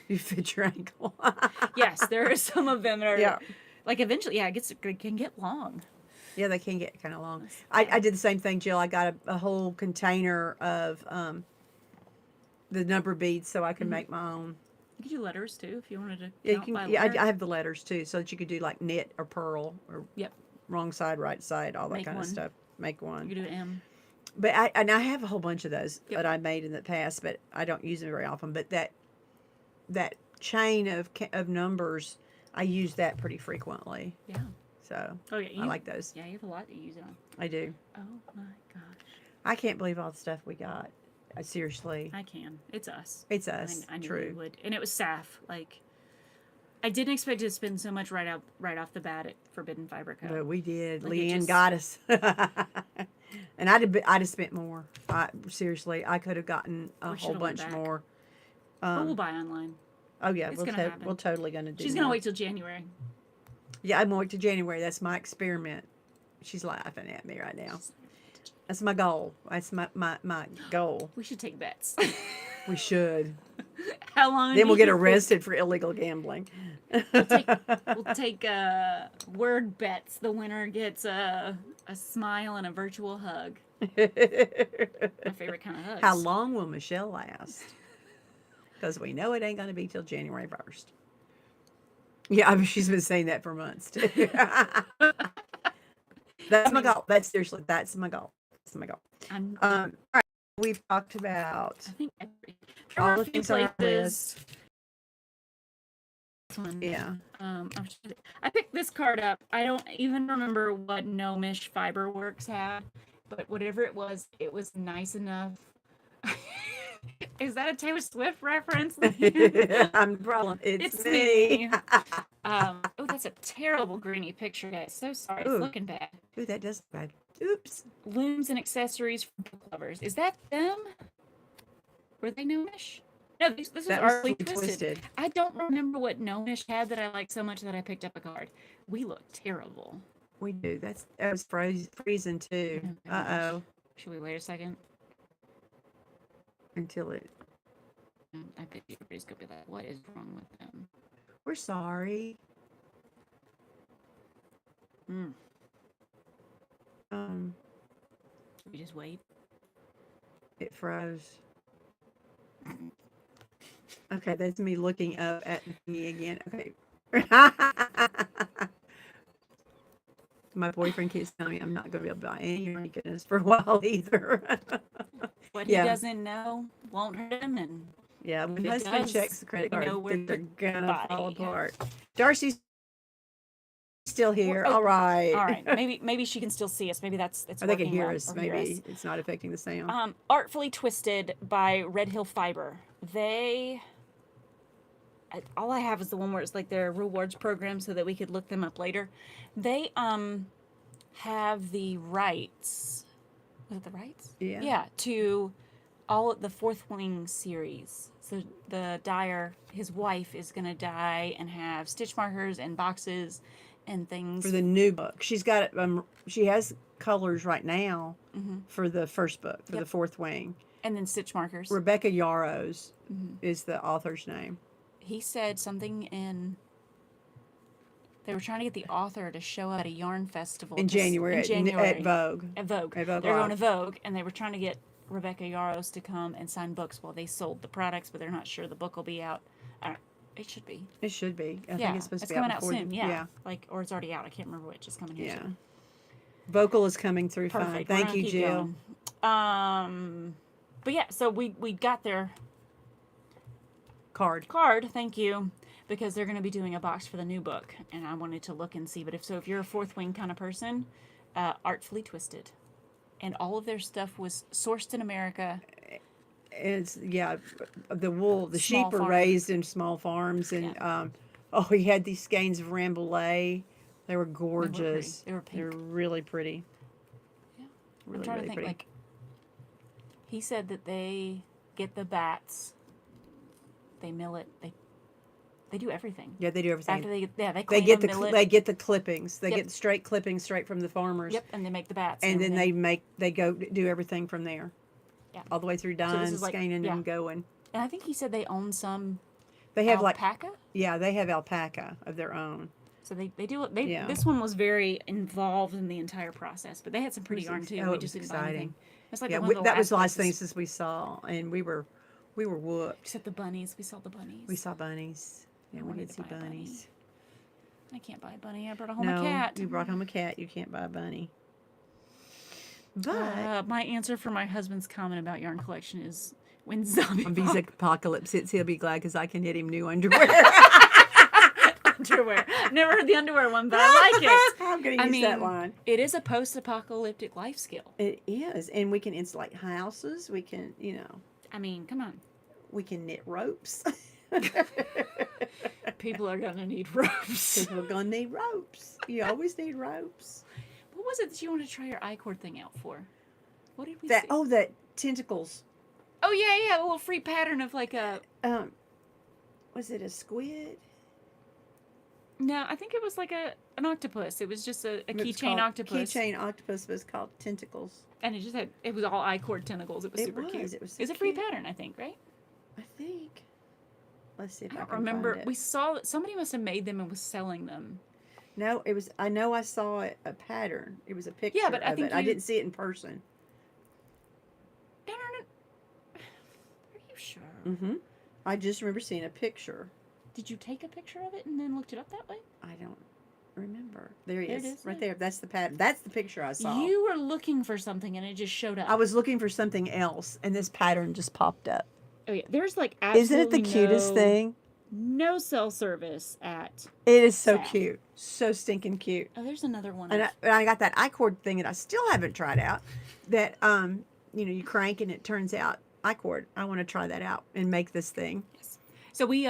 You fit your ankle. Yes, there are some of them that are like eventually, it can get long. Yeah, they can get kind of long. I did the same thing, Jill. I got a whole container of the number beads so I can make my own. You could do letters too if you wanted to. Yeah, I have the letters too, so that you could do like knit or purl or wrong side, right side, all that kind of stuff. Make one. You could do an M. But I have a whole bunch of those that I made in the past, but I don't use them very often. But that chain of numbers, I use that pretty frequently. Yeah. So I like those. Yeah, you have a lot that you use it on. I do. Oh my gosh. I can't believe all the stuff we got. Seriously. I can. It's us. It's us. I knew True. we would. And it was SAFF. Like, I didn't expect to spend so much right off the bat at Forbidden Fiber Co. But we did. Like Leanne got us. And I'd have spent more. Seriously, I could have gotten a whole bunch more. But we'll buy online. Oh yeah, we're totally gonna do. She's gonna wait till January. Yeah, I'm gonna wait till January. That's my experiment. She's laughing at me right now. That's my goal. That's my goal. We should take bets. We should. How long? Then we'll get arrested for illegal gambling. We'll take word bets. The winner gets a smile and a virtual hug. My favorite kind of hugs. How long will Michelle last? Because we know it ain't going to be till January 1st. Yeah, I mean, she's been saying that for months too. That's my goal. That's my goal. That's my goal. All right, we've talked about all the things on our list. One. Yeah. I picked this card up. I don't even remember what Gnomish Fiberworks had, but whatever it was nice enough. Is that a Taylor Swift reference? I'm the problem. It's me. Oh, that's a terrible greeny picture, guys. So sorry. It's looking bad. Ooh, that does look bad. Oops. Looms and accessories for book lovers. Is that them? Were they Gnomish? No, this is Artfully Twisted. I don't remember what Gnomish had that I liked so much that I picked up a card. We look terrible. We do. That was freezing too. Oh, should we wait a second? Until it. I bet everybody's gonna be like, "What is wrong with them?" We're sorry. Hmm. Um, Should we just wait? it froze. Okay, that's me looking up at me again. Okay. My boyfriend keeps telling me I'm not going to be able to buy any yarn goodness for a while either. What Yeah. he doesn't know won't hurt him, and Yeah, when If it husband does, checks the credit we card, know where things are to gonna fall buy. apart. Darcy's still here. Oh, All right. all right. Maybe she can still see us. Maybe it's Or they can working hear well, us. or hear Maybe us. it's not affecting the sound. Artfully Twisted by Red Hill Fiber. All I have is the one where it's like their rewards program, so that we could look them up later. They have the rights. Was it the rights? Yeah. Yeah, to all of the Fourth Wing series. So the dyer, his wife, is gonna dye and have stitch markers and boxes and things. For the new book, she's got she has colors right now for the first book, for the Fourth Wing. And then stitch markers. Rebecca Yarrows is the author's name. He said something they were trying to get the author to show at a yarn festival In January, at Vogue. At Vogue. At Vogue They were going Live. to Vogue, and they were trying to get Rebecca Yarrows to come and sign books. Well, they sold the products, but they're not sure the book will be out. It should be. It should be. I Yeah, think it's supposed to be coming out out before soon. Yeah, or it's already out. I can't remember which is coming here. Yeah. soon. Vocal is coming through fine. Perfect. We're Thank gonna you, keep Jill. going. But yeah, so we got their Card. thank you, because they're going to be doing a box for the new book, and I wanted to look and see. But if you're a Fourth Wing kind of person, Artfully Twisted, and all of their stuff was sourced in America. It's the wool, the Small sheep are farm. raised in small farms, and he had these skeins of Rambouillet. They were gorgeous. They were pink. They were really pretty. Yeah. Really, I'm trying really to think. pretty. Like, he said that they get the bats, they mill it, they do everything. Yeah, they do everything. After they They clean get them, mill it. they get the clippings. They Yep. get straight clippings straight from the farmers. Yep, and they make the bats. And then everything. they go do everything from there. Yeah. All the way through So dyeing, this is like- scanning, yeah. and going. And I think he said they own some They have alpaca. they have alpaca of their own. So they do. Yeah. This one was very involved in the entire process, but they had some pretty It yarn was too. ex- oh, we it just was didn't buy anything. exciting. It's like Yeah, one of the that was the last places. thing since we saw, and we were whooped. Except the bunnies. We saw the bunnies. We saw bunnies. Yeah, we wanted did to see buy a bunny. bunnies. I can't buy a bunny. I brought home No, a cat. you brought home a cat. You can't buy a bunny. But My answer for my husband's comment about yarn collection is when zombie on V's apocalypse hits, he'll be glad because I can knit him new underwear. underwear. Never heard the underwear one, but I like it. I'm going to use that line. It is a post-apocalyptic life skill. It is, and we can insulate houses. We can, I mean, come on. we can knit ropes. People are gonna need ropes. People are gonna need ropes. You always need ropes. What was it that you wanted to try your I-cord thing out for? What did we That see? that tentacles. Oh yeah, a little free pattern of like a. Was it a squid? No, I think it was like an octopus. It was just a It was keychain called- octopus. Keychain octopus was called tentacles. And it was all I-cord tentacles. It was super cute. It was so It's a free cute. pattern, I think, right? I think. Let's see if I I don't can remember. find it. We saw that somebody must have made them and was selling them. No, it was. I know I saw a pattern. It was a picture. but I of think it. I you- didn't see it in person. No. Are you sure? Mm-hmm. I just remember seeing a picture. Did you take a picture of it and then looked it up that way? I don't remember. There he There it is, is, right yeah. there. That's the pattern. That's the picture I saw. You were looking for something and it just showed up. I was looking for something else, and this pattern just popped up. Oh yeah, there's like absolutely Isn't it the cutest thing? No cell service at. It is so SAFF. cute, so stinking cute. Oh, there's another one. And I got that I-cord thing that I still haven't tried out. That you crank and it turns out I-cord. I want to try that out and make this thing. So we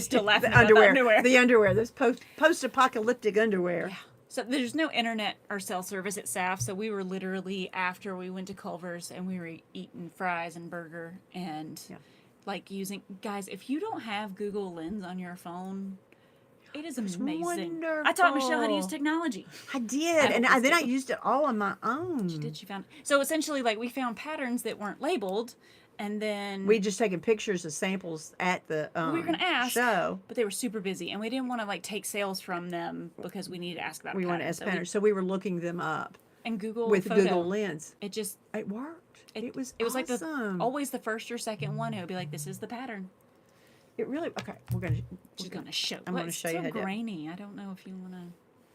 still laughing The about the underwear. The underwear. This post-apocalyptic underwear. Yeah. So there's no internet or cell service at SAFF. So we were literally after we went to Culver's and we were eating fries and burger and like using guys. If you don't have Google Lens on your phone, it is amazing. I taught Michelle how to use technology. I did, and then I used it all on my own. She found so essentially like we found patterns that weren't labeled. And then We just taken pictures of samples at the we were gonna ask, show. but they were super busy, and we didn't want to like take sales from them because we needed to ask about. We want to ask patterns, so we were looking them up and Google with photo. Google Lens. It just It worked. It was like awesome. always the first or second one. It would be like, this is the pattern. It really okay. She's gonna show. I'm gonna show you how It's to so do it. grainy. I don't know if you want to.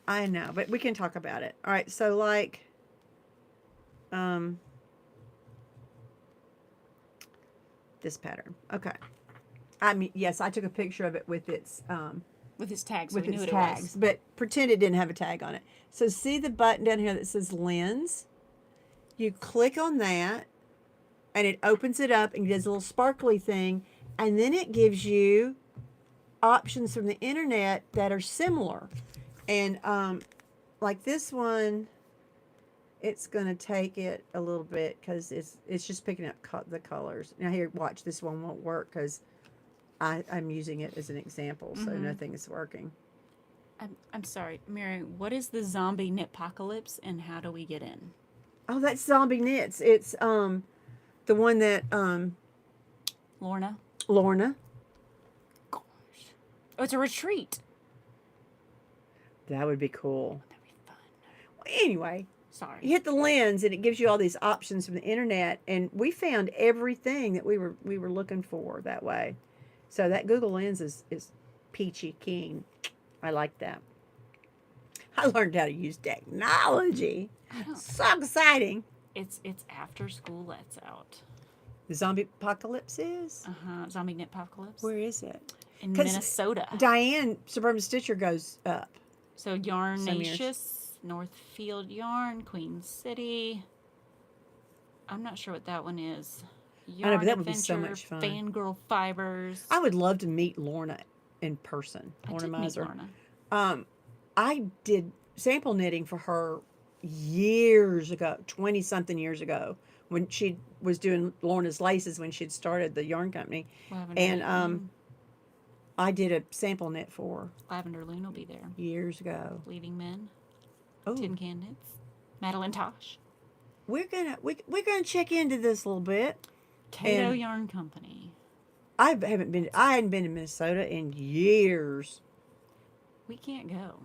I know, but we can talk about it. All right, so like, this pattern. Okay. I mean, yes, I took a picture of it with its tags. So with we knew its what tags, it was. but pretend it didn't have a tag on it. So see the button down here that says lens? You click on that, and it opens it up and does a little sparkly thing, and then it gives you options from the internet that are similar. And like this one, it's going to take it a little bit because it's just picking up the colors. Now here, watch, this one won't work because I'm using it as an example, so nothing is working. I'm sorry, Mary. What is the zombie knitpocalypse, and how do we get in? Oh, that's Zombie Knits. It's the one that Lorna. Gosh. Oh, it's a retreat. That would be cool. That'd be fun. Well, anyway, Sorry. you hit the lens and it gives you all these options from the internet, and we found everything that we were looking for that way. So that Google Lens is peachy keen. I like that. I learned how to use technology. So exciting. It's after school lets out. The zombie apocalypse is? Zombie knitpocalypse. Where is it? In Minnesota. Diane, Suburban Stitcher, goes up. So Yarnacious, Northfield Yarn, Queen City. I'm not sure what that one is. I know, but that would be so much fun. Fangirl Fibers. I would love to meet Lorna in person. Lorna Miser. Lorna. I did sample knitting for her years ago, 20-something years ago, when she was doing Lorna's Laces when she'd started the yarn company. And I did a sample knit for her Lavender Loon will be there. years ago. Leading Men. Oh, Tin Can Knits. Madeline Tosh. we're gonna check into this a little bit. Cato Yarn Company. I hadn't been to Minnesota in years. We can't go.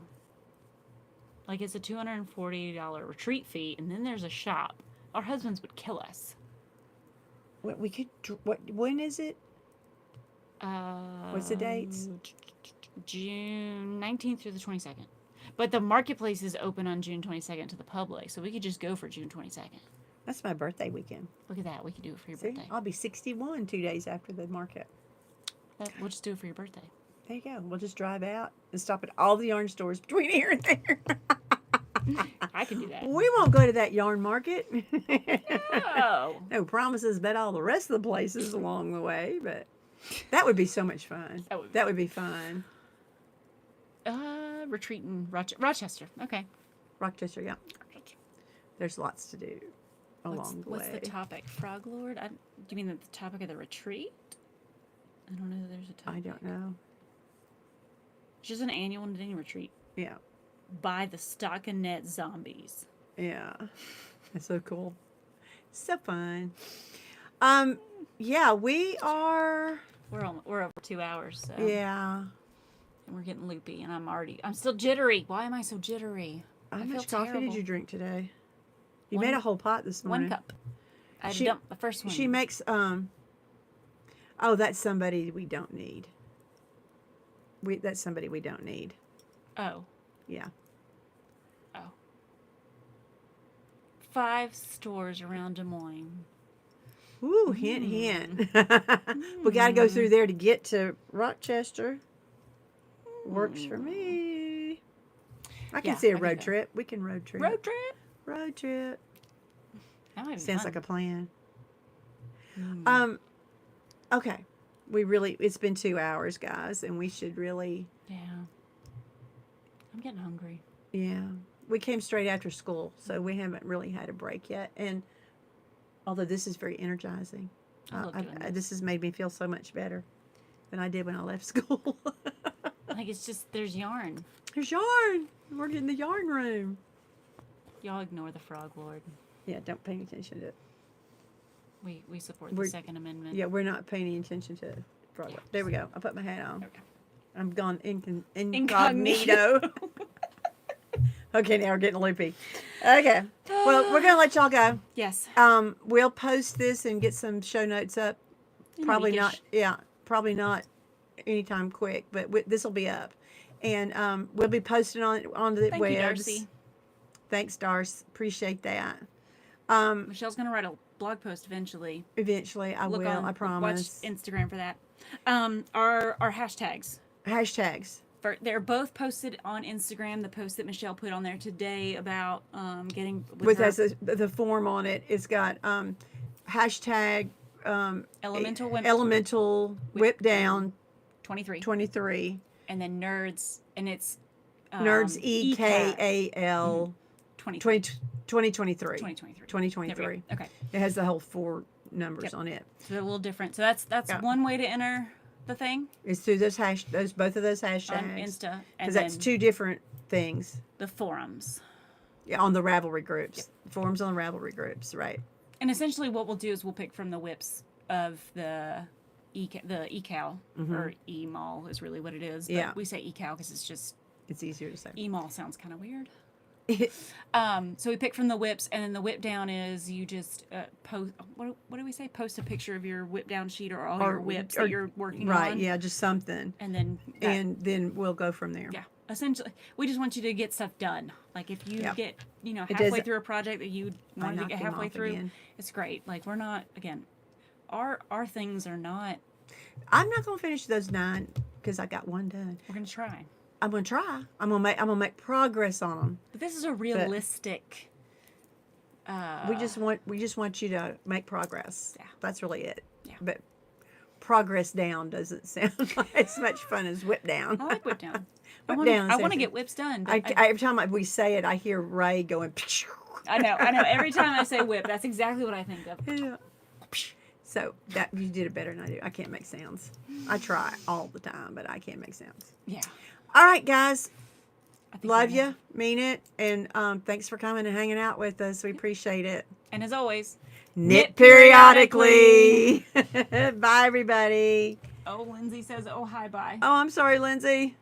Like, it's a $240 retreat fee, and then there's a shop. Our husbands would kill us. We could. When is it? What's the dates? June 19th through the 22nd. But the marketplace is open on June 22nd to the public, so we could just go for June 22nd. That's my birthday weekend. Look at that. We could do it for your See, birthday. I'll be 61 2 days after the market. We'll just do it for your birthday. There you go. We'll just drive out and stop at all the yarn stores between here and there. I can do that. We won't go to that yarn market. Oh. No promises about all the rest of the places along the way, but that would be so much fun. That would be fun. Retreat in Rochester. Okay. Rochester, yeah. There's lots to do along the way. What's the topic? Frog Lord? Do you mean the topic of the retreat? I don't know that there's a topic. I don't know. It's just an annual knitting retreat. Yeah. By the Stockinette Zombies. Yeah. That's so cool. So fun. Yeah, we are. We're over 2 hours, so. Yeah. And we're getting loopy, and I'm still jittery. Why am I so jittery? How I much feel coffee terrible. did you drink today? You made a whole pot this morning. 1 cup. I had to dump the first one. She makes oh, that's somebody we don't need. That's somebody we don't need. Oh. Yeah. Oh. 5 stores around Des Moines. Ooh, hint, hint. We got to go through there to get to Rochester. Works for me. I can see a road trip. We can road trip. Road trip? Road trip. That might be Sounds fun. like a plan. Okay. It's been 2 hours, guys, and we should really. Yeah. I'm getting hungry. Yeah. We came straight after school, so we haven't really had a break yet. And although this is very energizing, I love doing this. this has made me feel so much better than I did when I left school. Like, it's just, there's yarn. There's yarn. We're in the yarn room. Y'all ignore the Frog Lord. Yeah, don't pay attention to it. We support the Second Amendment. Yeah, we're not paying any attention to Broadway. Yeah. There we go. I put my hat on. Okay. I'm gone incognito. Incognito. Okay, now we're getting loopy. Okay. Well, we're going to let y'all go. Yes. We'll post this and get some show notes up. Probably not. Yeah, probably not anytime quick, but this will be up. And we'll be posting on the Thank webs. you, Darcy. Thanks, Darcy. Appreciate that. Michelle's going to write a blog post eventually. Eventually, I will. I promise. Watch Instagram for that. Our hashtags. Hashtags. They're both posted on Instagram. The post that Michelle put on there today about getting the form on it. It's got hashtag elemental whip down 23, and then nerds, and it's Knerds KAL 2023. 2023. Okay. It has the whole 4 numbers on it. So they're a little different. So that's one way to enter the thing. It's through both of those hashtags on Insta, because that's 2 different things. The forums. Yeah, on the Ravelry groups. Forums on the Ravelry groups, right? And essentially, what we'll do is we'll pick from the whips of the ECAL or EMAL is really what it is. But we say ECAL because it's easier to say. EMAL sounds kind of weird. So we pick from the whips, and then the whip down is you just post. What do we say? Post a picture of your whip down sheet or all your whips that you're working on. Right. Yeah. Just something. And then we'll go from there. Yeah. Essentially, we just want you to get stuff done. Like if you get halfway through a project that you wanted to get halfway through, it's great. Like we're not our things are not. I'm not gonna finish those 9 because I got 1 done. We're gonna try. I'm gonna try. I'm gonna make progress on them. But this is a realistic. We just want you to make progress. Yeah. That's really it. Yeah. But progress down doesn't sound like as much fun as whip down. I like whip down. I want to get whips done. Every time we say it, I hear Ray going. I know. Every time I say whip, that's exactly what I think of. Yeah. So that you did it better than I do. I can't make sounds. I try all the time, but I can't make sounds. Yeah. All right, guys. Love you, mean it, and thanks for coming and hanging out with us. We appreciate it. And as always, knit periodically. Bye, everybody. Oh, Lindsay says, "Oh, hi, bye." Oh, I'm sorry, Lindsay.